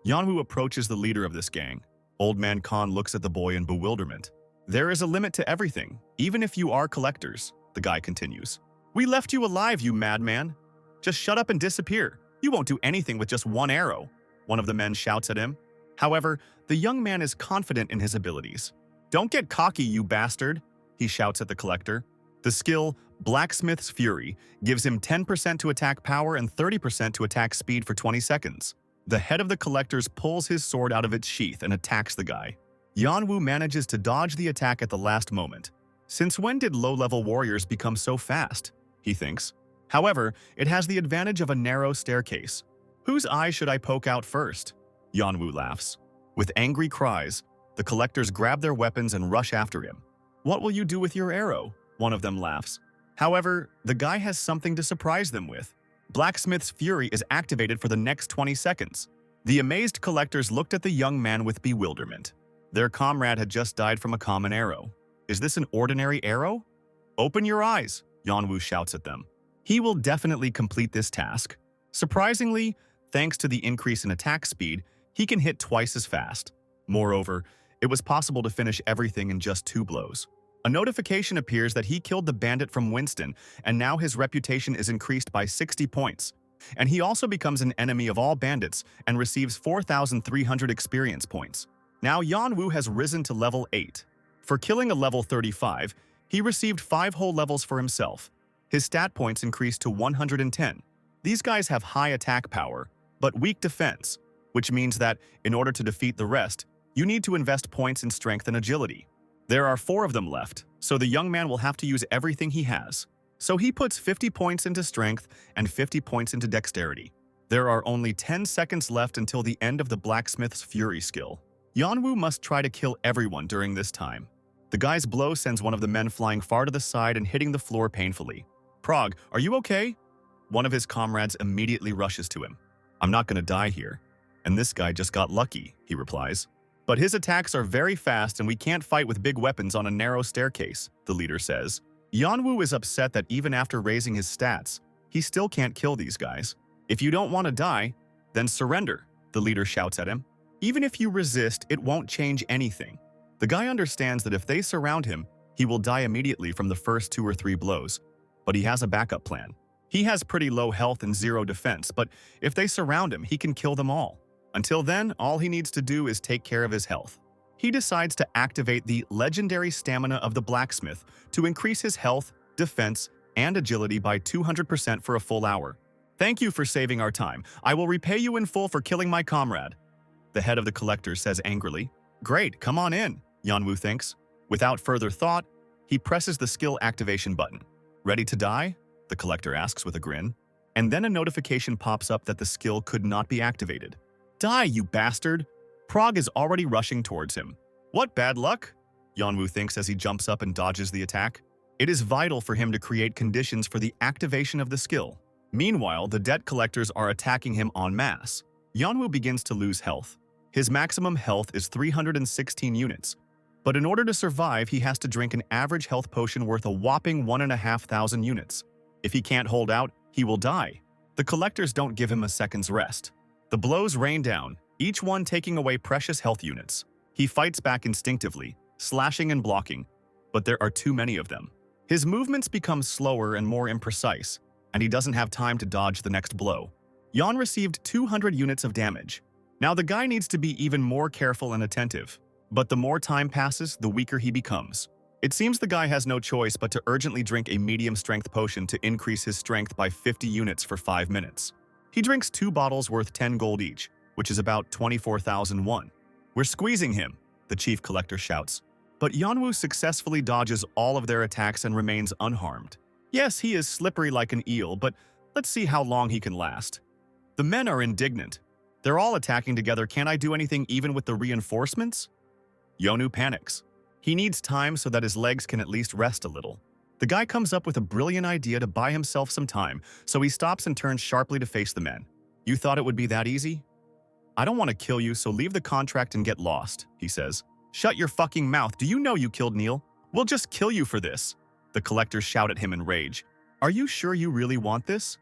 Speaker 1: Yanwu approaches the leader of this gang. Old Man Khan looks at the boy in bewilderment. There is a limit to everything, even if you are collectors, the guy continues. We left you alive, you madman. Just shut up and disappear. You won't do anything with just one arrow, one of the men shouts at him. However, the young man is confident in his abilities. Don't get cocky, you bastard, he shouts at the collector. The skill, Blacksmith's Fury, gives him 10% to attack power and 30% to attack speed for 20 seconds. The head of the collectors pulls his sword out of its sheath and attacks the guy. Yanwu manages to dodge the attack at the last moment. Since when did low-level warriors become so fast? He thinks. However, it has the advantage of a narrow staircase. Whose eye should I poke out first? Yanwu laughs. With angry cries, the collectors grab their weapons and rush after him. What will you do with your arrow? One of them laughs. However, the guy has something to surprise them with. Blacksmith's Fury is activated for the next 20 seconds. The amazed collectors looked at the young man with bewilderment. Their comrade had just died from a common arrow. Is this an ordinary arrow? Open your eyes, Yanwu shouts at them. He will definitely complete this task. Surprisingly, thanks to the increase in attack speed, he can hit twice as fast. Moreover, it was possible to finish everything in just 2 blows. A notification appears that he killed the bandit from Winston, and now his reputation is increased by 60 points. And he also becomes an enemy of all bandits and receives 4,300 experience points. Now Yanwu has risen to level 8. For killing a level 35, he received 5 whole levels for himself. His stat points increased to 110. These guys have high attack power, but weak defense, which means that, in order to defeat the rest, you need to invest points in strength and agility. There are 4 of them left, so the young man will have to use everything he has. So he puts 50 points into strength and 50 points into dexterity. There are only 10 seconds left until the end of the Blacksmith's Fury skill. Yanwu must try to kill everyone during this time. The guy's blow sends one of the men flying far to the side and hitting the floor painfully. Prague, are you okay? One of his comrades immediately rushes to him. I'm not going to die here. And this guy just got lucky, he replies. But his attacks are very fast and we can't fight with big weapons on a narrow staircase, the leader says. Yanwu is upset that even after raising his stats, he still can't kill these guys. If you don't want to die, then surrender, the leader shouts at him. Even if you resist, it won't change anything. The guy understands that if they surround him, he will die immediately from the first 2 or 3 blows. But he has a backup plan. He has pretty low health and 0 defense, but if they surround him, he can kill them all. Until then, all he needs to do is take care of his health. He decides to activate the legendary stamina of the blacksmith to increase his health, defense, and agility by 200% for a full hour. Thank you for saving our time. I will repay you in full for killing my comrade. The head of the collector says angrily. Great, come on in, Yanwu thinks. Without further thought, he presses the skill activation button. Ready to die? The collector asks with a grin. And then a notification pops up that the skill could not be activated. Die, you bastard! Prague is already rushing towards him. What bad luck? Yanwu thinks as he jumps up and dodges the attack. It is vital for him to create conditions for the activation of the skill. Meanwhile, the debt collectors are attacking him en masse. Yanwu begins to lose health. His maximum health is 316 units. But in order to survive, he has to drink an average health potion worth a whopping 1,500 units. If he can't hold out, he will die. The collectors don't give him a second's rest. The blows rain down, each one taking away precious health units. He fights back instinctively, slashing and blocking, but there are too many of them. His movements become slower and more imprecise, and he doesn't have time to dodge the next blow. Yan received 200 units of damage. Now the guy needs to be even more careful and attentive, but the more time passes, the weaker he becomes. It seems the guy has no choice but to urgently drink a medium-strength potion to increase his strength by 50 units for 5 minutes. He drinks 2 bottles worth 10 gold each, which is about 24,001. We're squeezing him, the chief collector shouts. But Yanwu successfully dodges all of their attacks and remains unharmed. Yes, he is slippery like an eel, but let's see how long he can last. The men are indignant. They're all attacking together. Can't I do anything even with the reinforcements? Yonu panics. He needs time so that his legs can at least rest a little. The guy comes up with a brilliant idea to buy himself some time, so he stops and turns sharply to face the men. You thought it would be that easy? I don't want to kill you, so leave the contract and get lost, he says. Shut your fucking mouth. Do you know you killed Neil? We'll just kill you for this. The collectors shout at him in rage. Are you sure you really want this?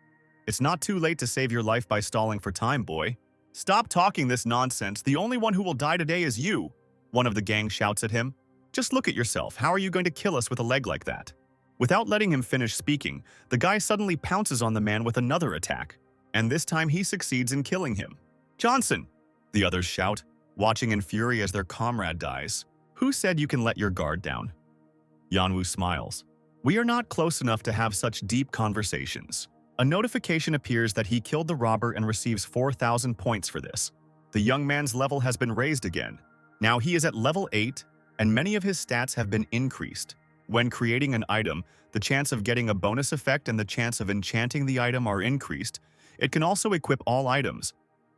Speaker 1: It's not too late to save your life by stalling for time, boy. Stop talking this nonsense. The only one who will die today is you. One of the gang shouts at him. Just look at yourself. How are you going to kill us with a leg like that? Without letting him finish speaking, the guy suddenly pounces on the man with another attack, and this time he succeeds in killing him. Johnson! The others shout, watching in fury as their comrade dies. Who said you can let your guard down? Yanwu smiles. We are not close enough to have such deep conversations. A notification appears that he killed the robber and receives 4,000 points for this. The young man's level has been raised again. Now he is at level 8, and many of his stats have been increased. When creating an item, the chance of getting a bonus effect and the chance of enchanting the item are increased. It can also equip all items,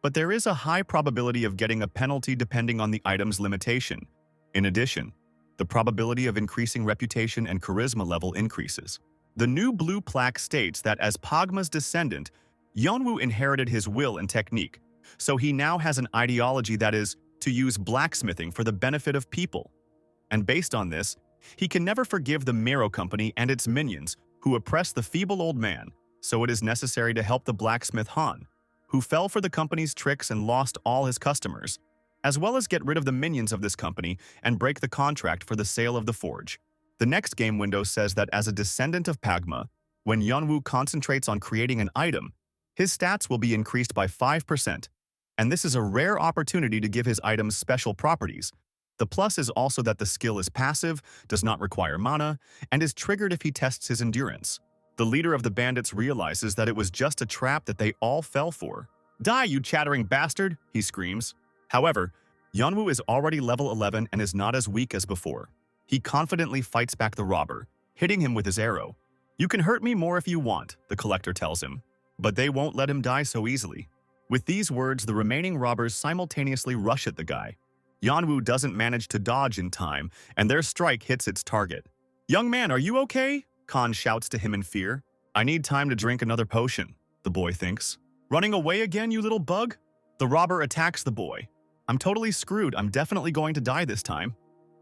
Speaker 1: but there is a high probability of getting a penalty depending on the item's limitation. In addition, the probability of increasing reputation and charisma level increases. The new blue plaque states that as Pagma's descendant, Yanwu inherited his will and technique, so he now has an ideology that is to use blacksmithing for the benefit of people. And based on this, he can never forgive the Miro Company and its minions who oppress the feeble old man, so it is necessary to help the blacksmith Han, who fell for the company's tricks and lost all his customers, as well as get rid of the minions of this company and break the contract for the sale of the forge. The next game window says that as a descendant of Pagma, when Yanwu concentrates on creating an item, his stats will be increased by 5%, and this is a rare opportunity to give his items special properties. The plus is also that the skill is passive, does not require mana, and is triggered if he tests his endurance. The leader of the bandits realizes that it was just a trap that they all fell for. Die, you chattering bastard, he screams. However, Yanwu is already level 11 and is not as weak as before. He confidently fights back the robber, hitting him with his arrow. You can hurt me more if you want, the collector tells him, but they won't let him die so easily. With these words, the remaining robbers simultaneously rush at the guy. Yanwu doesn't manage to dodge in time, and their strike hits its target. Young man, are you okay? Khan shouts to him in fear. I need time to drink another potion, the boy thinks. Running away again, you little bug? The robber attacks the boy. I'm totally screwed. I'm definitely going to die this time,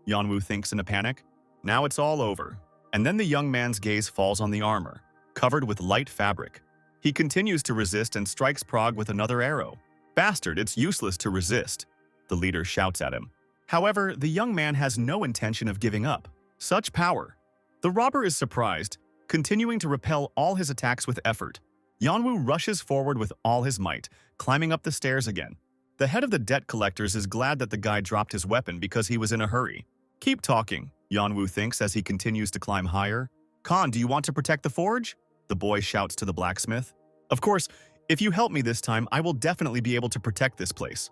Speaker 1: Yanwu thinks in a panic. Now it's all over. And then the young man's gaze falls on the armor, covered with light fabric. He continues to resist and strikes Prague with another arrow. Bastard, it's useless to resist, the leader shouts at him. However, the young man has no intention of giving up. Such power. The robber is surprised, continuing to repel all his attacks with effort. Yanwu rushes forward with all his might, climbing up the stairs again. The head of the debt collectors is glad that the guy dropped his weapon because he was in a hurry. Keep talking, Yanwu thinks as he continues to climb higher. Khan, do you want to protect the forge? The boy shouts to the blacksmith. Of course, if you help me this time, I will definitely be able to protect this place.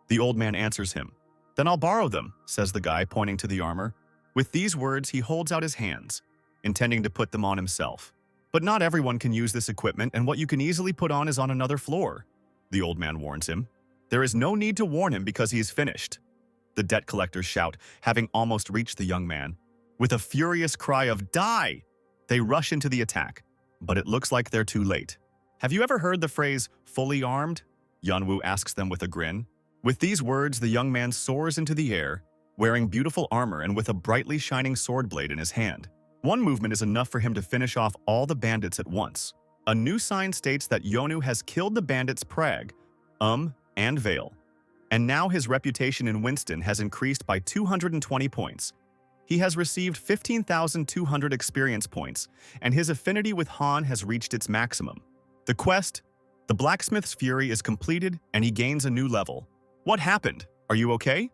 Speaker 1: The old man answers him. Then I'll borrow them, says the guy, pointing to the armor. With these words, he holds out his hands, intending to put them on himself. But not everyone can use this equipment, and what you can easily put on is on another floor, the old man warns him. There is no need to warn him because he is finished. The debt collectors shout, having almost reached the young man. With a furious cry of die, they rush into the attack, but it looks like they're too late. Have you ever heard the phrase, fully armed? Yanwu asks them with a grin. With these words, the young man soars into the air, wearing beautiful armor and with a brightly shining sword blade in his hand. One movement is enough for him to finish off all the bandits at once. A new sign states that Yonu has killed the bandits Prague, and Vale. And now his reputation in Winston has increased by 220 points. He has received 15,200 experience points, and his affinity with Han has reached its maximum. The quest, the Blacksmith's Fury, is completed, and he gains a new level. What happened? Are you okay?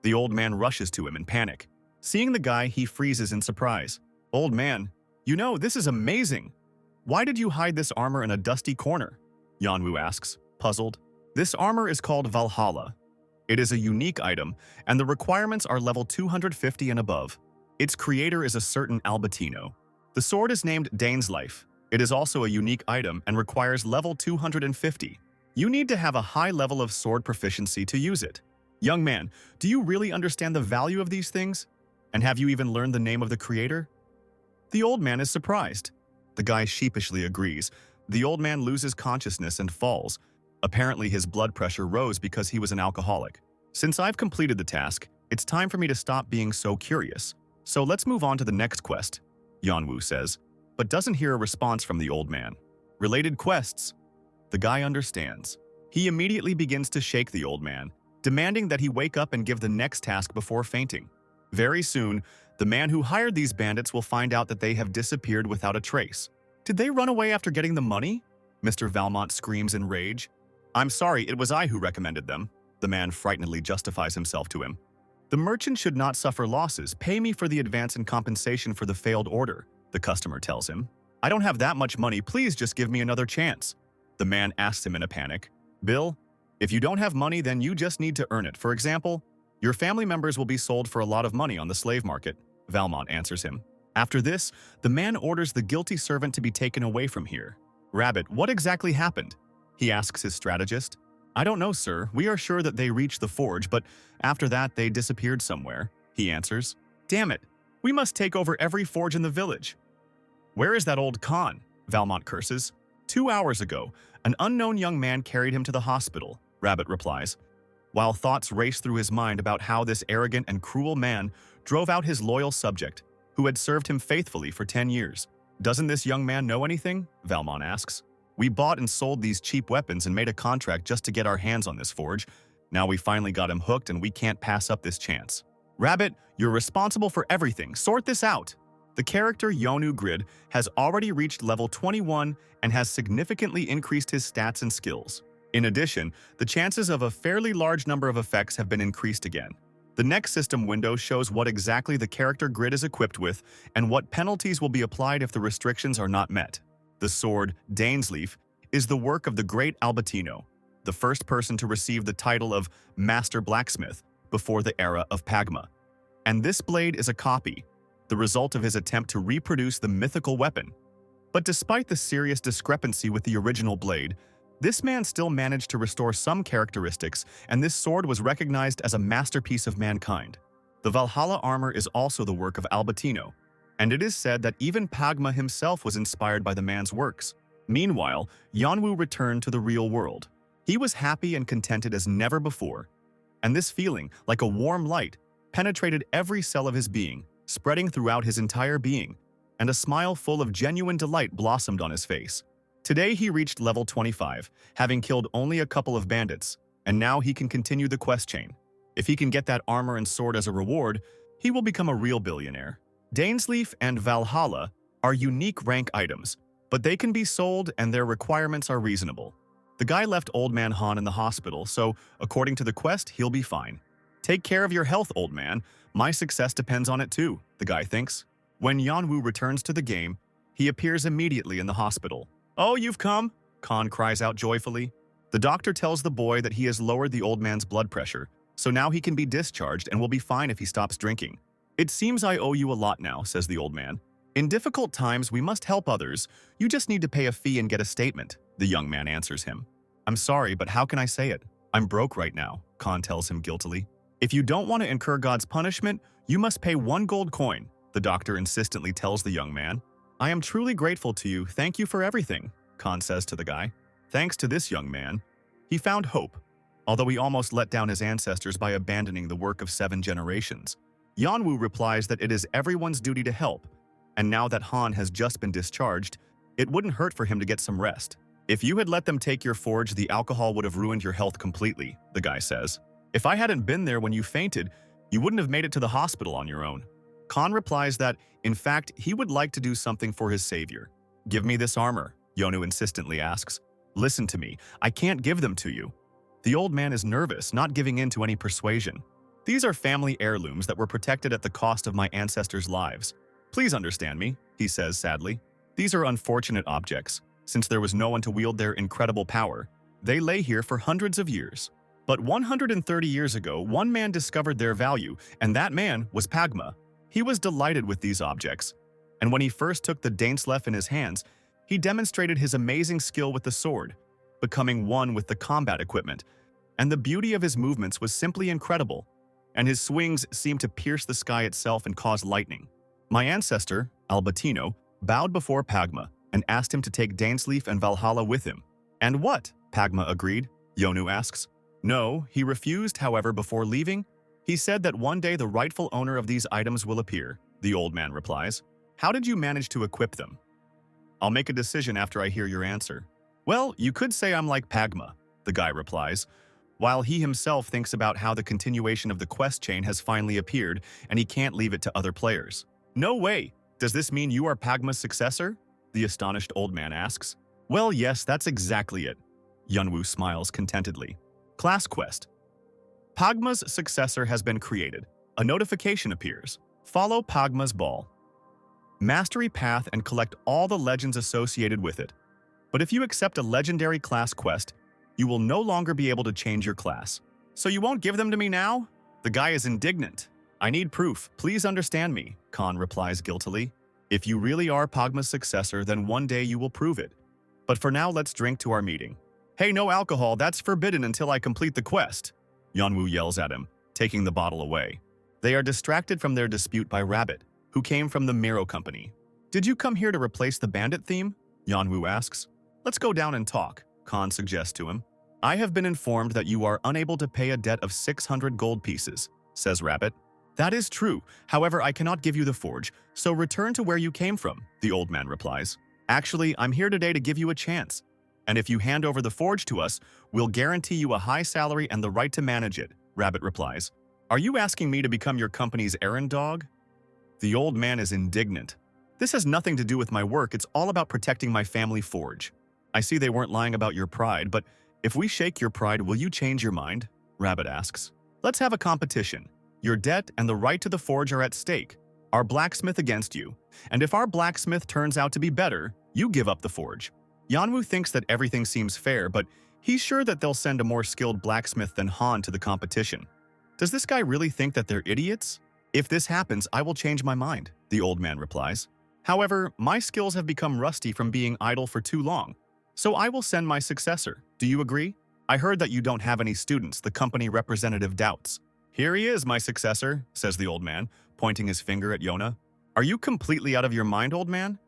Speaker 1: The old man rushes to him in panic. Seeing the guy, he freezes in surprise. Old man, you know, this is amazing. Why did you hide this armor in a dusty corner? Yanwu asks, puzzled. This armor is called Valhalla. It is a unique item, and the requirements are level 250 and above. Its creator is a certain Albertino. The sword is named Dane's Life. It is also a unique item and requires level 250. You need to have a high level of sword proficiency to use it. Young man, do you really understand the value of these things? And have you even learned the name of the creator? The old man is surprised. The guy sheepishly agrees. The old man loses consciousness and falls. Apparently his blood pressure rose because he was an alcoholic. Since I've completed the task, It's time for me to stop being so curious. So let's move on to the next quest, Yeonwoo says, but doesn't hear a response from the old man. Related quests? The guy understands. He immediately begins to shake the old man, demanding that he wake up and give the next task before fainting. Very soon, the man who hired these bandits will find out that they have disappeared without a trace. Did they run away after getting the money? Mr. Valmont screams in rage. I'm sorry, it was I who recommended them. The man frightenedly justifies himself to him. The merchant should not suffer losses. Pay me for the advance in compensation for the failed order, the customer tells him. I don't have that much money, please just give me another chance. The man asks him in a panic. Bill, if you don't have money, then you just need to earn it. For example, your family members will be sold for a lot of money on the slave market, Valmont answers him. After this, the man orders the guilty servant to be taken away from here. Rabbit, what exactly happened? He asks his strategist. I don't know, sir. We are sure that they reached the forge, but after that they disappeared somewhere, he answers. Damn it, we must take over every forge in the village. Where is that old Khan? Valmont curses. 2 hours ago, an unknown young man carried him to the hospital, Rabbit replies, while thoughts race through his mind about how this arrogant and cruel man drove out his loyal subject, who had served him faithfully for 10 years. Doesn't this young man know anything? Valmont asks. We bought and sold these cheap weapons and made a contract just to get our hands on this forge. Now we finally got him hooked and we can't pass up this chance. Rabbit, you're responsible for everything. Sort this out. The character Yeonwoo Grid has already reached level 21 and has significantly increased his stats and skills. In addition, the chances of a fairly large number of effects have been increased again. The next system window shows what exactly the character Grid is equipped with and what penalties will be applied if the restrictions are not met. The sword, Dainsleaf, is the work of the great Albertino, the first person to receive the title of Master Blacksmith before the era of Pagma. And this blade is a copy, the result of his attempt to reproduce the mythical weapon. But despite the serious discrepancy with the original blade, this man still managed to restore some characteristics, and this sword was recognized as a masterpiece of mankind. The Valhalla armor is also the work of Albertino, and it is said that even Pagma himself was inspired by the man's works. Meanwhile, Yeonwoo returned to the real world. He was happy and contented as never before, and this feeling, like a warm light, penetrated every cell of his being, spreading throughout his entire being, and a smile full of genuine delight blossomed on his face. Today he reached level 25, having killed only a couple of bandits, and now he can continue the quest chain. If he can get that armor and sword as a reward, he will become a real billionaire. Dainsleaf and Valhalla are unique rank items, but they can be sold and their requirements are reasonable. The guy left Old Man Han in the hospital, so according to the quest, he'll be fine. Take care of your health, old man. My success depends on it too, the guy thinks. When Yeonwoo returns to the game, he appears immediately in the hospital. Oh, you've come? Khan cries out joyfully. The doctor tells the boy that he has lowered the old man's blood pressure, so now he can be discharged and will be fine if he stops drinking. It seems I owe you a lot now, says the old man. In difficult times, we must help others. You just need to pay a fee and get a statement, the young man answers him. I'm sorry, but how can I say it? I'm broke right now, Khan tells him guiltily. If you don't want to incur God's punishment, you must pay 1 gold coin, the doctor insistently tells the young man. I am truly grateful to you. Thank you for everything, Khan says to the guy. Thanks to this young man, he found hope, although he almost let down his ancestors by abandoning the work of 7 generations. Yeonwoo replies that it is everyone's duty to help, and now that Han has just been discharged, it wouldn't hurt for him to get some rest. If you had let them take your forge, the alcohol would have ruined your health completely, the guy says. If I hadn't been there when you fainted, you wouldn't have made it to the hospital on your own. Khan replies that, in fact, he would like to do something for his savior. Give me this armor, Yeonwoo insistently asks. Listen to me, I can't give them to you. The old man is nervous, not giving in to any persuasion. These are family heirlooms that were protected at the cost of my ancestors' lives. Please understand me, he says sadly. These are unfortunate objects. Since there was no one to wield their incredible power, they lay here for hundreds of years. But 130 years ago, one man discovered their value, and that man was Pagma. He was delighted with these objects, and when he first took the Dainsleif in his hands, he demonstrated his amazing skill with the sword, becoming one with the combat equipment, and the beauty of his movements was simply incredible, and his swings seemed to pierce the sky itself and cause lightning. My ancestor, Albertino, bowed before Pagma and asked him to take Dainsleif and Valhalla with him. And what? Pagma agreed, Yeonwoo asks. No, he refused, however, before leaving, He said that one day the rightful owner of these items will appear, the old man replies. How did you manage to equip them? I'll make a decision after I hear your answer. Well, you could say I'm like Pagma, the guy replies, while he himself thinks about how the continuation of the quest chain has finally appeared and he can't leave it to other players. No way! Does this mean you are Pagma's successor? The astonished old man asks. Well, yes, that's exactly it. Yunwoo smiles contentedly. Class quest. Pagma's successor has been created. A notification appears. Follow Pagma's ball. Mastery path and collect all the legends associated with it. But if you accept a legendary class quest, you will no longer be able to change your class. So you won't give them to me now? The guy is indignant. I need proof. Please understand me, Khan replies guiltily. If you really are Pagma's successor, then one day you will prove it. But for now, let's drink to our meeting. Hey, no alcohol, that's forbidden until I complete the quest. Yunwoo yells at him, taking the bottle away. They are distracted from their dispute by Rabbit, who came from the Miro company. Did you come here to replace the bandit theme? Yunwoo asks. Let's go down and talk, Khan suggests to him. I have been informed that you are unable to pay a debt of 600 gold pieces, says Rabbit. That is true. However, I cannot give you the forge, so return to where you came from, the old man replies. Actually, I'm here today to give you a chance. And if you hand over the forge to us, we'll guarantee you a high salary and the right to manage it, Rabbit replies. Are you asking me to become your company's errand dog? The old man is indignant. This has nothing to do with my work, it's all about protecting my family forge. I see they weren't lying about your pride, but if we shake your pride, will you change your mind? Rabbit asks. Let's have a competition. Your debt and the right to the forge are at stake. Our blacksmith against you. And if our blacksmith turns out to be better, you give up the forge. Yunwoo thinks that everything seems fair, but he's sure that they'll send a more skilled blacksmith than Han to the competition. Does this guy really think that they're idiots? If this happens, I will change my mind, the old man replies. However, my skills have become rusty from being idle for too long, so I will send my successor. Do you agree? I heard that you don't have any students, the company representative doubts. Here he is, my successor, says the old man, pointing his finger at Yona. Are you completely out of your mind, old man?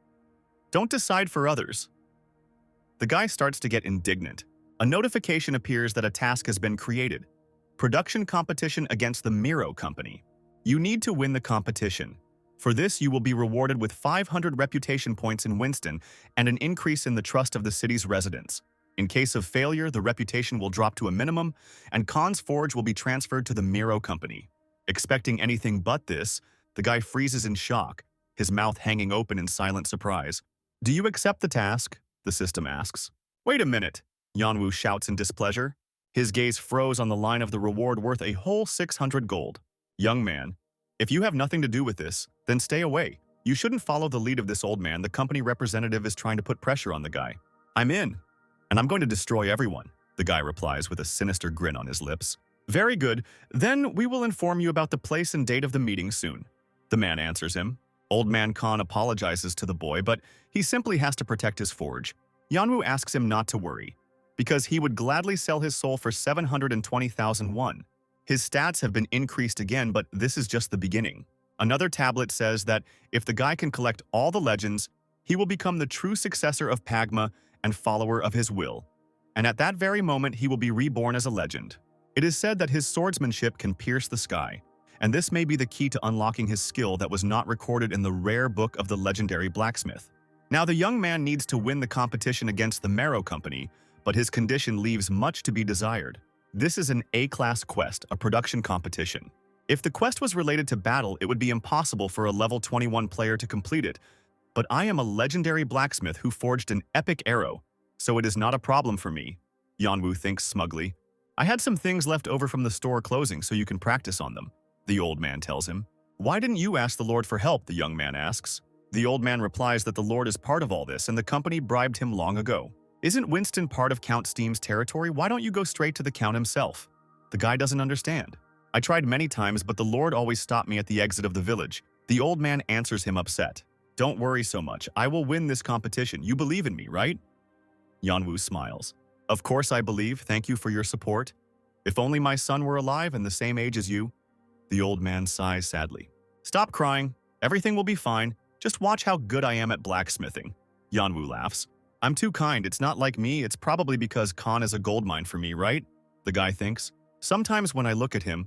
Speaker 1: Don't decide for others. The guy starts to get indignant. A notification appears that a task has been created. Production competition against the Miro company. You need to win the competition. For this, you will be rewarded with 500 reputation points in Winston and an increase in the trust of the city's residents. In case of failure, the reputation will drop to a minimum, and Khan's forge will be transferred to the Miro company. Expecting anything but this, the guy freezes in shock, his mouth hanging open in silent surprise. Do you accept the task? The system asks. Wait a minute, Yunwoo shouts in displeasure. His gaze froze on the line of the reward worth a whole 600 gold. Young man, if you have nothing to do with this, then stay away. You shouldn't follow the lead of this old man. The company representative is trying to put pressure on the guy. I'm in, and I'm going to destroy everyone, the guy replies with a sinister grin on his lips. Very good, then we will inform you about the place and date of the meeting soon. The man answers him. Old man Khan apologizes to the boy, but he simply has to protect his forge. Yunwoo asks him not to worry, because he would gladly sell his soul for 720,000 won. His stats have been increased again, but this is just the beginning. Another tablet says that if the guy can collect all the legends, he will become the true successor of Pagma and follower of his will. And at that very moment, he will be reborn as a legend. It is said that his swordsmanship can pierce the sky, and this may be the key to unlocking his skill that was not recorded in the rare book of the legendary blacksmith. Now, the young man needs to win the competition against the Miro company, but his condition leaves much to be desired. This is an A-class quest, a production competition. If the quest was related to battle, it would be impossible for a level 21 player to complete it. But I am a legendary blacksmith who forged an epic arrow, so it is not a problem for me, Yunwoo thinks smugly. I had some things left over from the store closing so you can practice on them, the old man tells him. Why didn't you ask the Lord for help, the young man asks. The old man replies that the Lord is part of all this and the company bribed him long ago. Isn't Winston part of Count Steam's territory? Why don't you go straight to the Count himself? The guy doesn't understand. I tried many times, but the Lord always stopped me at the exit of the village. The old man answers him upset. Don't worry so much. I will win this competition. You believe in me, right? Yunwoo smiles. Of course I believe. Thank you for your support. If only my son were alive and the same age as you. The old man sighs sadly. Stop crying. Everything will be fine. Just watch how good I am at blacksmithing. Yunwoo laughs. I'm too kind. It's not like me. It's probably because Khan is a goldmine for me, right? The guy thinks. Sometimes when I look at him,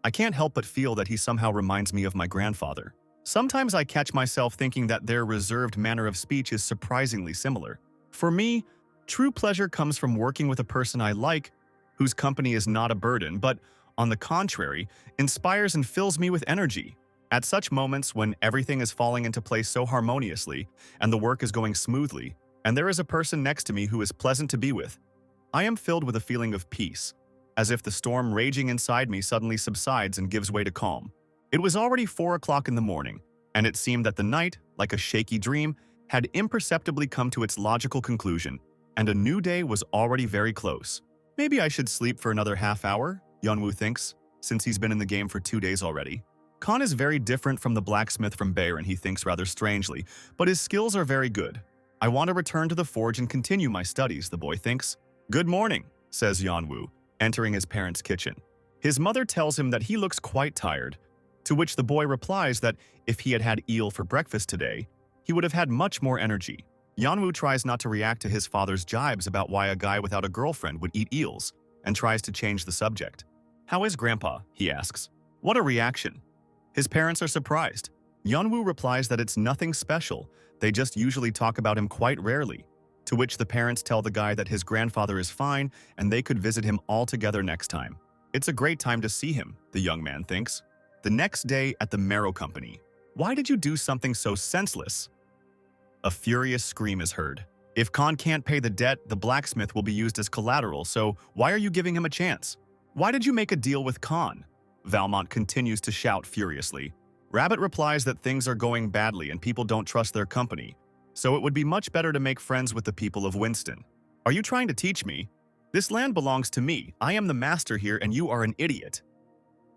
Speaker 1: I can't help but feel that he somehow reminds me of my grandfather. Sometimes I catch myself thinking that their reserved manner of speech is surprisingly similar. For me, true pleasure comes from working with a person I like, whose company is not a burden, but, on the contrary, inspires and fills me with energy. At such moments when everything is falling into place so harmoniously, and the work is going smoothly, and there is a person next to me who is pleasant to be with, I am filled with a feeling of peace, as if the storm raging inside me suddenly subsides and gives way to calm. It was already 4 o'clock in the morning, and it seemed that the night, like a shaky dream, had imperceptibly come to its logical conclusion, and a new day was already very close. Maybe I should sleep for another half hour, Yeonwoo thinks, since he's been in the game for 2 days already. Khan is very different from the blacksmith from Bayern, he thinks rather strangely, but his skills are very good. I want to return to the forge and continue my studies, the boy thinks. Good morning, says Yeonwoo, entering his parents' kitchen. His mother tells him that he looks quite tired, to which the boy replies that if he had had eel for breakfast today, he would have had much more energy. Yeonwoo tries not to react to his father's jibes about why a guy without a girlfriend would eat eels, and tries to change the subject. How is Grandpa? He asks. What a reaction. His parents are surprised. Yeonwoo replies that it's nothing special, they just usually talk about him quite rarely, to which the parents tell the guy that his grandfather is fine and they could visit him all together next time. It's a great time to see him, the young man thinks. The next day at the Marrow Company. Why did you do something so senseless? A furious scream is heard. If Khan can't pay the debt, the blacksmith will be used as collateral, so why are you giving him a chance? Why did you make a deal with Khan? Valmont continues to shout furiously. Rabbit replies that things are going badly and people don't trust their company, so it would be much better to make friends with the people of Winston. Are you trying to teach me? This land belongs to me. I am the master here and you are an idiot.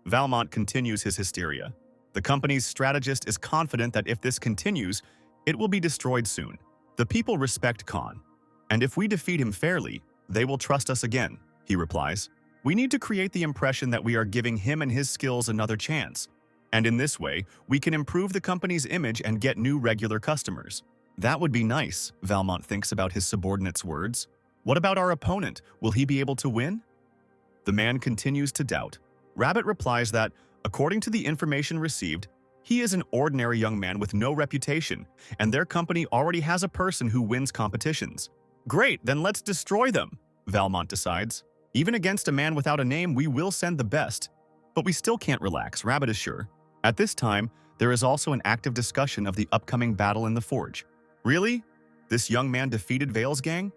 Speaker 1: Valmont continues his hysteria. The company's strategist is confident that if this continues, it will be destroyed soon. The people respect Khan, and if we defeat him fairly, they will trust us again, he replies. We need to create the impression that we are giving him and his skills another chance, and in this way, we can improve the company's image and get new regular customers. That would be nice, Valmont thinks about his subordinate's words. What about our opponent? Will he be able to win? The man continues to doubt. Rabbit replies that, according to the information received, he is an ordinary young man with no reputation, and their company already has a person who wins competitions. Great, then let's destroy them, Valmont decides. Even against a man without a name, we will send the best. But we still can't relax, Rabbit is sure. At this time, there is also an active discussion of the upcoming battle in the forge. Really? This young man defeated Vale's gang?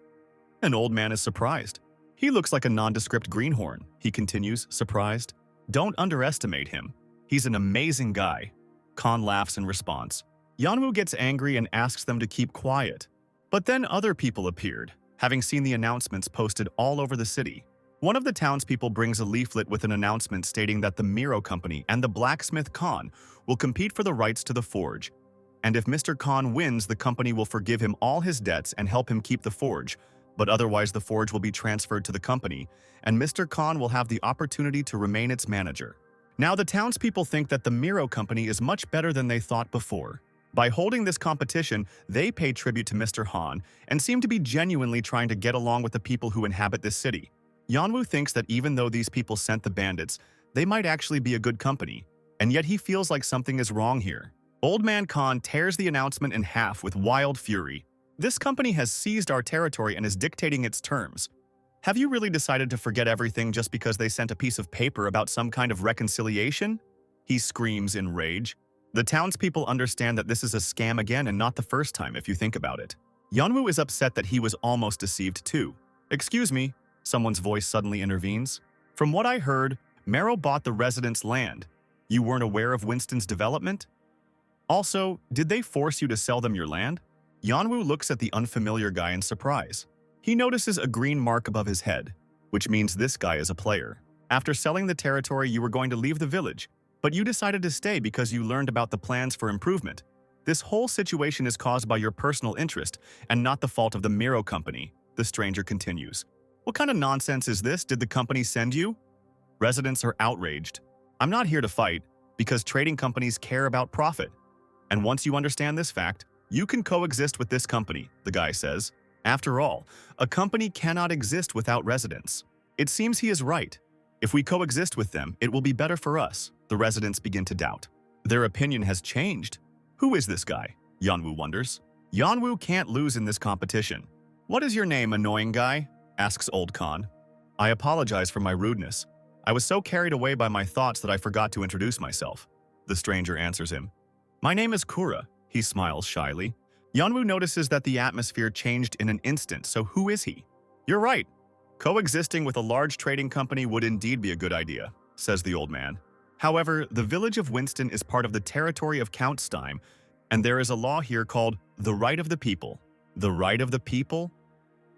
Speaker 1: An old man is surprised. He looks like a nondescript greenhorn, he continues, surprised. Don't underestimate him. He's an amazing guy. Khan laughs in response. Yeonwoo gets angry and asks them to keep quiet. But then other people appeared, having seen the announcements posted all over the city. One of the townspeople brings a leaflet with an announcement stating that the Marrow Company and the blacksmith Khan will compete for the rights to the forge, and if Mr. Khan wins, the company will forgive him all his debts and help him keep the forge, but otherwise the forge will be transferred to the company, and Mr. Khan will have the opportunity to remain its manager. Now the townspeople think that the Marrow Company is much better than they thought before. By holding this competition, they pay tribute to Mr. Han and seem to be genuinely trying to get along with the people who inhabit this city. Yeonwoo thinks that even though these people sent the bandits, they might actually be a good company, and yet he feels like something is wrong here. Old Man Khan tears the announcement in half with wild fury. This company has seized our territory and is dictating its terms. Have you really decided to forget everything just because they sent a piece of paper about some kind of reconciliation? He screams in rage. The townspeople understand that this is a scam again and not the first time if you think about it. Yeonwoo is upset that he was almost deceived too. Excuse me, someone's voice suddenly intervenes. From what I heard, Marrow bought the residents' land. You weren't aware of Winston's development? Also, did they force you to sell them your land? Yeonwoo looks at the unfamiliar guy in surprise. He notices a green mark above his head, which means this guy is a player. After selling the territory, you were going to leave the village, but you decided to stay because you learned about the plans for improvement. This whole situation is caused by your personal interest and not the fault of the Marrow Company, the stranger continues. What kind of nonsense is this? Did the company send you? Residents are outraged. I'm not here to fight because trading companies care about profit. And once you understand this fact, you can coexist with this company, the guy says. After all, a company cannot exist without residents. It seems he is right. If we coexist with them, it will be better for us. The residents begin to doubt. Their opinion has changed. Who is this guy? Yanwu wonders. Yanwu can't lose in this competition. What is your name, annoying guy? Asks Old Khan. I apologize for my rudeness. I was so carried away by my thoughts that I forgot to introduce myself. The stranger answers him. My name is Kura. He smiles shyly. Yanwu notices that the atmosphere changed in an instant, so who is he? You're right. Coexisting with a large trading company would indeed be a good idea, says the old man. However, the village of Winston is part of the territory of Count Steim, and there is a law here called the right of the people. The right of the people?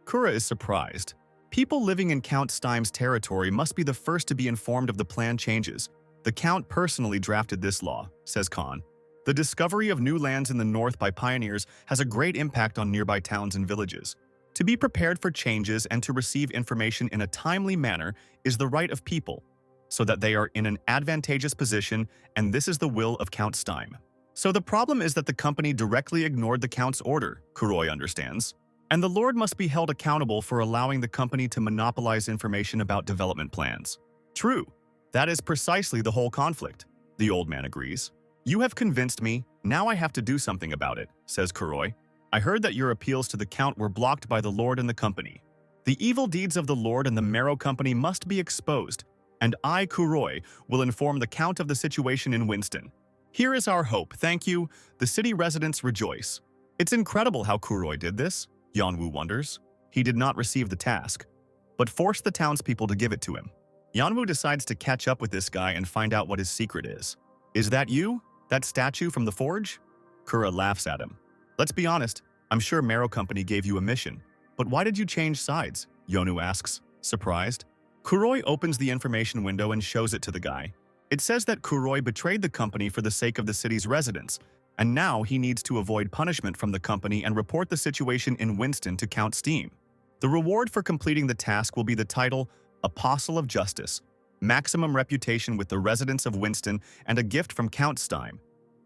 Speaker 1: Kura is surprised. People living in Count Steim's territory must be the first to be informed of the plan changes. The Count personally drafted this law, says Khan. The discovery of new lands in the north by pioneers has a great impact on nearby towns and villages. To be prepared for changes and to receive information in a timely manner is the right of people, so that they are in an advantageous position, and this is the will of Count Steim. So the problem is that the company directly ignored the Count's order, Kuroi understands. And the Lord must be held accountable for allowing the company to monopolize information about development plans. True. That is precisely the whole conflict. The old man agrees. You have convinced me, now I have to do something about it, says Kuroi. I heard that your appeals to the Count were blocked by the Lord and the company. The evil deeds of the Lord and the Marrow Company must be exposed, and I, Kuroi, will inform the Count of the situation in Winston. Here is our hope, thank you. The city residents rejoice. It's incredible how Kuroi did this, Yanwu wonders. He did not receive the task, but forced the townspeople to give it to him. Yanwu decides to catch up with this guy and find out what his secret is. Is that you? That statue from the forge? Kura laughs at him. Let's be honest, I'm sure Marrow Company gave you a mission. But why did you change sides? Yonu asks, surprised. Kuroi opens the information window and shows it to the guy. It says that Kuroi betrayed the company for the sake of the city's residents, and now he needs to avoid punishment from the company and report the situation in Winston to Count Steim. The reward for completing the task will be the title Apostle of Justice, maximum reputation with the residents of Winston, and a gift from Count Steim.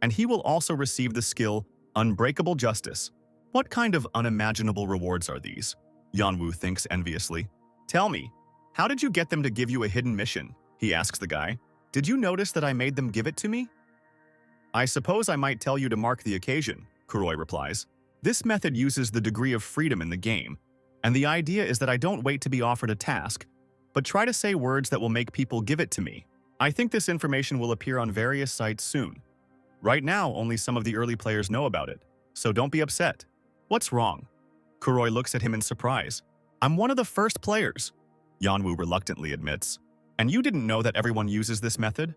Speaker 1: And he will also receive the skill Unbreakable Justice. What kind of unimaginable rewards are these? Yanwu thinks enviously. Tell me, how did you get them to give you a hidden mission? He asks the guy. Did you notice that I made them give it to me? I suppose I might tell you to mark the occasion, Kuroi replies. This method uses the degree of freedom in the game, and the idea is that I don't wait to be offered a task, but try to say words that will make people give it to me. I think this information will appear on various sites soon. Right now, only some of the early players know about it, so don't be upset. What's wrong? Kuroi looks at him in surprise. I'm one of the first players, Yanwu reluctantly admits. And you didn't know that everyone uses this method?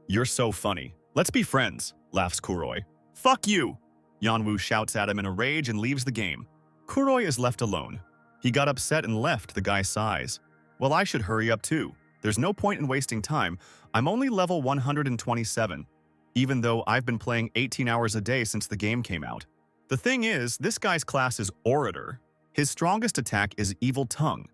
Speaker 1: You're so funny. Let's be friends, laughs Kuroi. Fuck you! Yanwu shouts at him in a rage and leaves the game. Kuroi is left alone. He got upset and left, the guy sighs. Well, I should hurry up too. There's no point in wasting time. I'm only level 127, even though I've been playing 18 hours a day since the game came out. The thing is, this guy's class is Orator. His strongest attack is Evil Tongue,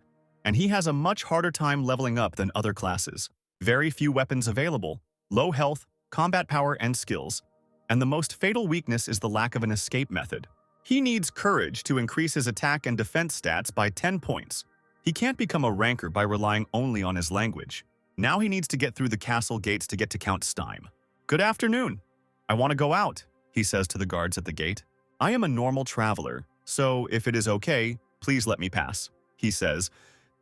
Speaker 1: and he has a much harder time leveling up than other classes. Very few weapons available, low health, combat power, and skills, and the most fatal weakness is the lack of an escape method. He needs courage to increase his attack and defense stats by 10 points. He can't become a ranker by relying only on his language. Now he needs to get through the castle gates to get to Count Steim. Good afternoon. I want to go out, he says to the guards at the gate. I am a normal traveler, so if it is okay, please let me pass, he says,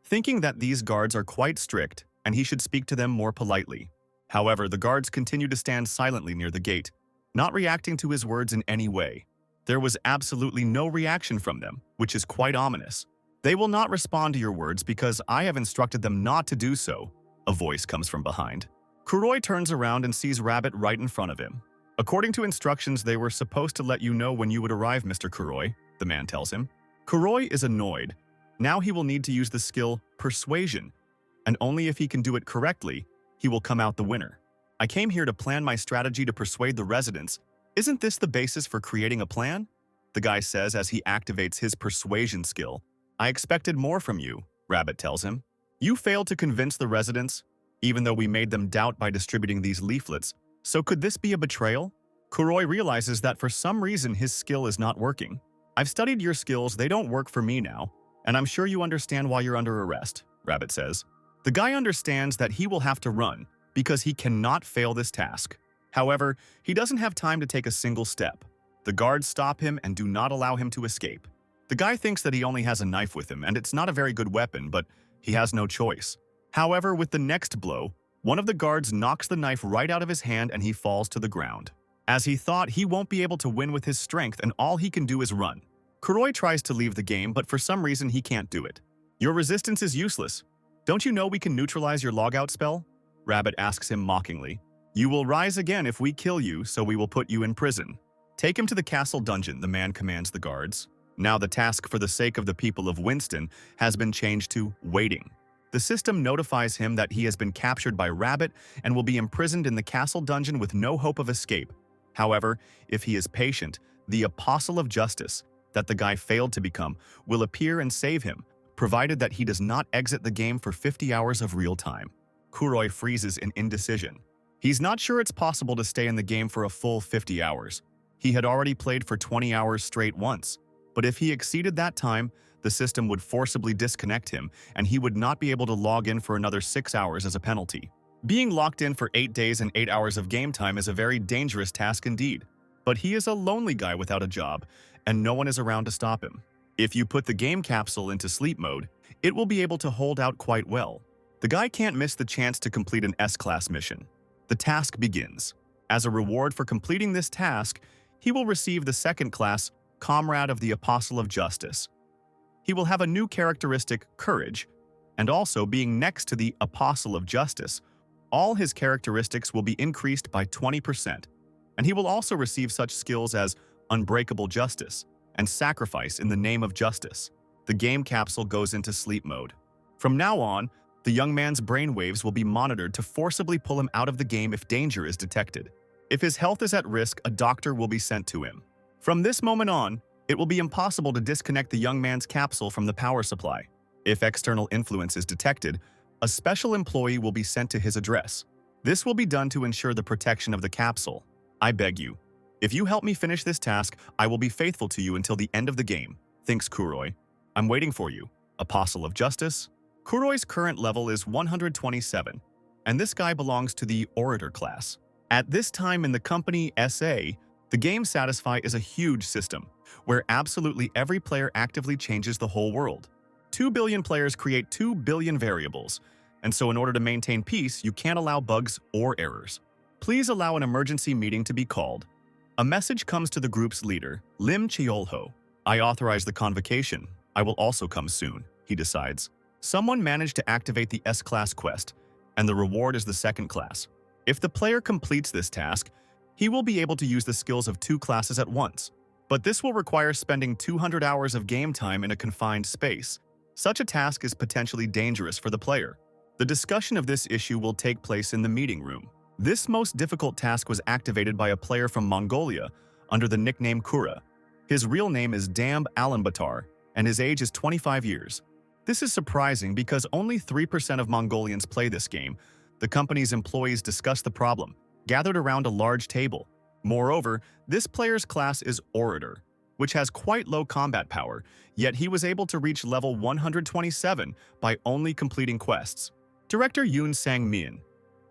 Speaker 1: thinking that these guards are quite strict and he should speak to them more politely. However, the guards continue to stand silently near the gate, not reacting to his words in any way. There was absolutely no reaction from them, which is quite ominous. They will not respond to your words because I have instructed them not to do so, a voice comes from behind. Kuroi turns around and sees Rabbit right in front of him. According to instructions, they were supposed to let you know when you would arrive, Mr. Kuroi, the man tells him. Kuroi is annoyed. Now he will need to use the skill Persuasion, and only if he can do it correctly, he will come out the winner. I came here to plan my strategy to persuade the residents. Isn't this the basis for creating a plan? The guy says as he activates his Persuasion skill. I expected more from you, Rabbit tells him. You failed to convince the residents, even though we made them doubt by distributing these leaflets. So could this be a betrayal? Kuroi realizes that for some reason his skill is not working. I've studied your skills, they don't work for me now, and I'm sure you understand why you're under arrest, Rabbit says. The guy understands that he will have to run because he cannot fail this task. However, he doesn't have time to take a single step. The guards stop him and do not allow him to escape. The guy thinks that he only has a knife with him, and it's not a very good weapon, but he has no choice. However, with the next blow, one of the guards knocks the knife right out of his hand and he falls to the ground. As he thought, he won't be able to win with his strength and all he can do is run. Kuroi tries to leave the game, but for some reason he can't do it. Your resistance is useless. Don't you know we can neutralize your logout spell? Rabbit asks him mockingly. You will rise again if we kill you, so we will put you in prison. Take him to the castle dungeon, the man commands the guards. Now the task for the sake of the people of Winston has been changed to waiting. The system notifies him that he has been captured by Rabbit and will be imprisoned in the castle dungeon with no hope of escape. However, if he is patient, the Apostle of Justice, that the guy failed to become, will appear and save him, provided that he does not exit the game for 50 hours of real time. Kuroi freezes in indecision. He's not sure it's possible to stay in the game for a full 50 hours. He had already played for 20 hours straight once, but if he exceeded that time, the system would forcibly disconnect him and he would not be able to log in for another 6 hours as a penalty. Being locked in for 8 days and 8 hours of game time is a very dangerous task indeed, but he is a lonely guy without a job, and no one is around to stop him. If you put the game capsule into sleep mode, it will be able to hold out quite well. The guy can't miss the chance to complete an S-class mission. The task begins. As a reward for completing this task, he will receive the second class, Comrade of the Apostle of Justice. He will have a new characteristic, Courage, and also being next to the Apostle of Justice, all his characteristics will be increased by 20%, and he will also receive such skills as Unbreakable Justice and Sacrifice in the Name of Justice. The game capsule goes into sleep mode. From now on, the young man's brainwaves will be monitored to forcibly pull him out of the game if danger is detected. If his health is at risk, a doctor will be sent to him. From this moment on, it will be impossible to disconnect the young man's capsule from the power supply. If external influence is detected, a special employee will be sent to his address. This will be done to ensure the protection of the capsule. I beg you. If you help me finish this task, I will be faithful to you until the end of the game, thinks Kuroi. I'm waiting for you. Apostle of Justice? Kuroi's current level is 127, and this guy belongs to the Orator class. At this time in the company SA, the game Satisfy is a huge system, where absolutely every player actively changes the whole world. 2 billion players create 2 billion variables, and so in order to maintain peace, you can't allow bugs or errors. Please allow an emergency meeting to be called. A message comes to the group's leader, Lim Cheolho. I authorize the convocation. I will also come soon, he decides. Someone managed to activate the S-class quest, and the reward is the second class. If the player completes this task, he will be able to use the skills of 2 classes at once. But this will require spending 200 hours of game time in a confined space. Such a task is potentially dangerous for the player. The discussion of this issue will take place in the meeting room. This most difficult task was activated by a player from Mongolia under the nickname Kura. His real name is Damb Alanbatar, and his age is 25 years. This is surprising because only 3% of Mongolians play this game. The company's employees discuss the problem, gathered around a large table. Moreover, this player's class is Orator, which has quite low combat power, yet he was able to reach level 127 by only completing quests. Director Yoon Sang-min.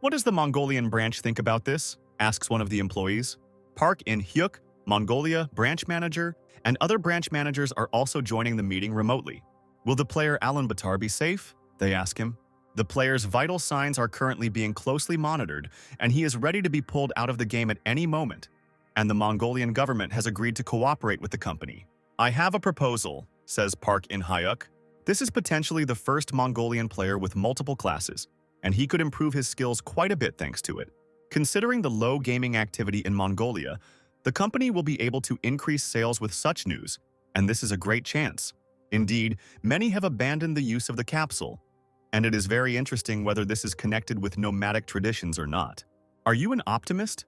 Speaker 1: What does the Mongolian branch think about this? Asks one of the employees. Park In-hyuk, Mongolia branch manager, and other branch managers are also joining the meeting remotely. Will the player Alanbatar be safe? They ask him. The player's vital signs are currently being closely monitored, and he is ready to be pulled out of the game at any moment. And the Mongolian government has agreed to cooperate with the company. I have a proposal, says Park In-hyuk. This is potentially the first Mongolian player with multiple classes, and he could improve his skills quite a bit thanks to it. Considering the low gaming activity in Mongolia, the company will be able to increase sales with such news, and this is a great chance. Indeed, many have abandoned the use of the capsule, and it is very interesting whether this is connected with nomadic traditions or not. Are you an optimist?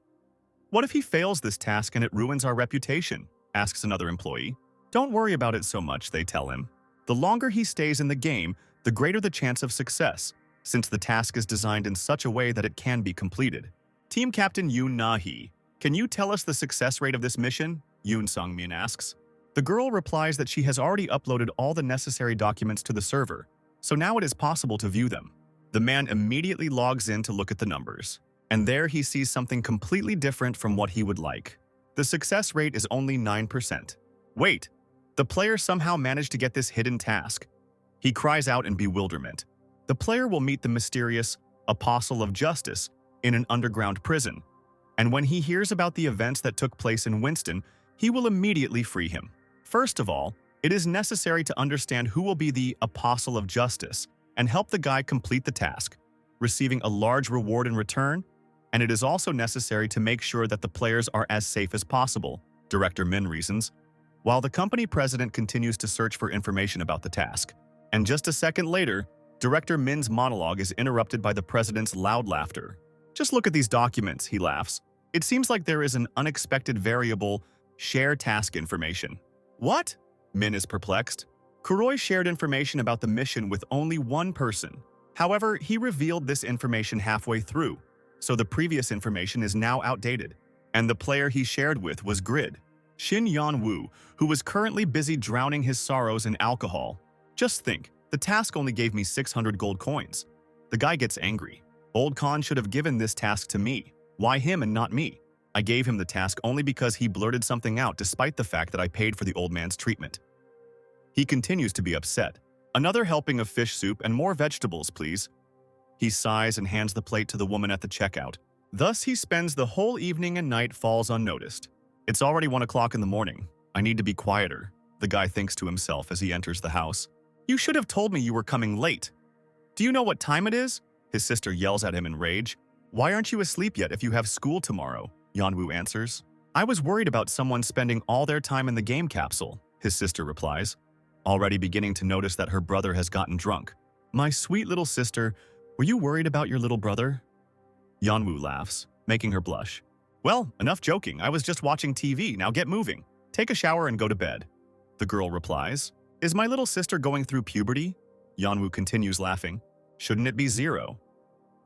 Speaker 1: What if he fails this task and it ruins our reputation? Asks another employee. Don't worry about it so much, they tell him. The longer he stays in the game, the greater the chance of success, since the task is designed in such a way that it can be completed. Team Captain Yoon Na-hee, can you tell us the success rate of this mission? Yoon Sung-min asks. The girl replies that she has already uploaded all the necessary documents to the server, so now it is possible to view them. The man immediately logs in to look at the numbers, and there he sees something completely different from what he would like. The success rate is only 9%. Wait, the player somehow managed to get this hidden task. He cries out in bewilderment. The player will meet the mysterious Apostle of Justice in an underground prison, and when he hears about the events that took place in Winston, he will immediately free him. First of all, it is necessary to understand who will be the Apostle of Justice and help the guy complete the task, receiving a large reward in return, and it is also necessary to make sure that the players are as safe as possible, Director Min reasons, while the company president continues to search for information about the task. And just a second later, Director Min's monologue is interrupted by the president's loud laughter. Just look at these documents, he laughs. It seems like there is an unexpected variable, share task information. What? Min is perplexed. Kuroi shared information about the mission with only one person. However, he revealed this information halfway through, so the previous information is now outdated. And the player he shared with was Grid, Shin Yan-woo, who was currently busy drowning his sorrows in alcohol. Just think, the task only gave me 600 gold coins. The guy gets angry. Old Khan should have given this task to me. Why him and not me? I gave him the task only because he blurted something out despite the fact that I paid for the old man's treatment. He continues to be upset. Another helping of fish soup and more vegetables, please. He sighs and hands the plate to the woman at the checkout. Thus, he spends the whole evening and night falls unnoticed. It's already 1 o'clock in the morning. I need to be quieter, the guy thinks to himself as he enters the house. You should have told me you were coming late. Do you know what time it is? His sister yells at him in rage. Why aren't you asleep yet if you have school tomorrow? Yanwoo answers. I was worried about someone spending all their time in the game capsule, his sister replies, already beginning to notice that her brother has gotten drunk. My sweet little sister, were you worried about your little brother? Yanwoo laughs, making her blush. Well, enough joking. I was just watching TV. Now get moving. Take a shower and go to bed. The girl replies. Is my little sister going through puberty? Yanwoo continues laughing. Shouldn't it be 0?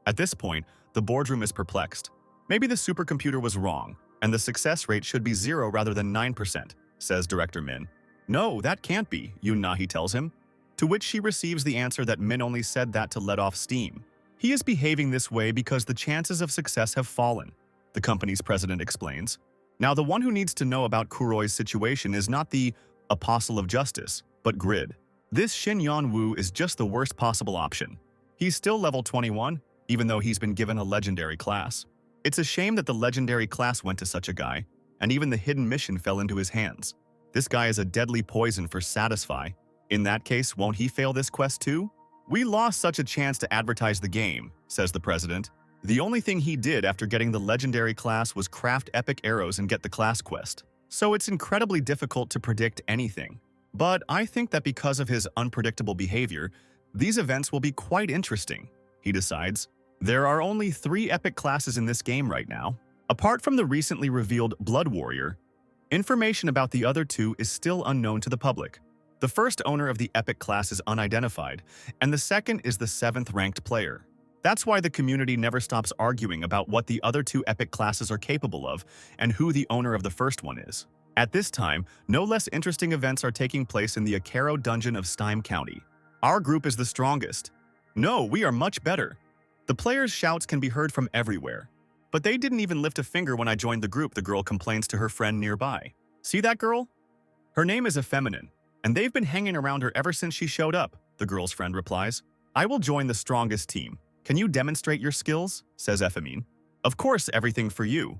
Speaker 1: At this point, the boardroom is perplexed. Maybe the supercomputer was wrong, and the success rate should be 0 rather than 9%, says Director Min. No, that can't be, Yoon Nahi tells him, to which she receives the answer that Min only said that to let off steam. He is behaving this way because the chances of success have fallen, the company's president explains. Now, the one who needs to know about Kuroi's situation is not the Apostle of Justice, but Grid. This Shin Yan-woo is just the worst possible option. He's still level 21, even though he's been given a legendary class. It's a shame that the legendary class went to such a guy, and even the hidden mission fell into his hands. This guy is a deadly poison for Satisfy. In that case, won't he fail this quest too? We lost such a chance to advertise the game, says the president. The only thing he did after getting the legendary class was craft epic arrows and get the class quest. So it's incredibly difficult to predict anything. But I think that because of his unpredictable behavior, these events will be quite interesting, he decides. There are only 3 epic classes in this game right now. Apart from the recently revealed Blood Warrior, information about the other 2 is still unknown to the public. The first owner of the epic class is unidentified, and the second is the 7th ranked player. That's why the community never stops arguing about what the other 2 epic classes are capable of and who the owner of the first one is. At this time, no less interesting events are taking place in the Akero dungeon of Steim County. Our group is the strongest. No, we are much better. The players' shouts can be heard from everywhere. But they didn't even lift a finger when I joined the group, the girl complains to her friend nearby. See that girl? Her name is Effeminine, and they've been hanging around her ever since she showed up, the girl's friend replies. I will join the strongest team. Can you demonstrate your skills? Says Effemine. Of course, everything for you.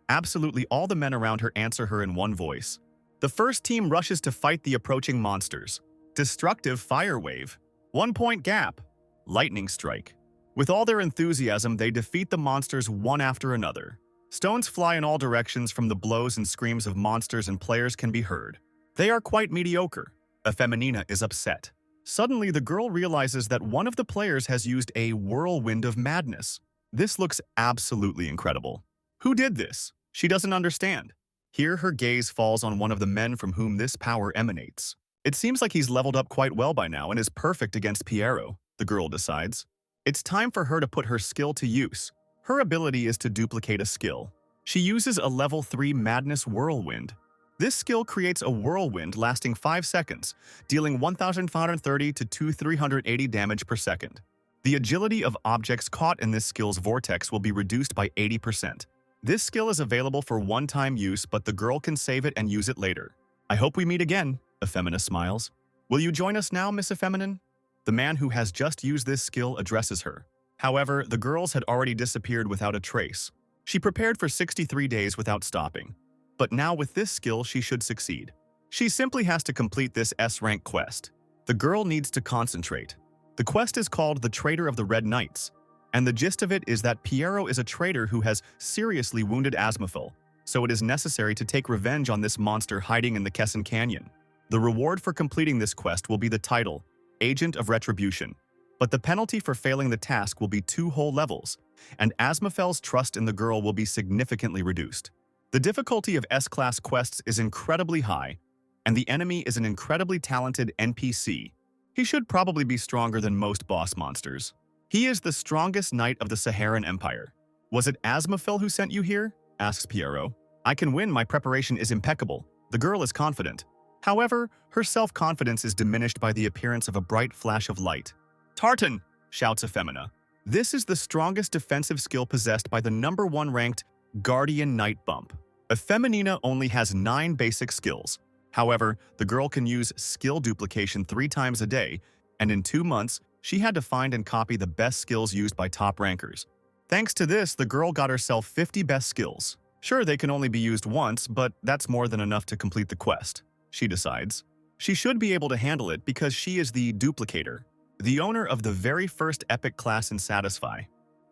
Speaker 1: Absolutely all the men around her answer her in one voice. The first team rushes to fight the approaching monsters. Destructive Fire Wave. 1 point gap. Lightning Strike. With all their enthusiasm, they defeat the monsters one after another. Stones fly in all directions from the blows and screams of monsters, and players can be heard. They are quite mediocre. Effeminina is upset. Suddenly, the girl realizes that one of the players has used a whirlwind of madness. This looks absolutely incredible. Who did this? She doesn't understand. Here, her gaze falls on one of the men from whom this power emanates. It seems like he's leveled up quite well by now and is perfect against Piero, the girl decides. It's time for her to put her skill to use. Her ability is to duplicate a skill. She uses a level 3 Madness Whirlwind. This skill creates a whirlwind lasting 5 seconds, dealing 1,530 to 2,380 damage per second. The agility of objects caught in this skill's vortex will be reduced by 80%. This skill is available for one-time use, but the girl can save it and use it later. I hope we meet again, Effemina smiles. Will you join us now, Miss Effeminin? The man who has just used this skill addresses her. However, the girls had already disappeared without a trace. She prepared for 63 days without stopping. But now with this skill, she should succeed. She simply has to complete this S-rank quest. The girl needs to concentrate. The quest is called the Traitor of the Red Knights, and the gist of it is that Piero is a traitor who has seriously wounded Asmophil, so it is necessary to take revenge on this monster hiding in the Kesson Canyon. The reward for completing this quest will be the title, Agent of Retribution, but the penalty for failing the task will be 2 whole levels, and Asmophel's trust in the girl will be significantly reduced. The difficulty of S-class quests is incredibly high, and the enemy is an incredibly talented NPC. He should probably be stronger than most boss monsters. He is the strongest knight of the Saharan Empire. Was it Asmophil who sent you here? Asks Piero. I can win, my preparation is impeccable. The girl is confident. However, her self-confidence is diminished by the appearance of a bright flash of light. Tartan! Shouts Effemina. This is the strongest defensive skill possessed by the #1 ranked Guardian Knight Bump. Effeminina only has 9 basic skills. However, the girl can use skill duplication 3 times a day, and in 2 months, she had to find and copy the best skills used by top rankers. Thanks to this, the girl got herself 50 best skills. Sure, they can only be used once, but that's more than enough to complete the quest, she decides. She should be able to handle it because she is the duplicator, the owner of the very first epic class in Satisfy.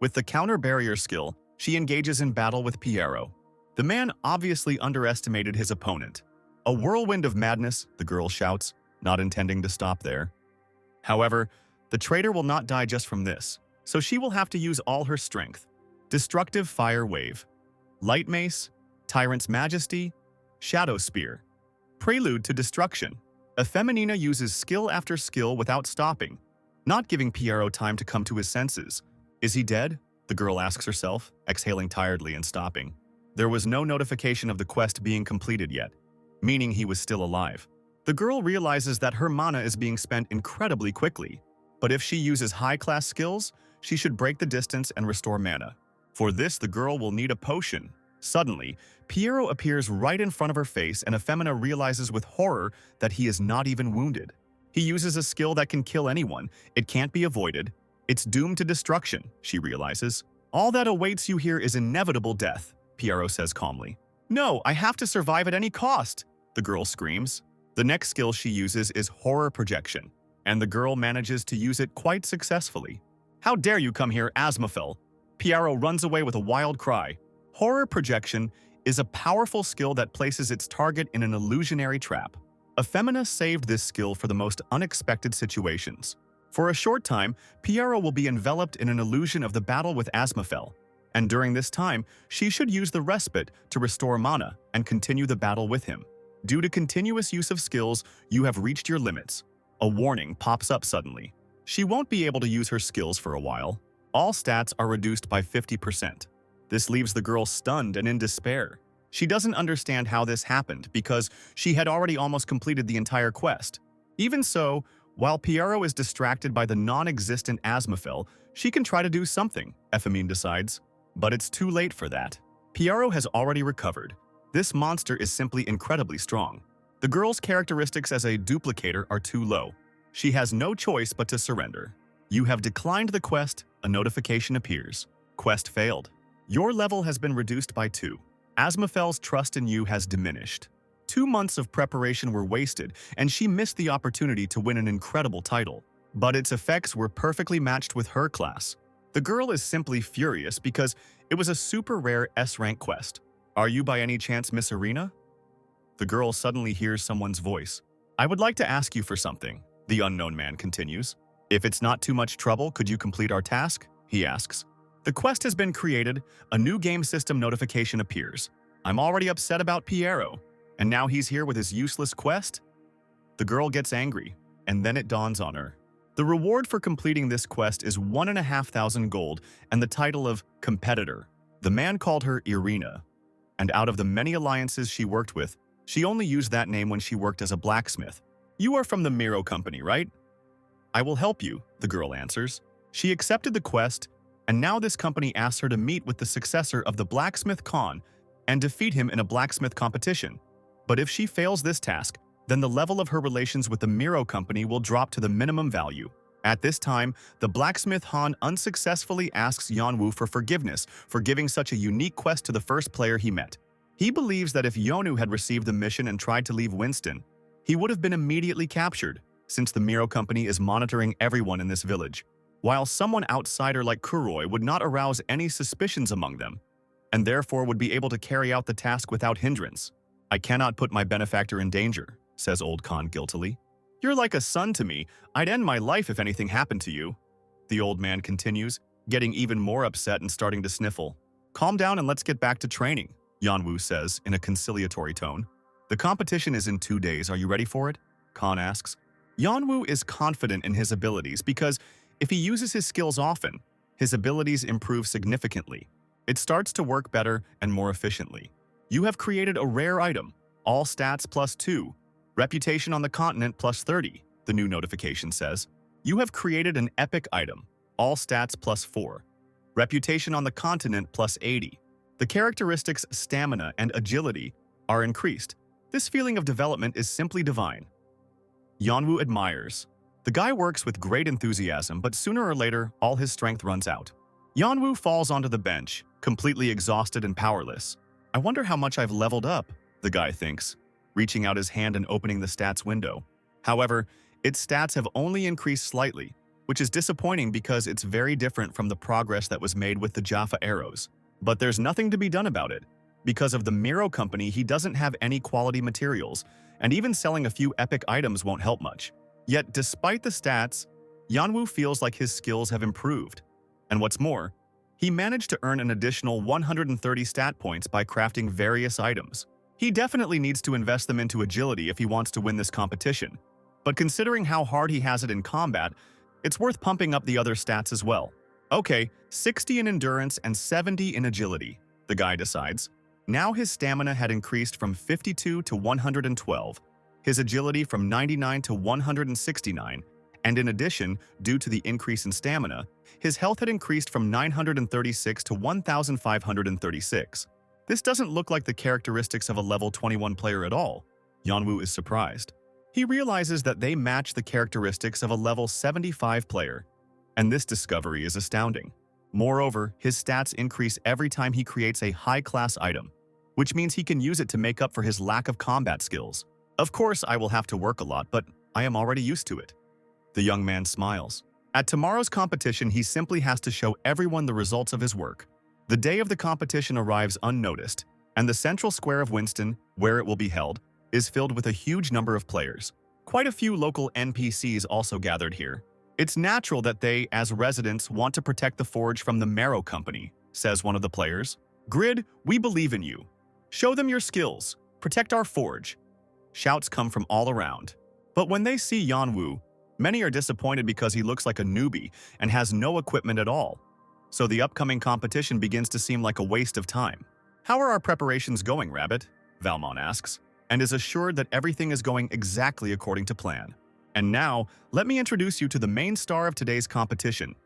Speaker 1: With the counter barrier skill, she engages in battle with Piero. The man obviously underestimated his opponent. A whirlwind of madness, the girl shouts, not intending to stop there. However, the traitor will not die just from this, so she will have to use all her strength. Destructive Fire Wave, Light Mace, Tyrant's Majesty, Shadow Spear. Prelude to Destruction. Effeminina uses skill after skill without stopping, not giving Piero time to come to his senses. Is he dead? The girl asks herself, exhaling tiredly and stopping. There was no notification of the quest being completed yet, meaning he was still alive. The girl realizes that her mana is being spent incredibly quickly, but if she uses high-class skills, she should break the distance and restore mana. For this, the girl will need a potion. Suddenly, Piero appears right in front of her face, and Effemina realizes with horror that he is not even wounded. He uses a skill that can kill anyone. It can't be avoided. It's doomed to destruction, she realizes. All that awaits you here is inevitable death, Piero says calmly. No, I have to survive at any cost, the girl screams. The next skill she uses is Horror Projection, and the girl manages to use it quite successfully. How dare you come here, Asmophil? Piero runs away with a wild cry. Horror Projection is a powerful skill that places its target in an illusionary trap. Effemina saved this skill for the most unexpected situations. For a short time, Piero will be enveloped in an illusion of the battle with Asmophil, and during this time, she should use the respite to restore mana and continue the battle with him. Due to continuous use of skills, you have reached your limits. A warning pops up suddenly. She won't be able to use her skills for a while. All stats are reduced by 50%. This leaves the girl stunned and in despair. She doesn't understand how this happened because she had already almost completed the entire quest. Even so, while Piero is distracted by the non-existent Asmophil, she can try to do something, Effemine decides. But it's too late for that. Piero has already recovered. This monster is simply incredibly strong. The girl's characteristics as a duplicator are too low. She has no choice but to surrender. You have declined the quest, a notification appears. Quest failed. Your level has been reduced by 2. Asmophil's trust in you has diminished. 2 months of preparation were wasted, and she missed the opportunity to win an incredible title. But its effects were perfectly matched with her class. The girl is simply furious because it was a super rare S-rank quest. Are you by any chance Miss Arena? The girl suddenly hears someone's voice. I would like to ask you for something, the unknown man continues. If it's not too much trouble, could you complete our task? He asks. The quest has been created, a new game system notification appears. I'm already upset about Piero, and now he's here with his useless quest? The girl gets angry, and then it dawns on her. The reward for completing this quest is 1,500 gold and the title of Competitor. The man called her Irina, and out of the many alliances she worked with, she only used that name when she worked as a blacksmith. You are from the Miro company, right? I will help you, the girl answers. She accepted the quest, and now this company asks her to meet with the successor of the blacksmith Khan and defeat him in a blacksmith competition. But if she fails this task, then the level of her relations with the Miro company will drop to the minimum value. At this time, the blacksmith Han unsuccessfully asks Yeonwoo for forgiveness for giving such a unique quest to the first player he met. He believes that if Yeonwoo had received the mission and tried to leave Winston, he would have been immediately captured, since the Miro company is monitoring everyone in this village, while someone outsider like Kuroi would not arouse any suspicions among them, and therefore would be able to carry out the task without hindrance. "I cannot put my benefactor in danger," says Old Khan guiltily. "You're like a son to me. I'd end my life if anything happened to you." The old man continues, getting even more upset and starting to sniffle. "Calm down and let's get back to training," Yeonwoo says in a conciliatory tone. "The competition is in 2 days. Are you ready for it?" Khan asks. Yeonwoo is confident in his abilities because if he uses his skills often, his abilities improve significantly. It starts to work better and more efficiently. "You have created a rare item. All stats +2. Reputation on the continent +30, the new notification says. "You have created an epic item. All stats +4. Reputation on the continent +80. The characteristics stamina and agility are increased. This feeling of development is simply divine." Yeonwoo admires. The guy works with great enthusiasm, but sooner or later, all his strength runs out. Yeonwoo falls onto the bench, completely exhausted and powerless. "I wonder how much I've leveled up," the guy thinks, reaching out his hand and opening the stats window. However, its stats have only increased slightly, which is disappointing because it's very different from the progress that was made with the Jaffa arrows. But there's nothing to be done about it. Because of the Miro company, he doesn't have any quality materials, and even selling a few epic items won't help much. Yet, despite the stats, Yeonwoo feels like his skills have improved. And what's more, he managed to earn an additional 130 stat points by crafting various items. He definitely needs to invest them into agility if he wants to win this competition. But considering how hard he has it in combat, it's worth pumping up the other stats as well. Okay, 60 in endurance and 70 in agility, the guy decides. Now his stamina had increased from 52 to 112, his agility from 99 to 169, and in addition, due to the increase in stamina, his health had increased from 936 to 1,536. This doesn't look like the characteristics of a level 21 player at all. Yeonwoo is surprised. He realizes that they match the characteristics of a level 75 player, and this discovery is astounding. Moreover, his stats increase every time he creates a high-class item, which means he can use it to make up for his lack of combat skills. "Of course, I will have to work a lot, but I am already used to it." The young man smiles. At tomorrow's competition, he simply has to show everyone the results of his work. The day of the competition arrives unnoticed, and the central square of Winston, where it will be held, is filled with a huge number of players. Quite a few local NPCs also gathered here. "It's natural that they, as residents, want to protect the forge from the Miro company," says one of the players. "Grid, we believe in you. Show them your skills. Protect our forge." Shouts come from all around. But when they see Yeonwoo, many are disappointed because he looks like a newbie and has no equipment at all. So the upcoming competition begins to seem like a waste of time. "How are our preparations going, Rabbit?" Valmont asks, and is assured that everything is going exactly according to plan. "And now, let me introduce you to the main star of today's competition."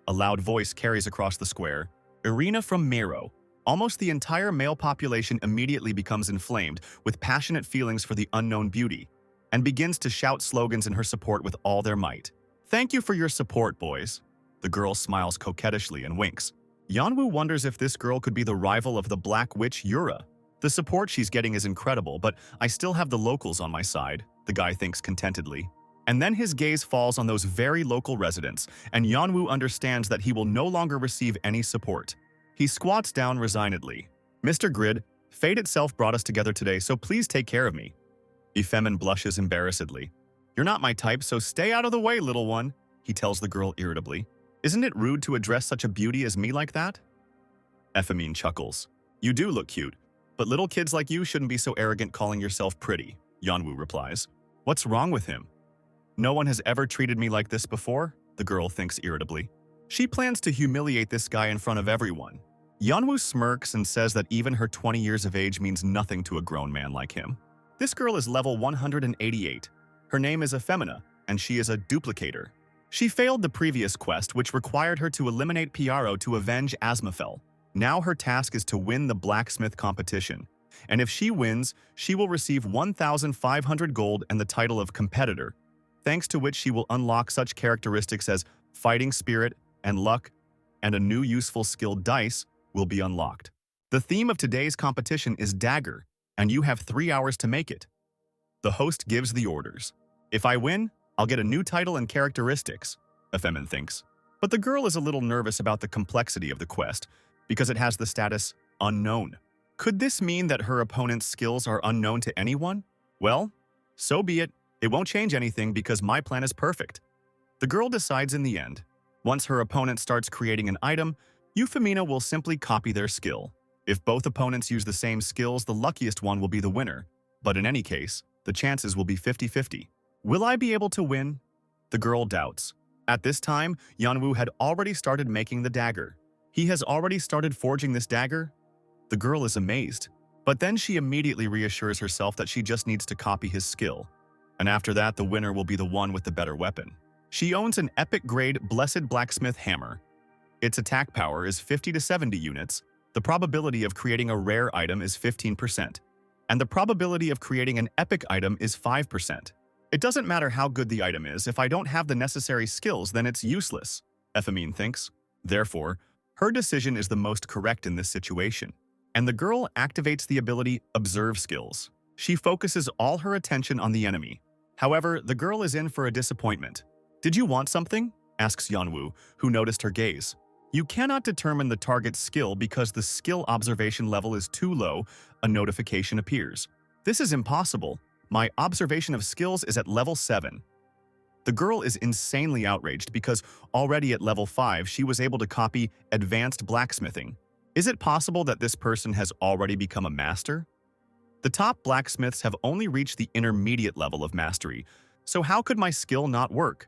Speaker 1: A loud voice carries across the square. "Irina from Miro." Almost the entire male population immediately becomes inflamed with passionate feelings for the unknown beauty, and begins to shout slogans in her support with all their might. "Thank you for your support, boys." The girl smiles coquettishly and winks. Yeonwoo wonders if this girl could be the rival of the Black Witch Yura. The support she's getting is incredible, but I still have the locals on my side, the guy thinks contentedly. And then his gaze falls on those very local residents, and Yeonwoo understands that he will no longer receive any support. He squats down resignedly. "Mr. Grid, fate itself brought us together today, so please take care of me." Ifemin blushes embarrassedly. "You're not my type, so stay out of the way, little one," he tells the girl irritably. "Isn't it rude to address such a beauty as me like that?" Efemin chuckles. "You do look cute, but little kids like you shouldn't be so arrogant calling yourself pretty," Yeonwoo replies. "What's wrong with him?" "No one has ever treated me like this before," the girl thinks irritably. She plans to humiliate this guy in front of everyone. Yeonwoo smirks and says that even her 20 years of age means nothing to a grown man like him. This girl is level 188. Her name is Efemina, and she is a duplicator. She failed the previous quest, which required her to eliminate Piaro to avenge Asmafel. Now her task is to win the blacksmith competition, and if she wins, she will receive 1,500 gold and the title of competitor, thanks to which she will unlock such characteristics as fighting spirit and luck, and a new useful skill dice will be unlocked. The theme of today's competition is dagger, and you have 3 hours to make it. The host gives the orders. If I win, I'll get a new title and characteristics, Efemin thinks. But the girl is a little nervous about the complexity of the quest, because it has the status unknown. Could this mean that her opponent's skills are unknown to anyone? Well, so be it. It won't change anything because my plan is perfect. The girl decides in the end. Once her opponent starts creating an item, Euphemina will simply copy their skill. If both opponents use the same skills, the luckiest one will be the winner. But in any case, the chances will be 50-50. Will I be able to win? The girl doubts. At this time, Yanwu had already started making the dagger. He has already started forging this dagger? The girl is amazed. But then she immediately reassures herself that she just needs to copy his skill. And after that, the winner will be the one with the better weapon. She owns an epic-grade Blessed Blacksmith hammer. Its attack power is 50 to 70 units. The probability of creating a rare item is 15%. And the probability of creating an epic item is 5%. It doesn't matter how good the item is. If I don't have the necessary skills, then it's useless, Efemin thinks. Therefore, her decision is the most correct in this situation. And the girl activates the ability Observe Skills. She focuses all her attention on the enemy. However, the girl is in for a disappointment. Did you want something? Asks Yanwu, who noticed her gaze. You cannot determine the target's skill because the skill observation level is too low, a notification appears. This is impossible. My observation of skills is at level 7. The girl is insanely outraged because already at level 5 she was able to copy advanced blacksmithing. Is it possible that this person has already become a master? The top blacksmiths have only reached the intermediate level of mastery, so how could my skill not work?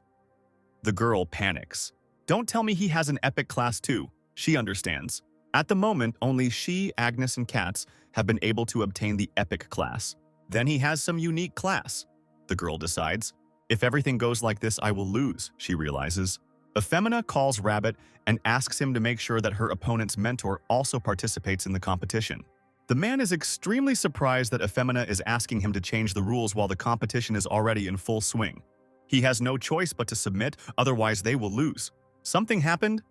Speaker 1: The girl panics. Don't tell me he has an epic class too. She understands. At the moment, only she, Agnes, and Katz have been able to obtain the epic class. Then he has some unique class. The girl decides. If everything goes like this, I will lose, she realizes. Euphemina calls Rabbit and asks him to make sure that her opponent's mentor also participates in the competition. The man is extremely surprised that Euphemina is asking him to change the rules while the competition is already in full swing. He has no choice but to submit, otherwise they will lose. Something happened?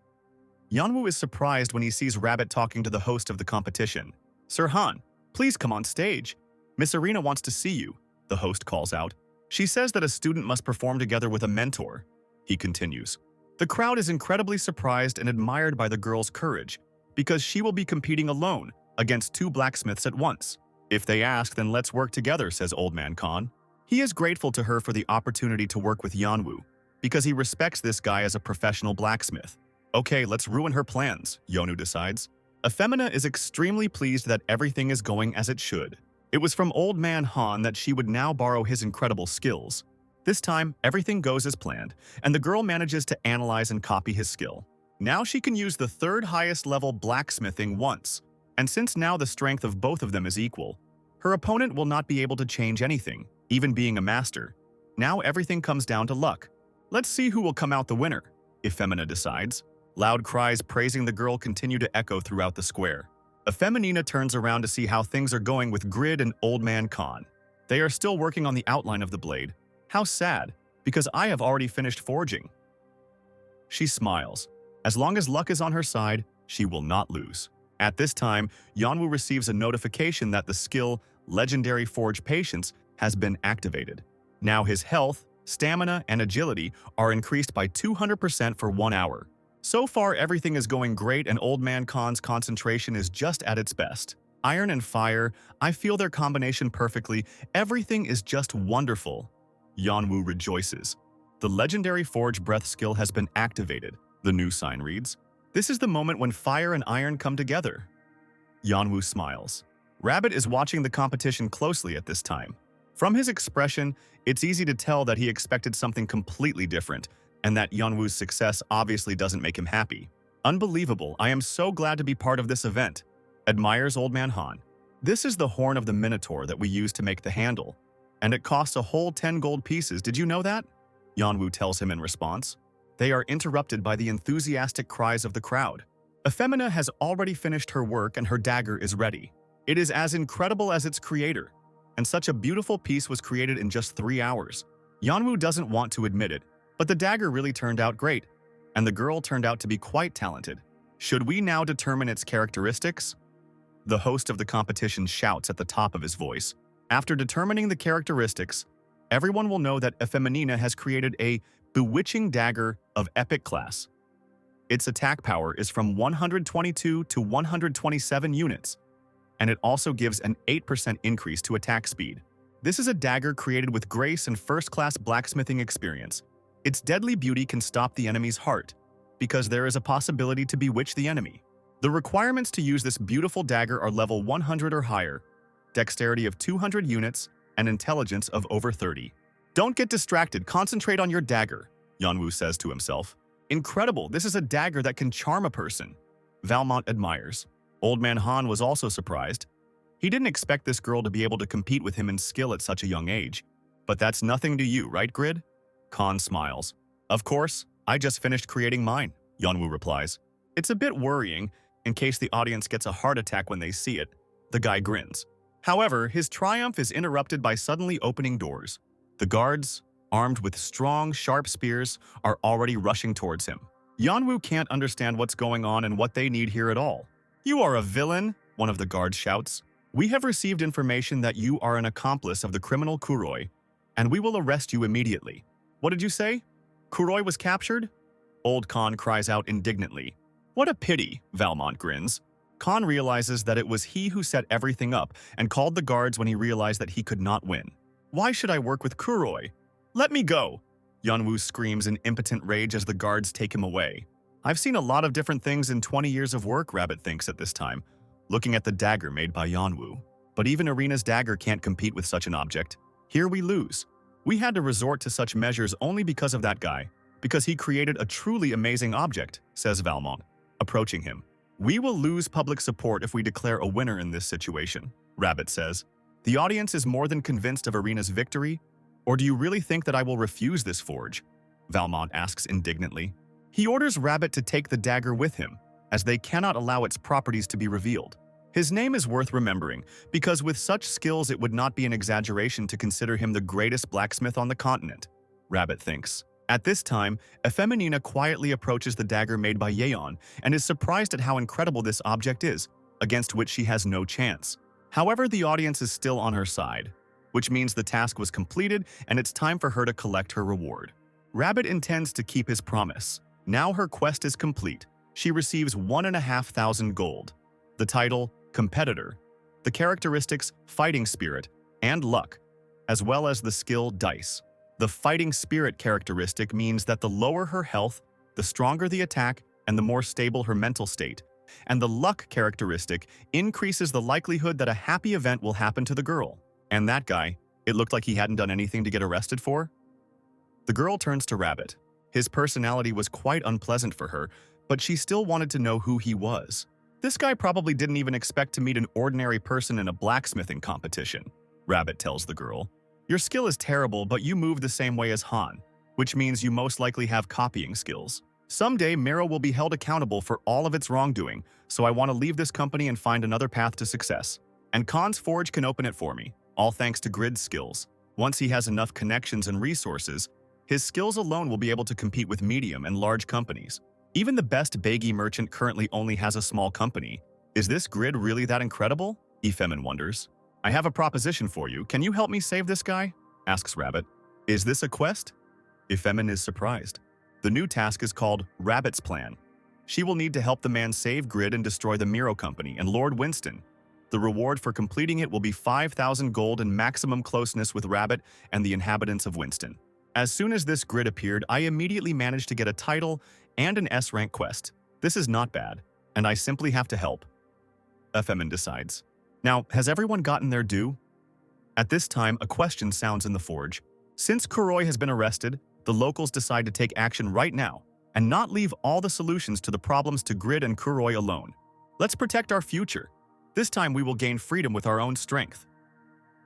Speaker 1: Yanwu is surprised when he sees Rabbit talking to the host of the competition. Sir Han, please come on stage. Miss Arena wants to see you, the host calls out. She says that a student must perform together with a mentor. He continues. The crowd is incredibly surprised and admired by the girl's courage, because she will be competing alone against 2 blacksmiths at once. If they ask, then let's work together, says Old Man Khan. He is grateful to her for the opportunity to work with Yanwu, because he respects this guy as a professional blacksmith. Okay, let's ruin her plans, Yonu decides. Euphemina is extremely pleased that everything is going as it should. It was from Old Man Han that she would now borrow his incredible skills. This time, everything goes as planned, and the girl manages to analyze and copy his skill. Now she can use the 3rd highest level blacksmithing once, and since now the strength of both of them is equal, her opponent will not be able to change anything, even being a master. Now everything comes down to luck. Let's see who will come out the winner, Euphemina decides. Loud cries praising the girl continue to echo throughout the square. Euphemina turns around to see how things are going with Grid and Old Man Khan. They are still working on the outline of the blade. How sad, because I have already finished forging. She smiles. As long as luck is on her side, she will not lose. At this time, Yanwu receives a notification that the skill Legendary Forge Patience has been activated. Now his health, stamina, and agility are increased by 200% for 1 hour. So far, everything is going great and Old Man Khan's concentration is just at its best. Iron and fire, I feel their combination perfectly. Everything is just wonderful. Yanwu rejoices. The Legendary Forge Breath skill has been activated, the new sign reads. This is the moment when fire and iron come together. Yanwu smiles. Rabbit is watching the competition closely at this time. From his expression, it's easy to tell that he expected something completely different, and that Yanwu's success obviously doesn't make him happy. Unbelievable, I am so glad to be part of this event, admires Old Man Han. This is the horn of the Minotaur that we use to make the handle, and it costs a whole 10 gold pieces, did you know that? Yanwu tells him in response. They are interrupted by the enthusiastic cries of the crowd. Ephemina has already finished her work and her dagger is ready. It is as incredible as its creator, and such a beautiful piece was created in just 3 hours. Yanwu doesn't want to admit it, but the dagger really turned out great, and the girl turned out to be quite talented. Should we now determine its characteristics? The host of the competition shouts at the top of his voice. After determining the characteristics, everyone will know that Ephemina has created a bewitching dagger of epic class. Its attack power is from 122 to 127 units, and it also gives an 8% increase to attack speed. This is a dagger created with grace and first-class blacksmithing experience. Its deadly beauty can stop the enemy's heart, because there is a possibility to bewitch the enemy. The requirements to use this beautiful dagger are level 100 or higher, dexterity of 200 units, and intelligence of over 30. Don't get distracted, concentrate on your dagger, Yanwu says to himself. Incredible, this is a dagger that can charm a person. Valmont admires. Old Man Han was also surprised. He didn't expect this girl to be able to compete with him in skill at such a young age. But that's nothing to you, right, Grid? Khan smiles. Of course, I just finished creating mine, Yanwu replies. It's a bit worrying, in case the audience gets a heart attack when they see it. The guy grins. However, his triumph is interrupted by suddenly opening doors. The guards, armed with strong, sharp spears, are already rushing towards him. Yanwu can't understand what's going on and what they need here at all. You are a villain, one of the guards shouts. We have received information that you are an accomplice of the criminal Kuroi, and we will arrest you immediately. What did you say? Kuroi was captured? Old Khan cries out indignantly. What a pity, Valmont grins. Khan realizes that it was he who set everything up and called the guards when he realized that he could not win. Why should I work with Kuroi? Let me go! Yanwu screams in impotent rage as the guards take him away. I've seen a lot of different things in 20 years of work, Rabbit thinks at this time, looking at the dagger made by Yanwu. But even Arena's dagger can't compete with such an object. Here we lose. We had to resort to such measures only because of that guy, because he created a truly amazing object, says Valmont, approaching him. We will lose public support if we declare a winner in this situation, Rabbit says. The audience is more than convinced of Arena's victory, or do you really think that I will refuse this forge? Valmont asks indignantly. He orders Rabbit to take the dagger with him, as they cannot allow its properties to be revealed. His name is worth remembering, because with such skills it would not be an exaggeration to consider him the greatest blacksmith on the continent, Rabbit thinks. At this time, Ephemina quietly approaches the dagger made by Yeon and is surprised at how incredible this object is, against which she has no chance. However, the audience is still on her side, which means the task was completed and it's time for her to collect her reward. Rabbit intends to keep his promise. Now her quest is complete. She receives 1,500 gold. The title, Competitor, the characteristics, Fighting Spirit, and Luck, as well as the skill, Dice. The Fighting Spirit characteristic means that the lower her health, the stronger the attack, and the more stable her mental state. And the Luck characteristic increases the likelihood that a happy event will happen to the girl. And that guy, it looked like he hadn't done anything to get arrested for. The girl turns to Rabbit. His personality was quite unpleasant for her, but she still wanted to know who he was. This guy probably didn't even expect to meet an ordinary person in a blacksmithing competition, Rabbit tells the girl. Your skill is terrible, but you move the same way as Han, which means you most likely have copying skills. Someday, Mero will be held accountable for all of its wrongdoing, so I want to leave this company and find another path to success. And Khan's forge can open it for me, all thanks to Grid's skills. Once he has enough connections and resources, his skills alone will be able to compete with medium and large companies. Even the best Baggy merchant currently only has a small company. Is this Grid really that incredible? Ephemina wonders. I have a proposition for you. Can you help me save this guy? Asks Rabbit. Is this a quest? Ephemina is surprised. The new task is called Rabbit's Plan. She will need to help the man save Grid and destroy the Miro Company and Lord Winston. The reward for completing it will be 5,000 gold and maximum closeness with Rabbit and the inhabitants of Winston. As soon as this Grid appeared, I immediately managed to get a title and an S-rank quest. This is not bad, and I simply have to help. Ephemina decides. Now, has everyone gotten their due? At this time, a question sounds in the forge. Since Kuroi has been arrested, the locals decide to take action right now and not leave all the solutions to the problems to Grid and Kuroi alone. Let's protect our future. This time we will gain freedom with our own strength.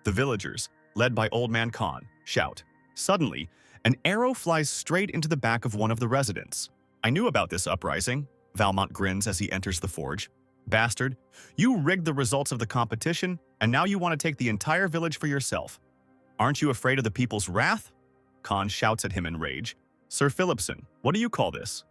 Speaker 1: The villagers, led by Old Man Khan, shout. Suddenly, An arrow flies straight into the back of one of the residents. I knew about this uprising. Valmont grins as he enters the forge. Bastard, you rigged the results of the competition, and now you want to take the entire village for yourself. Aren't you afraid of the people's wrath? Khan shouts at him in rage. Sir Philipson, what do you call this?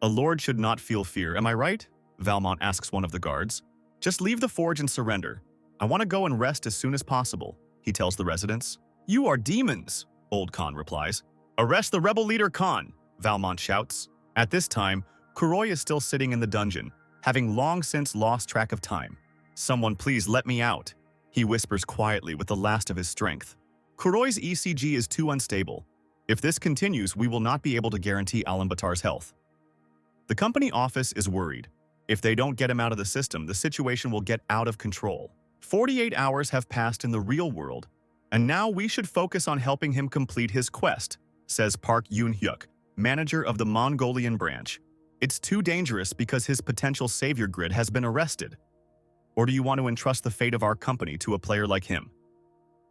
Speaker 1: A lord should not feel fear, am I right? Valmont asks one of the guards. Just leave the forge and surrender. I want to go and rest as soon as possible, he tells the residents. You are demons, Old Khan replies. Arrest the rebel leader Khan, Valmont shouts. At this time, Kuroi is still sitting in the dungeon, having long since lost track of time. Someone please let me out, he whispers quietly with the last of his strength. Kuroi's ECG is too unstable. If this continues, we will not be able to guarantee Alambatar's health. The company office is worried. If they don't get him out of the system, the situation will get out of control. 48 hours have passed in the real world, and now we should focus on helping him complete his quest, says Park Yoon-hyuk, manager of the Mongolian branch. It's too dangerous because his potential savior grid has been arrested. Or do you want to entrust the fate of our company to a player like him?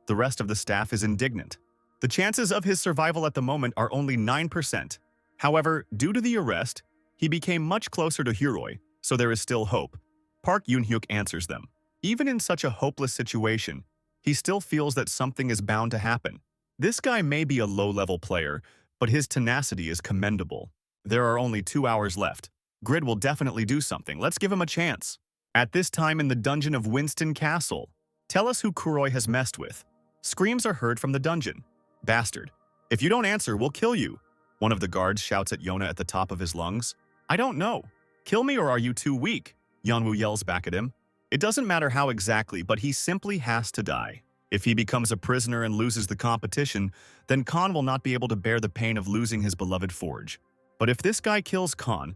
Speaker 1: The rest of the staff is indignant. The chances of his survival at the moment are only 9%. However, due to the arrest, he became much closer to Huroi, so there is still hope. Park Yoon-hyuk answers them. Even in such a hopeless situation, he still feels that something is bound to happen. This guy may be a low-level player, but his tenacity is commendable. There are only 2 hours left. Grid will definitely do something. Let's give him a chance. At this time in the dungeon of Winston Castle, tell us who Kuroi has messed with. Screams are heard from the dungeon. Bastard. If you don't answer, we'll kill you. One of the guards shouts at Yona at the top of his lungs. I don't know. Kill me or are you too weak? Yeonwoo yells back at him. It doesn't matter how exactly, but he simply has to die. If he becomes a prisoner and loses the competition, then Khan will not be able to bear the pain of losing his beloved forge. But if this guy kills Khan,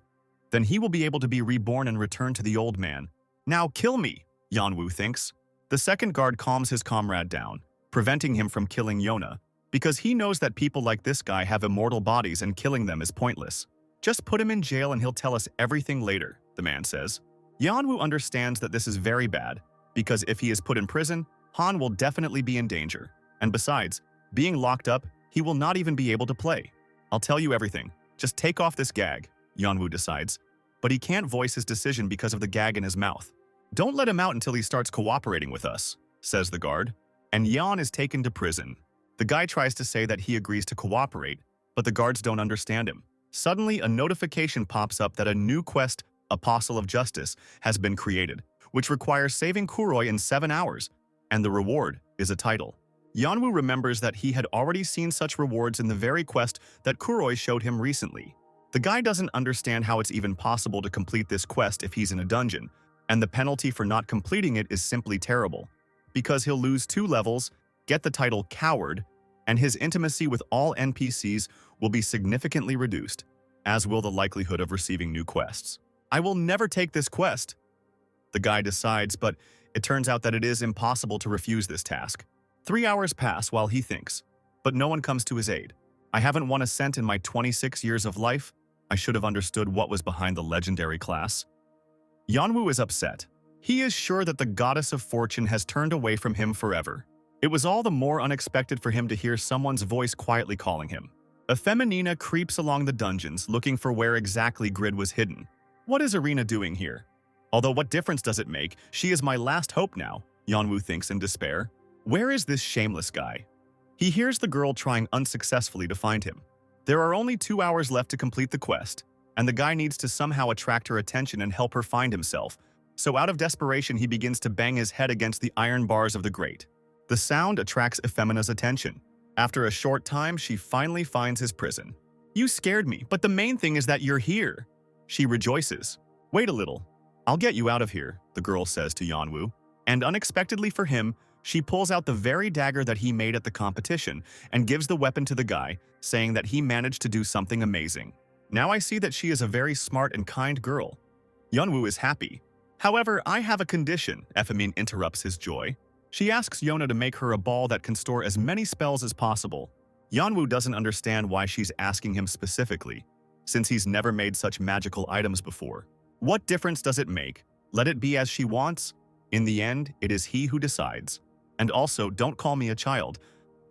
Speaker 1: then he will be able to be reborn and return to the old man. Now kill me, Yeonwoo thinks. The second guard calms his comrade down, preventing him from killing Yona, because he knows that people like this guy have immortal bodies and killing them is pointless. Just put him in jail and he'll tell us everything later, the man says. Yeonwoo understands that this is very bad, because if he is put in prison, Han will definitely be in danger. And besides, being locked up, he will not even be able to play. I'll tell you everything. Just take off this gag, Yeonwoo decides. But he can't voice his decision because of the gag in his mouth. Don't let him out until he starts cooperating with us, says the guard. And Yeon is taken to prison. The guy tries to say that he agrees to cooperate, but the guards don't understand him. Suddenly, a notification pops up that a new quest, Apostle of Justice, has been created, which requires saving Kuroi in 7 hours, and the reward is a title. Yeonwoo remembers that he had already seen such rewards in the very quest that Kuroi showed him recently. The guy doesn't understand how it's even possible to complete this quest if he's in a dungeon, and the penalty for not completing it is simply terrible, because he'll lose 2 levels, get the title Coward, and his intimacy with all NPCs will be significantly reduced, as will the likelihood of receiving new quests. I will never take this quest, the guy decides, but it turns out that it is impossible to refuse this task. 3 hours pass while he thinks, but no one comes to his aid. I haven't won a cent in my 26 years of life. I should have understood what was behind the legendary class. Yeonwoo is upset. He is sure that the goddess of fortune has turned away from him forever. It was all the more unexpected for him to hear someone's voice quietly calling him. A feminina creeps along the dungeons looking for where exactly Grid was hidden. What is Irina doing here? Although what difference does it make? She is my last hope now, Yeonwoo thinks in despair. Where is this shameless guy? He hears the girl trying unsuccessfully to find him. There are only 2 hours left to complete the quest, and the guy needs to somehow attract her attention and help her find himself. So out of desperation, he begins to bang his head against the iron bars of the grate. The sound attracts Efemina's attention. After a short time, she finally finds his prison. You scared me, but the main thing is that you're here. She rejoices. Wait a little. I'll get you out of here, the girl says to Yeonwoo. And unexpectedly for him, she pulls out the very dagger that he made at the competition and gives the weapon to the guy, saying that he managed to do something amazing. Now I see that she is a very smart and kind girl. Yeonwoo is happy. However, I have a condition, Efemine interrupts his joy. She asks Yona to make her a ball that can store as many spells as possible. Yeonwoo doesn't understand why she's asking him specifically, since he's never made such magical items before. What difference does it make? Let it be as she wants. In the end, it is he who decides. And also, don't call me a child.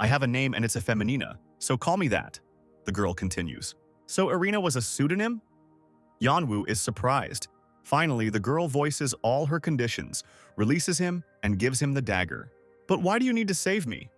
Speaker 1: I have a name and it's a feminina, So call me that, the girl continues. So Irina was a pseudonym? Yanwu is surprised. Finally, the girl voices all her conditions, releases him, and gives him the dagger. But why do you need to save me?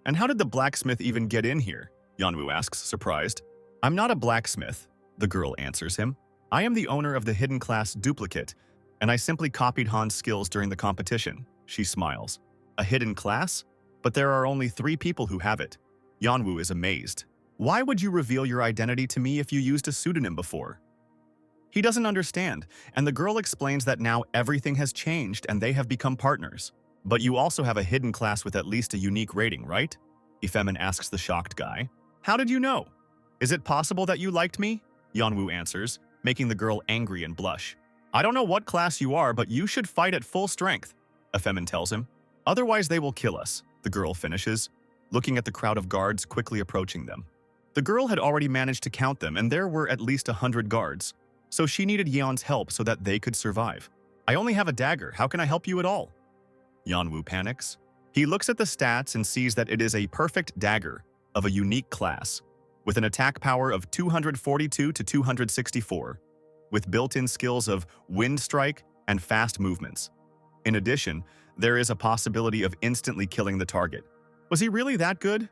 Speaker 1: And how did the blacksmith even get in here? Yanwu asks, surprised. I'm not a blacksmith, the girl answers him. I am the owner of the hidden class duplicate, and I simply copied Han's skills during the competition. She smiles. A hidden class? But there are only 3 people who have it. Yanwu is amazed. Why would you reveal your identity to me if you used a pseudonym before? He doesn't understand, and the girl explains that now everything has changed and they have become partners. But you also have a hidden class with at least a unique rating, right? Ifemin asks the shocked guy. How did you know? Is it possible that you liked me? Yanwu answers, making the girl angry and blush. I don't know what class you are, but you should fight at full strength, Ifemin tells him. Otherwise they will kill us, the girl finishes, looking at the crowd of guards quickly approaching them. The girl had already managed to count them, and there were at least 100 guards, so she needed Yeon's help so that they could survive. I only have a dagger, how can I help you at all? Yanwu panics. He looks at the stats and sees that it is a perfect dagger of a unique class, with an attack power of 242 to 264, with built-in skills of wind strike and fast movements. In addition, there is a possibility of instantly killing the target. Was he really that good?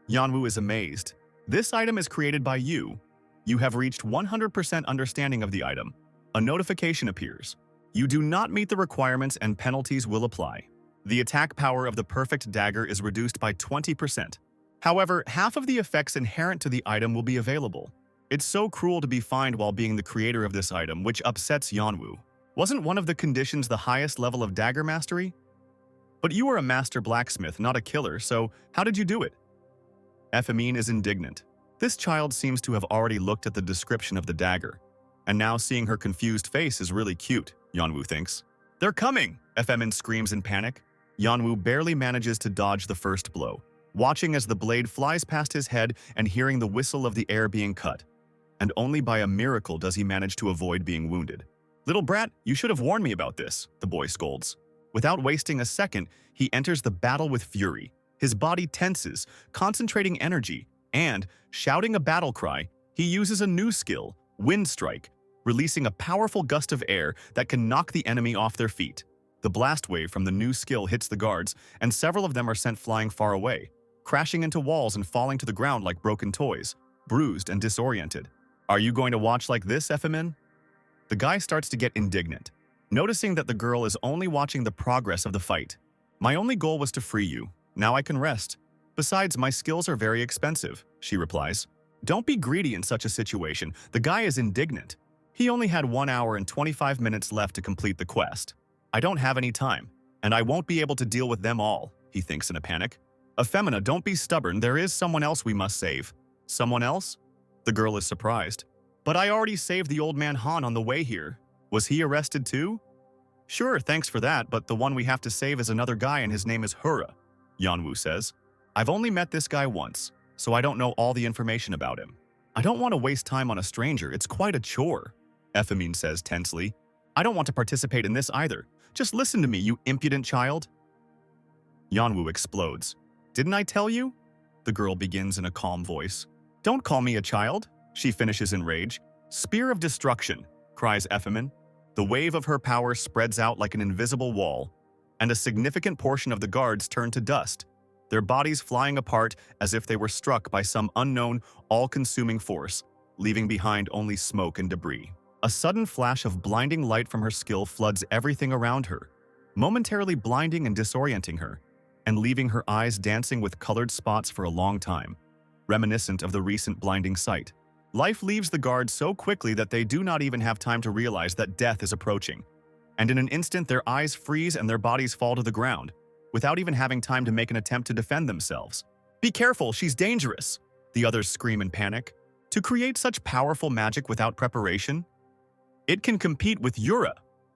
Speaker 1: Yanwu is amazed. This item is created by you. You have reached 100% understanding of the item. A notification appears. You do not meet the requirements and penalties will apply. The attack power of the perfect dagger is reduced by 20%. However, half of the effects inherent to the item will be available. It's so cruel to be fined while being the creator of this item, which upsets Yanwu. Wasn't one of the conditions the highest level of dagger mastery? But you are a master blacksmith, not a killer, so how did you do it? Efemin is indignant. This child seems to have already looked at the description of the dagger, and now seeing her confused face is really cute, Yanwu thinks. They're coming! Efemin screams in panic. Yanwu barely manages to dodge the first blow, watching as the blade flies past his head and hearing the whistle of the air being cut. And only by a miracle does he manage to avoid being wounded. Little brat, you should have warned me about this, the boy scolds. Without wasting a second, he enters the battle with fury. His body tenses, concentrating energy, and, shouting a battle cry, he uses a new skill, Wind Strike, releasing a powerful gust of air that can knock the enemy off their feet. The blast wave from the new skill hits the guards, and several of them are sent flying far away, crashing into walls and falling to the ground like broken toys, bruised and disoriented. Are you going to watch like this, Efemin? The guy starts to get indignant, noticing that the girl is only watching the progress of the fight. My only goal was to free you. Now I can rest. Besides, my skills are very expensive, she replies. Don't be greedy in such a situation. The guy is indignant. He only had 1 hour and 25 minutes left to complete the quest. I don't have any time, and I won't be able to deal with them all, he thinks in a panic. Efemina, don't be stubborn. There is someone else we must save. Someone else? The girl is surprised. But I already saved the old man Han on the way here. Was he arrested too? Sure, thanks for that, but the one we have to save is another guy and his name is Hura, Yanwu says. I've only met this guy once, so I don't know all the information about him. I don't want to waste time on a stranger, it's quite a chore, Efemin says tensely. I don't want to participate in this either. Just listen to me, you impudent child. Yanwu explodes. Didn't I tell you? The girl begins in a calm voice. Don't call me a child, she finishes in rage. Spear of destruction, cries Efemin. The wave of her power spreads out like an invisible wall, and a significant portion of the guards turn to dust, their bodies flying apart as if they were struck by some unknown, all-consuming force, leaving behind only smoke and debris. A sudden flash of blinding light from her skill floods everything around her, momentarily blinding and disorienting her, and leaving her eyes dancing with colored spots for a long time, reminiscent of the recent blinding sight. Life leaves the guards so quickly that they do not even have time to realize that death is approaching, and in an instant their eyes freeze and their bodies fall to the ground, without even having time to make an attempt to defend themselves. Be careful, she's dangerous, the others scream in panic. To create such powerful magic without preparation? It can compete with Yura,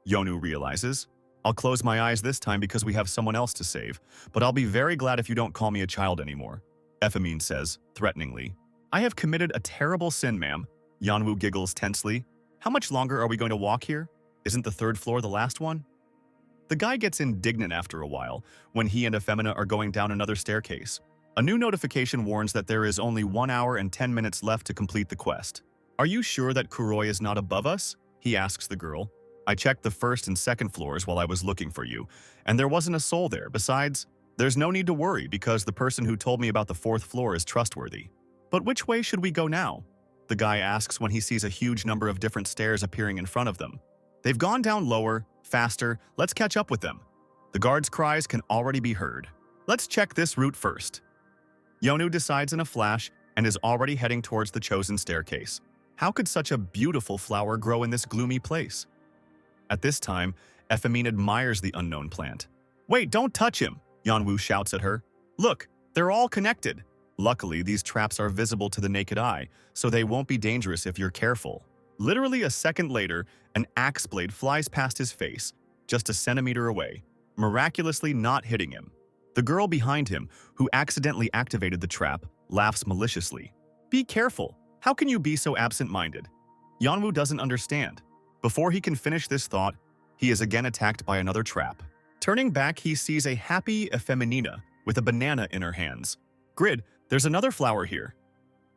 Speaker 1: Yonu realizes. I'll close my eyes this time because we have someone else to save, but I'll be very glad if you don't call me a child anymore, Efemin says, threateningly. I have committed a terrible sin, ma'am, Yanwu giggles tensely. How much longer are we going to walk here? Isn't the 3rd floor the last one? The guy gets indignant after a while, when he and Efemina are going down another staircase. A new notification warns that there is only 1 hour and 10 minutes left to complete the quest. "Are you sure that Kuroi is not above us?" he asks the girl. "I checked the first and second floors while I was looking for you, and there wasn't a soul there. Besides, there's no need to worry because the person who told me about the fourth floor is trustworthy." "But which way should we go now?" the guy asks when he sees a huge number of different stairs appearing in front of them. "They've gone down lower, faster, let's catch up with them." The guard's cries can already be heard. "Let's check this route first." Yonu decides in a flash and is already heading towards the chosen staircase. How could such a beautiful flower grow in this gloomy place? At this time, Ephemin admires the unknown plant. "Wait, don't touch him!" Yonwoo shouts at her. "Look, they're all connected." Luckily, these traps are visible to the naked eye, so they won't be dangerous if you're careful. Literally a second later, an axe blade flies past his face, just a centimeter away, miraculously not hitting him. The girl behind him, who accidentally activated the trap, laughs maliciously. "Be careful! How can you be so absent-minded?" Yonwoo doesn't understand. Before he can finish this thought, he is again attacked by another trap. Turning back, he sees a happy Ephemenina with a banana in her hands. "Grid, there's another flower here."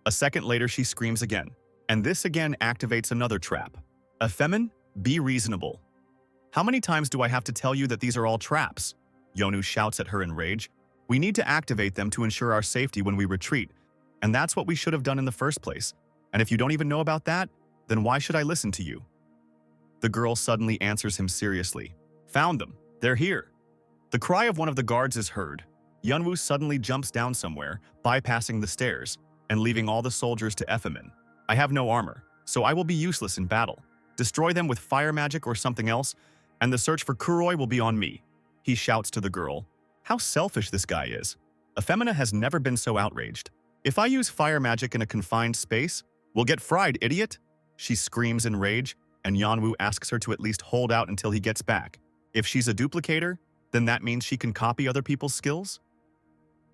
Speaker 1: A second later, she screams again, and this again activates another trap. "Ephemin, be reasonable. How many times do I have to tell you that these are all traps?" Yonu shouts at her in rage. "We need to activate them to ensure our safety when we retreat, and that's what we should have done in the first place. And if you don't even know about that, then why should I listen to you?" The girl suddenly answers him seriously. "Found them. They're here." The cry of one of the guards is heard. Yunwoo suddenly jumps down somewhere, bypassing the stairs, and leaving all the soldiers to Ephemin. "I have no armor, so I will be useless in battle. Destroy them with fire magic or something else, and the search for Kuroi will be on me," he shouts to the girl. How selfish this guy is. Ephemina has never been so outraged. "If I use fire magic in a confined space, we'll get fried, idiot!" She screams in rage, and Yonwoo asks her to at least hold out until he gets back. If she's a duplicator, then that means she can copy other people's skills?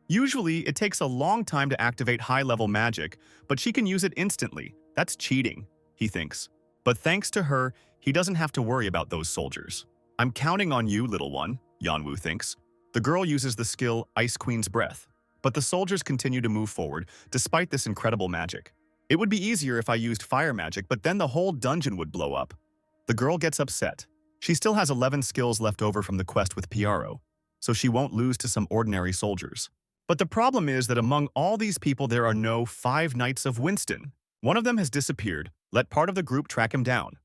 Speaker 1: Usually, it takes a long time to activate high-level magic, but she can use it instantly. That's cheating, he thinks. But thanks to her, he doesn't have to worry about those soldiers. "I'm counting on you, little one," Yonwoo thinks. The girl uses the skill Ice Queen's Breath, but the soldiers continue to move forward despite this incredible magic. "It would be easier if I used fire magic, but then the whole dungeon would blow up." The girl gets upset. She still has 11 skills left over from the quest with Piaro, so she won't lose to some ordinary soldiers. But the problem is that among all these people there are no 5 Knights of Winston. One of them has disappeared. Let part of the group track him down.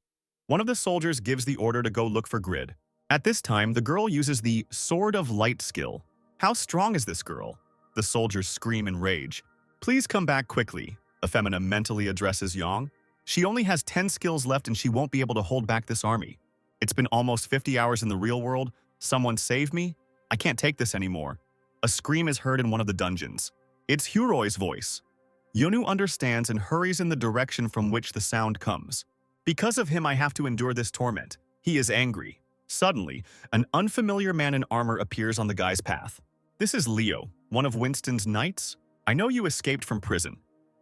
Speaker 1: One of the soldiers gives the order to go look for Grid. At this time, the girl uses the Sword of Light skill. How strong is this girl? The soldiers scream in rage. "Please come back quickly," Ephemina mentally addresses Yong. She only has 10 skills left and she won't be able to hold back this army. "It's been almost 50 hours in the real world. Someone save me? I can't take this anymore." A scream is heard in one of the dungeons. It's Huroi's voice. Yonu understands and hurries in the direction from which the sound comes. "Because of him I have to endure this torment." He is angry. Suddenly, an unfamiliar man in armor appears on the guy's path. "This is Leo, one of Winston's knights. I know you escaped from prison.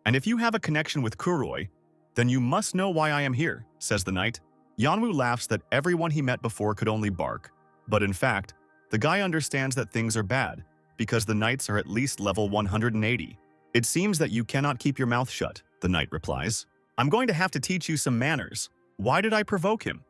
Speaker 1: And if you have a connection with Kuroi, then you must know why I am here," says the knight. Yonwoo laughs that everyone he met before could only bark. But in fact, the guy understands that things are bad, because the knights are at least level 180. "It seems that you cannot keep your mouth shut," the knight replies. "I'm going to have to teach you some manners. Why did I provoke him?"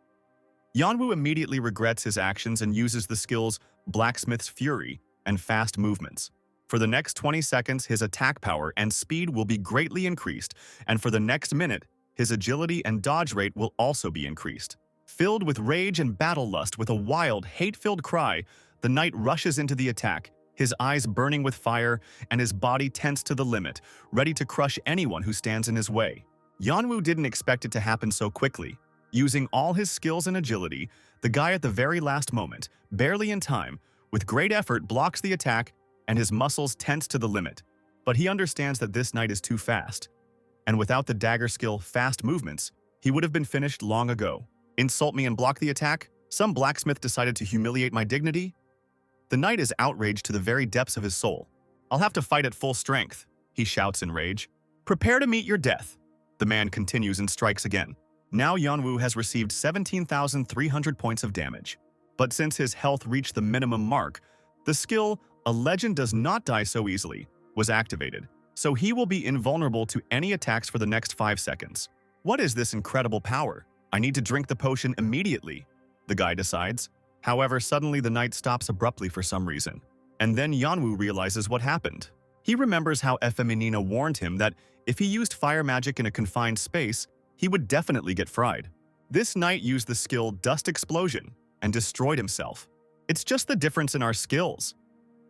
Speaker 1: Yonwoo immediately regrets his actions and uses the skills Blacksmith's Fury and Fast Movements. For the next 20 seconds, his attack power and speed will be greatly increased, and for the next minute, his agility and dodge rate will also be increased. Filled with rage and battle lust with a wild, hate-filled cry, the knight rushes into the attack, his eyes burning with fire and his body tense to the limit, ready to crush anyone who stands in his way. Yonwoo didn't expect it to happen so quickly. Using all his skills and agility, the guy at the very last moment, barely in time, with great effort blocks the attack and his muscles tense to the limit. But he understands that this knight is too fast, and without the dagger skill Fast Movements, he would have been finished long ago. "Insult me and block the attack? Some blacksmith decided to humiliate my dignity?" The knight is outraged to the very depths of his soul. "I'll have to fight at full strength," he shouts in rage. "Prepare to meet your death." The man continues and strikes again. Now Yonwoo has received 17,300 points of damage. But since his health reached the minimum mark, the skill, A Legend Does Not Die So Easily, was activated, so he will be invulnerable to any attacks for the next 5 seconds. What is this incredible power? I need to drink the potion immediately, the guy decides. However, suddenly the knight stops abruptly for some reason. And then Yanwu realizes what happened. He remembers how Efeminina warned him that if he used fire magic in a confined space, he would definitely get fried. This knight used the skill Dust Explosion and destroyed himself. It's just the difference in our skills.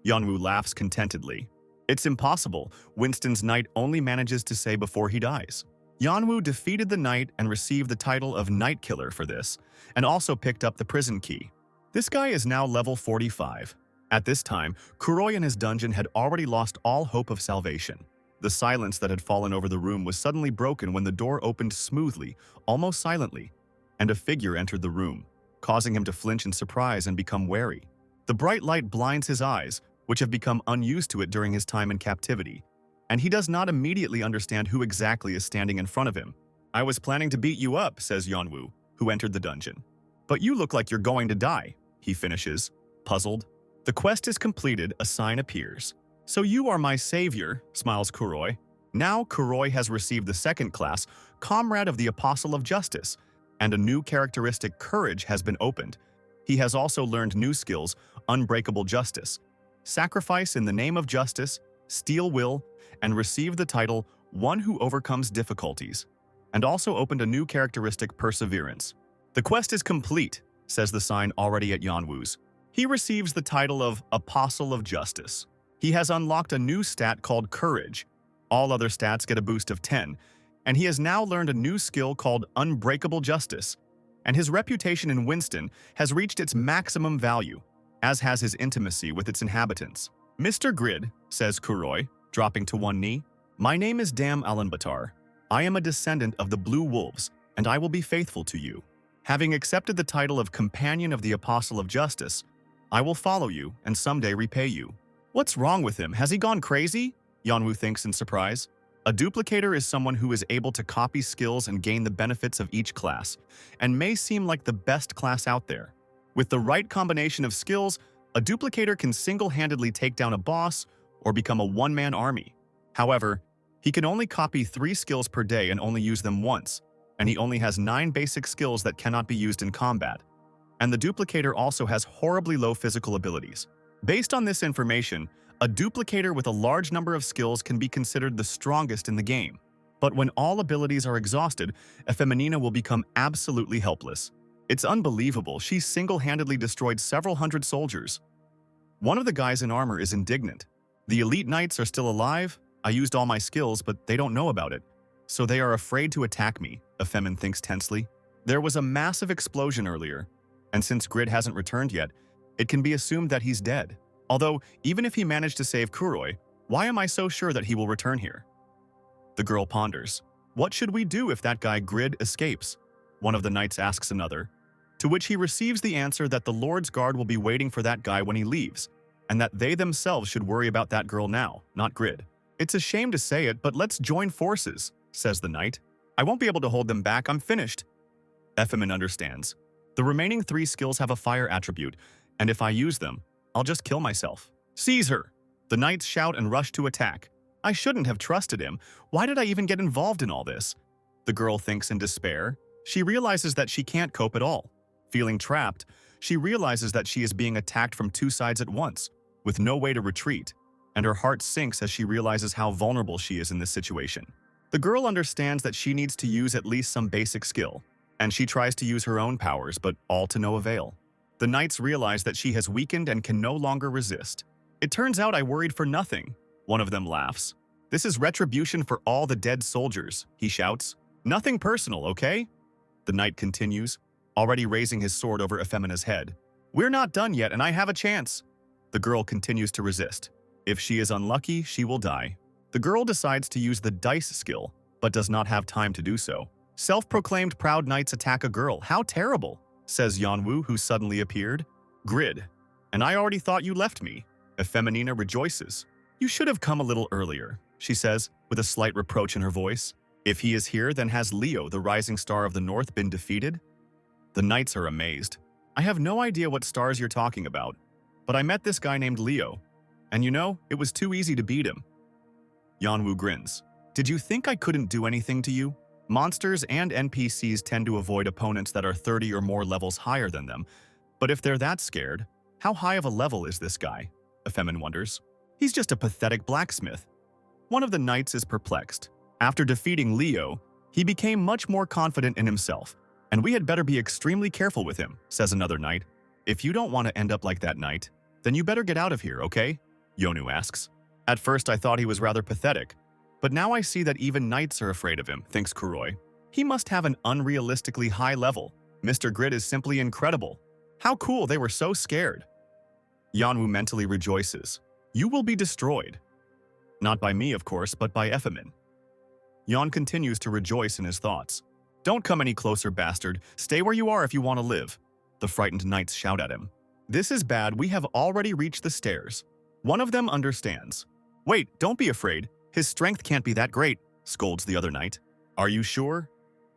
Speaker 1: Yanwu laughs contentedly. It's impossible, Winston's knight only manages to say before he dies. Yanwu defeated the knight and received the title of Night Killer for this, and also picked up the prison key. This guy is now level 45. At this time, Kuroi in his dungeon had already lost all hope of salvation. The silence that had fallen over the room was suddenly broken when the door opened smoothly, almost silently, and a figure entered the room, causing him to flinch in surprise and become wary. The bright light blinds his eyes, which have become unused to it during his time in captivity, and he does not immediately understand who exactly is standing in front of him. "I was planning to beat you up," says Yanwu, who entered the dungeon. "But you look like you're going to die," he finishes, puzzled. The quest is completed, a sign appears. "So you are my savior," smiles Kuroi. Now Kuroi has received the second class, Comrade of the Apostle of Justice, and a new characteristic, Courage, has been opened. He has also learned new skills, Unbreakable Justice, Sacrifice in the Name of Justice, Steel Will, and received the title One Who Overcomes Difficulties, and also opened a new characteristic, Perseverance. "The quest is complete," says the sign already at Yanwu's. He receives the title of Apostle of Justice. He has unlocked a new stat called Courage. All other stats get a boost of 10, and he has now learned a new skill called Unbreakable Justice. And his reputation in Winston has reached its maximum value, as has his intimacy with its inhabitants. "Mr. Grid," says Kuroi, dropping to one knee, "my name is Dam Alanbatar. I am a descendant of the Blue Wolves, and I will be faithful to you. Having accepted the title of Companion of the Apostle of Justice, I will follow you and someday repay you." What's wrong with him? Has he gone crazy? Yanwu thinks in surprise. A duplicator is someone who is able to copy skills and gain the benefits of each class, and may seem like the best class out there. With the right combination of skills, a duplicator can single-handedly take down a boss or become a one-man army. However, he can only copy 3 skills per day and only use them once, and he only has 9 basic skills that cannot be used in combat. And the duplicator also has horribly low physical abilities. Based on this information, a duplicator with a large number of skills can be considered the strongest in the game. But when all abilities are exhausted, Efeminina will become absolutely helpless. It's unbelievable, she single-handedly destroyed several hundred soldiers. One of the guys in armor is indignant. "The elite knights are still alive? I used all my skills, but they don't know about it. So they are afraid to attack me," Efemin thinks tensely. There was a massive explosion earlier, and since Grid hasn't returned yet, it can be assumed that he's dead. Although, even if he managed to save Kuroi, why am I so sure that he will return here? The girl ponders. What should we do if that guy Grid escapes? One of the knights asks another, to which he receives the answer that the Lord's Guard will be waiting for that guy when he leaves, and that they themselves should worry about that girl now, not Grid. "It's a shame to say it, but let's join forces," says the knight. "I won't be able to hold them back, I'm finished." Efemin understands. The remaining 3 skills have a fire attribute, and if I use them, I'll just kill myself. "Seize her!" The knights shout and rush to attack. I shouldn't have trusted him. Why did I even get involved in all this? The girl thinks in despair. She realizes that she can't cope at all. Feeling trapped, she realizes that she is being attacked from 2 sides at once, with no way to retreat, and her heart sinks as she realizes how vulnerable she is in this situation. The girl understands that she needs to use at least some basic skill, and she tries to use her own powers, but all to no avail. The knights realize that she has weakened and can no longer resist. "It turns out I worried for nothing," one of them laughs. "This is retribution for all the dead soldiers," he shouts. "Nothing personal, okay?" The knight continues, already raising his sword over Efemina's head. "We're not done yet, and I have a chance." The girl continues to resist. If she is unlucky, she will die. The girl decides to use the dice skill, but does not have time to do so. "Self-proclaimed proud knights attack a girl. How terrible," says Yanwu, who suddenly appeared. "Grid, and I already thought you left me." Efeminina rejoices. "You should have come a little earlier," she says, with a slight reproach in her voice. "If he is here, then has Leo, the rising star of the north, been defeated?" The knights are amazed. "I have no idea what stars you're talking about, but I met this guy named Leo, and you know, it was too easy to beat him." Yanwu grins. Did you think I couldn't do anything to you? Monsters and NPCs tend to avoid opponents that are 30 or more levels higher than them. But if they're that scared, how high of a level is this guy? Efemin wonders. He's just a pathetic blacksmith. One of the knights is perplexed. After defeating Leo, he became much more confident in himself, and we had better be extremely careful with him, says another knight. If you don't want to end up like that knight, then you better get out of here, okay? Yonu asks. At first I thought he was rather pathetic, but now I see that even knights are afraid of him, thinks Kuroi. He must have an unrealistically high level. Mr. Grid is simply incredible. How cool they were so scared. Yanwu mentally rejoices. You will be destroyed. Not by me, of course, but by Efemin. Yan continues to rejoice in his thoughts. Don't come any closer, bastard. Stay where you are if you want to live. The frightened knights shout at him. This is bad. We have already reached the stairs. One of them understands. Wait, don't be afraid. His strength can't be that great, scolds the other knight. Are you sure?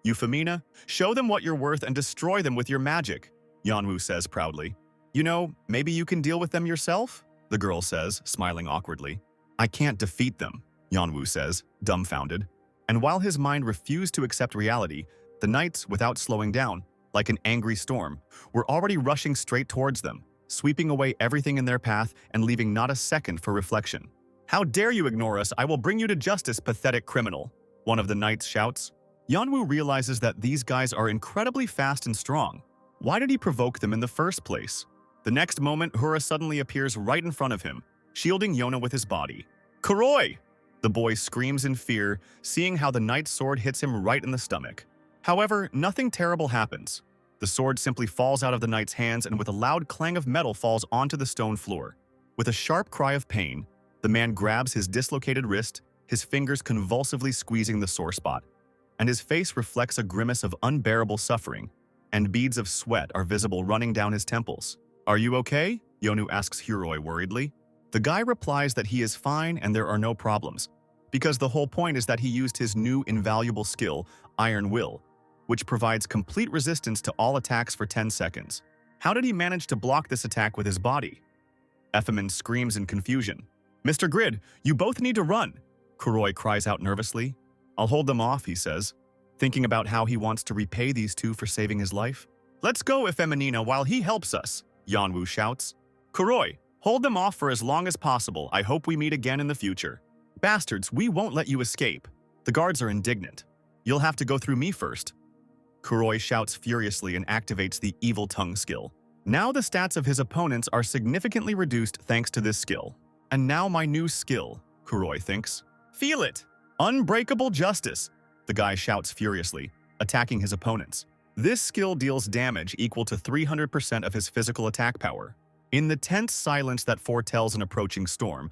Speaker 1: Euphemina, show them what you're worth and destroy them with your magic, Yanwu says proudly. You know, maybe you can deal with them yourself? The girl says, smiling awkwardly. I can't defeat them, Yanwu says, dumbfounded. And while his mind refused to accept reality, the knights, without slowing down, like an angry storm, were already rushing straight towards them, sweeping away everything in their path and leaving not a second for reflection. How dare you ignore us? I will bring you to justice, pathetic criminal, one of the knights shouts. Yanwu realizes that these guys are incredibly fast and strong. Why did he provoke them in the first place? The next moment, Hura suddenly appears right in front of him, shielding Yona with his body. Kuroi! The boy screams in fear, seeing how the knight's sword hits him right in the stomach. However, nothing terrible happens. The sword simply falls out of the knight's hands and with a loud clang of metal falls onto the stone floor. With a sharp cry of pain, the man grabs his dislocated wrist, his fingers convulsively squeezing the sore spot, and his face reflects a grimace of unbearable suffering, and beads of sweat are visible running down his temples. Are you okay? Yonu asks Huroi worriedly. The guy replies that he is fine and there are no problems, because the whole point is that he used his new invaluable skill, Iron Will, which provides complete resistance to all attacks for 10 seconds. How did he manage to block this attack with his body? Efemin screams in confusion. Mr. Grid, you both need to run, Kuroi cries out nervously. I'll hold them off, he says, thinking about how he wants to repay these two for saving his life. Let's go, Efeminina, while he helps us, Yanwu shouts. Kuroi, hold them off for as long as possible. I hope we meet again in the future. Bastards, we won't let you escape. The guards are indignant. You'll have to go through me first. Kuroi shouts furiously and activates the Evil Tongue skill. Now the stats of his opponents are significantly reduced thanks to this skill. And now my new skill, Kuroi thinks. Feel it! Unbreakable Justice! The guy shouts furiously, attacking his opponents. This skill deals damage equal to 300% of his physical attack power. In the tense silence that foretells an approaching storm,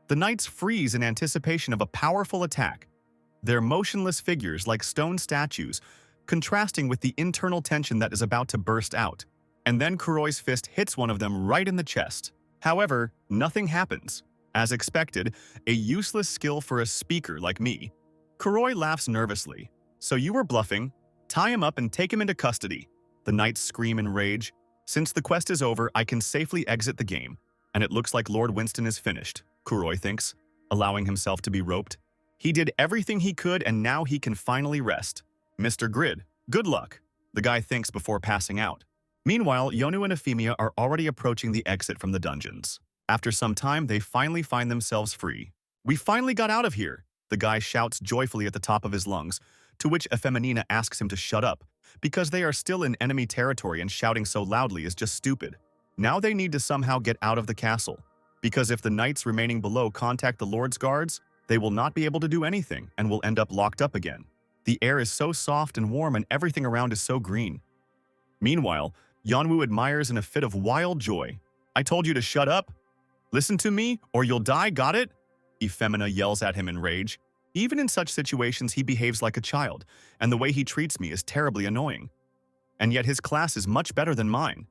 Speaker 1: the knights freeze in anticipation of a powerful attack. Their motionless figures like stone statues, contrasting with the internal tension that is about to burst out. And then Kuroi's fist hits one of them right in the chest. However, nothing happens. As expected, a useless skill for a speaker like me. Kuroi laughs nervously. So you were bluffing? Tie him up and take him into custody. The knights scream in rage. Since the quest is over, I can safely exit the game. And it looks like Lord Winston is finished, Kuroi thinks, allowing himself to be roped. He did everything he could and now he can finally rest. Mr. Grid, good luck, the guy thinks before passing out. Meanwhile, Yonu and Euphemia are already approaching the exit from the dungeons. After some time, they finally find themselves free. We finally got out of here, the guy shouts joyfully at the top of his lungs, to which Efeminina asks him to shut up, because they are still in enemy territory and shouting so loudly is just stupid. Now they need to somehow get out of the castle, because if the knights remaining below contact the Lord's guards, they will not be able to do anything and will end up locked up again. The air is so soft and warm and everything around is so green. Meanwhile, Yanwu admires in a fit of wild joy. I told you to shut up. Listen to me, or you'll die, got it? Euphemina yells at him in rage. Even in such situations, he behaves like a child, and the way he treats me is terribly annoying. And yet his class is much better than mine.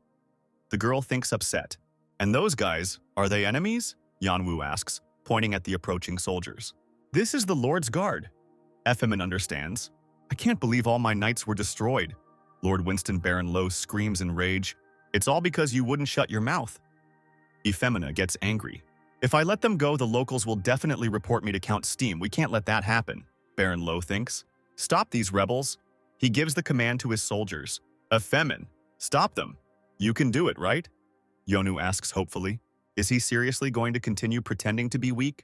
Speaker 1: The girl thinks upset. And those guys, are they enemies? Yanwu asks, pointing at the approaching soldiers. This is the Lord's Guard. Efemin understands. I can't believe all my knights were destroyed. Lord Winston Baron Lowe screams in rage. It's all because you wouldn't shut your mouth. Euphemina gets angry. If I let them go, the locals will definitely report me to Count Steam. We can't let that happen, Baron Lo thinks. Stop these rebels. He gives the command to his soldiers. Femin, stop them. You can do it, right? Yonu asks hopefully. Is he seriously going to continue pretending to be weak?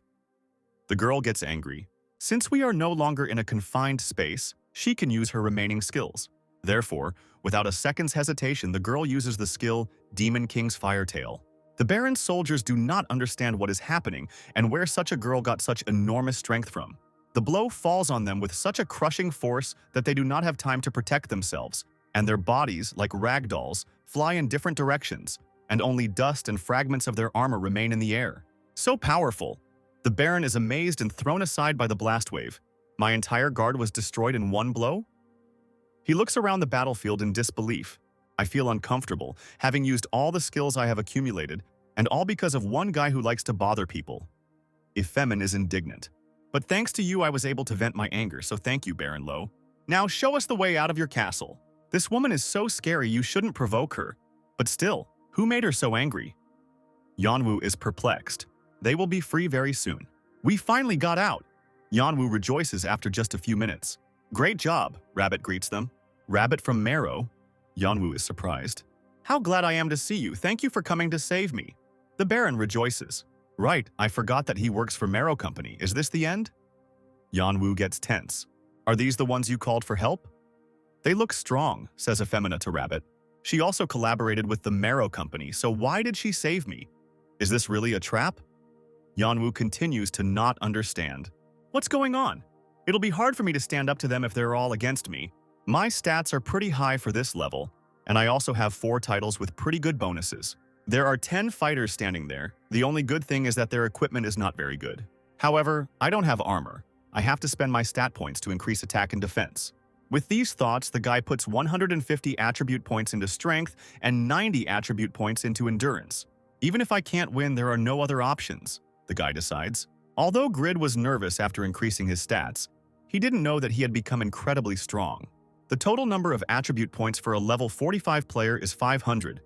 Speaker 1: The girl gets angry. Since we are no longer in a confined space, she can use her remaining skills. Therefore, without a second's hesitation, the girl uses the skill Demon King's Firetail. The Baron's soldiers do not understand what is happening and where such a girl got such enormous strength from. The blow falls on them with such a crushing force that they do not have time to protect themselves, and their bodies, like rag dolls, fly in different directions, and only dust and fragments of their armor remain in the air. So powerful! The Baron is amazed and thrown aside by the blast wave. My entire guard was destroyed in one blow? He looks around the battlefield in disbelief. I feel uncomfortable, having used all the skills I have accumulated, and all because of one guy who likes to bother people. Femin is indignant. But thanks to you, I was able to vent my anger, so thank you, Baron Lo. Now show us the way out of your castle. This woman is so scary, you shouldn't provoke her. But still, who made her so angry? Yanwu is perplexed. They will be free very soon. We finally got out. Yanwu rejoices after just a few minutes. Great job, Rabbit greets them. Rabbit from Marrow? Yanwu is surprised. How glad I am to see you. Thank you for coming to save me. The Baron rejoices. Right, I forgot that he works for Marrow Company. Is this the end? Yanwu gets tense. Are these the ones you called for help? They look strong, says Effemina to Rabbit. She also collaborated with the Marrow Company, so why did she save me? Is this really a trap? Yanwu continues to not understand. What's going on? It'll be hard for me to stand up to them if they're all against me. My stats are pretty high for this level, and I also have 4 titles with pretty good bonuses. There are 10 fighters standing there. The only good thing is that their equipment is not very good. However, I don't have armor. I have to spend my stat points to increase attack and defense. With these thoughts, the guy puts 150 attribute points into strength and 90 attribute points into endurance. Even if I can't win, there are no other options, the guy decides. Although Grid was nervous after increasing his stats, he didn't know that he had become incredibly strong. The total number of attribute points for a level 45 player is 500,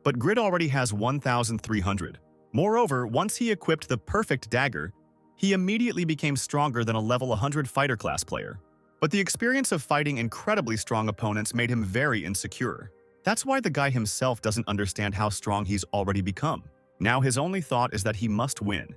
Speaker 1: but Grid already has 1,300. Moreover, once he equipped the perfect dagger, he immediately became stronger than a level 100 fighter class player. But the experience of fighting incredibly strong opponents made him very insecure. That's why the guy himself doesn't understand how strong he's already become. Now his only thought is that he must win,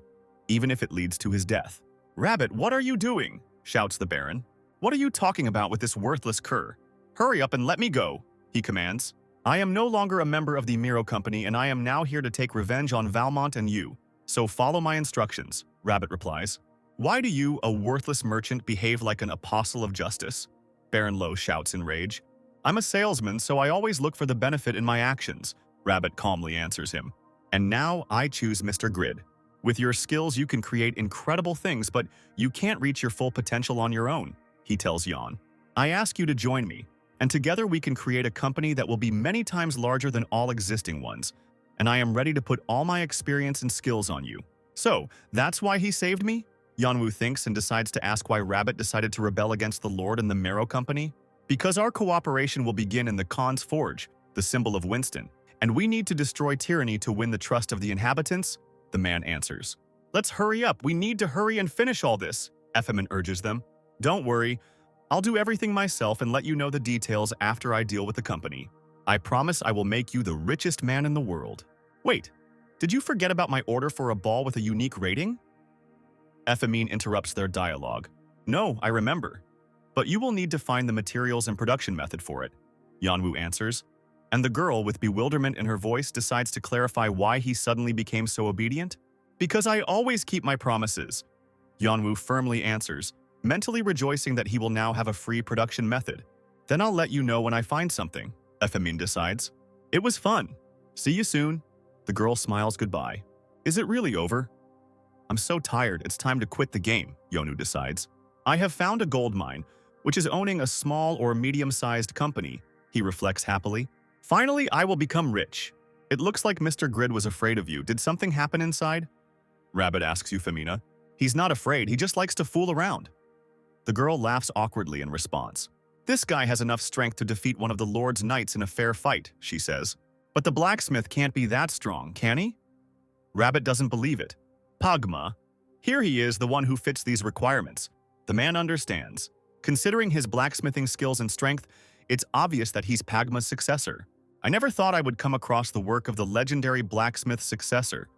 Speaker 1: even if it leads to his death. Rabbit, what are you doing? Shouts the Baron. What are you talking about with this worthless cur? Hurry up and let me go, he commands. I am no longer a member of the Miro Company, and I am now here to take revenge on Valmont and you. So follow my instructions, Rabbit replies. Why do you, a worthless merchant, behave like an apostle of justice? Baron Lo shouts in rage. I'm a salesman, so I always look for the benefit in my actions, Rabbit calmly answers him. And now I choose Mr. Grid. With your skills, you can create incredible things, but you can't reach your full potential on your own, he tells Yan. I ask you to join me, and together we can create a company that will be many times larger than all existing ones, and I am ready to put all my experience and skills on you. So, that's why he saved me? Yanwu thinks and decides to ask why Rabbit decided to rebel against the Lord and the Marrow Company. Because our cooperation will begin in the Khan's Forge, the symbol of Winston, and we need to destroy tyranny to win the trust of the inhabitants, the man answers. Let's hurry up, we need to hurry and finish all this, Effemin urges them. Don't worry, I'll do everything myself and let you know the details after I deal with the company. I promise I will make you the richest man in the world. Wait, did you forget about my order for a ball with a unique rating? Effemin interrupts their dialogue. No, I remember. But you will need to find the materials and production method for it, Yanwu answers. And the girl, with bewilderment in her voice, decides to clarify why he suddenly became so obedient. Because I always keep my promises, Yanwu firmly answers, mentally rejoicing that he will now have a free production method. Then I'll let you know when I find something, Effemin decides. It was fun. See you soon. The girl smiles goodbye. Is it really over? I'm so tired, it's time to quit the game, Yonu decides. I have found a gold mine, which is owning a small or medium-sized company, he reflects happily. Finally, I will become rich. It looks like Mr. Grid was afraid of you. Did something happen inside? Rabbit asks Euphemina. He's not afraid, he just likes to fool around. The girl laughs awkwardly in response. This guy has enough strength to defeat one of the Lord's knights in a fair fight, she says. But the blacksmith can't be that strong, can he? Rabbit doesn't believe it. Pagma. Here he is, the one who fits these requirements. The man understands. Considering his blacksmithing skills and strength, it's obvious that he's Pagma's successor. I never thought I would come across the work of the legendary blacksmith's successor,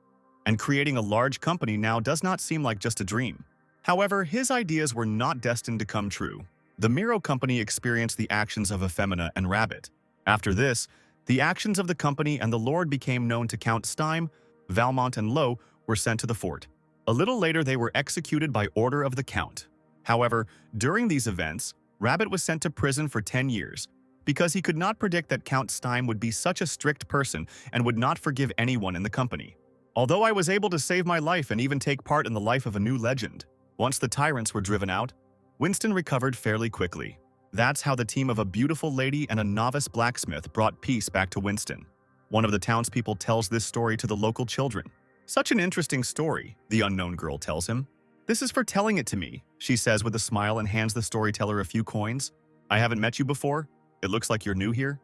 Speaker 1: and creating a large company now does not seem like just a dream. However, his ideas were not destined to come true. The Miro company experienced the actions of Effemina and Rabbit. After this, the actions of the company and the Lord became known to Count Steim, Valmont, and Lowe were sent to the fort. A little later, they were executed by order of the Count. However, during these events, Rabbit was sent to prison for 10 years because he could not predict that Count Steim would be such a strict person and would not forgive anyone in the company. Although I was able to save my life and even take part in the life of a new legend, once the tyrants were driven out, Winston recovered fairly quickly. That's how the team of a beautiful lady and a novice blacksmith brought peace back to Winston. One of the townspeople tells this story to the local children. Such an interesting story, the unknown girl tells him. This is for telling it to me, she says with a smile and hands the storyteller a few coins. I haven't met you before. It looks like you're new here.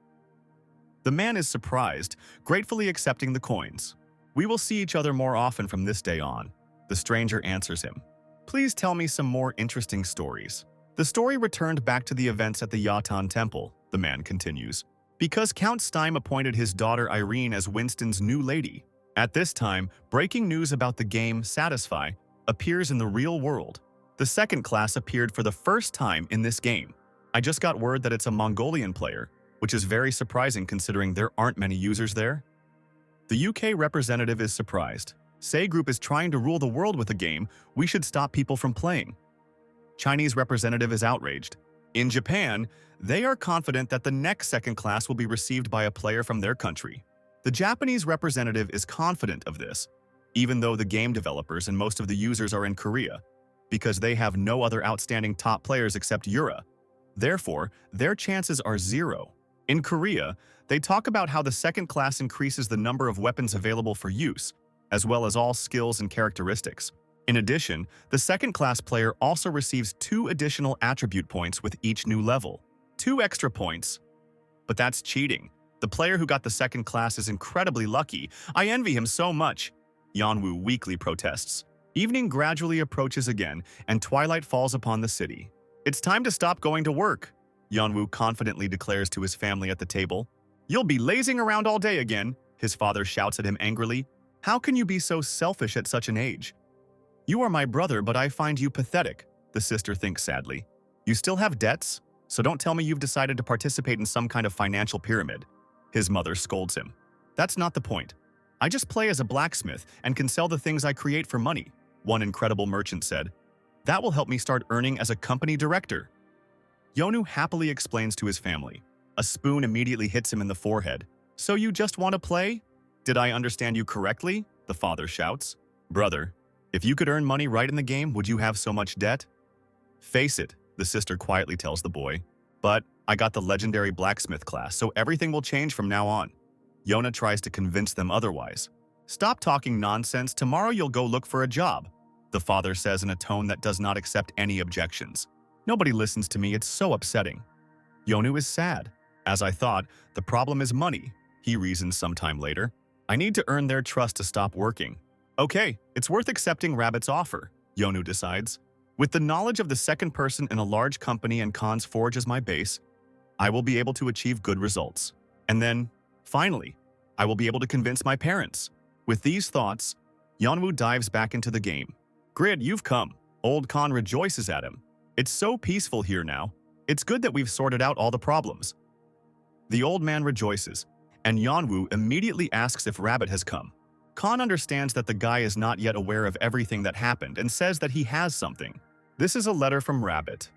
Speaker 1: The man is surprised, gratefully accepting the coins. We will see each other more often from this day on. The stranger answers him. Please tell me some more interesting stories. The story returned back to the events at the Yatan Temple, the man continues, because Count Steim appointed his daughter Irene as Winston's new lady. At this time, breaking news about the game Satisfy appears in the real world. The second class appeared for the first time in this game. I just got word that it's a Mongolian player, which is very surprising considering there aren't many users there. The UK representative is surprised. Say Group is trying to rule the world with a game we should stop people from playing. Chinese representative is outraged. In Japan, they are confident that the next second class will be received by a player from their country. The Japanese representative is confident of this, even though the game developers and most of the users are in Korea, because they have no other outstanding top players except Yura. Therefore, their chances are zero. In Korea, they talk about how the second class increases the number of weapons available for use, as well as all skills and characteristics. In addition, the second class player also receives 2 additional attribute points with each new level. 2 extra points. But that's cheating. The player who got the second class is incredibly lucky. I envy him so much. Yanwu weakly protests. Evening gradually approaches again, and twilight falls upon the city. It's time to stop going to work, Yanwu confidently declares to his family at the table. You'll be lazing around all day again, his father shouts at him angrily. How can you be so selfish at such an age? You are my brother, but I find you pathetic, the sister thinks sadly. You still have debts? So don't tell me you've decided to participate in some kind of financial pyramid. His mother scolds him. That's not the point. I just play as a blacksmith and can sell the things I create for money, one incredible merchant said. That will help me start earning as a company director. Yonu happily explains to his family. A spoon immediately hits him in the forehead. So you just want to play? Did I understand you correctly? The father shouts. Brother, if you could earn money right in the game, would you have so much debt? Face it, the sister quietly tells the boy. But I got the legendary blacksmith class, so everything will change from now on. Yona tries to convince them otherwise. Stop talking nonsense, tomorrow you'll go look for a job, the father says in a tone that does not accept any objections. Nobody listens to me, it's so upsetting. Yonu is sad. As I thought, the problem is money, he reasons sometime later. I need to earn their trust to stop working. Okay, it's worth accepting Rabbit's offer, Yonu decides. With the knowledge of the second person in a large company and Khan's Forge as my base, I will be able to achieve good results. And then, finally, I will be able to convince my parents. With these thoughts, Yanwu dives back into the game. Grid, you've come. Old Khan rejoices at him. It's so peaceful here now. It's good that we've sorted out all the problems. The old man rejoices, and Yanwu immediately asks if Rabbit has come. Khan understands that the guy is not yet aware of everything that happened and says that he has something. This is a letter from Rabbit.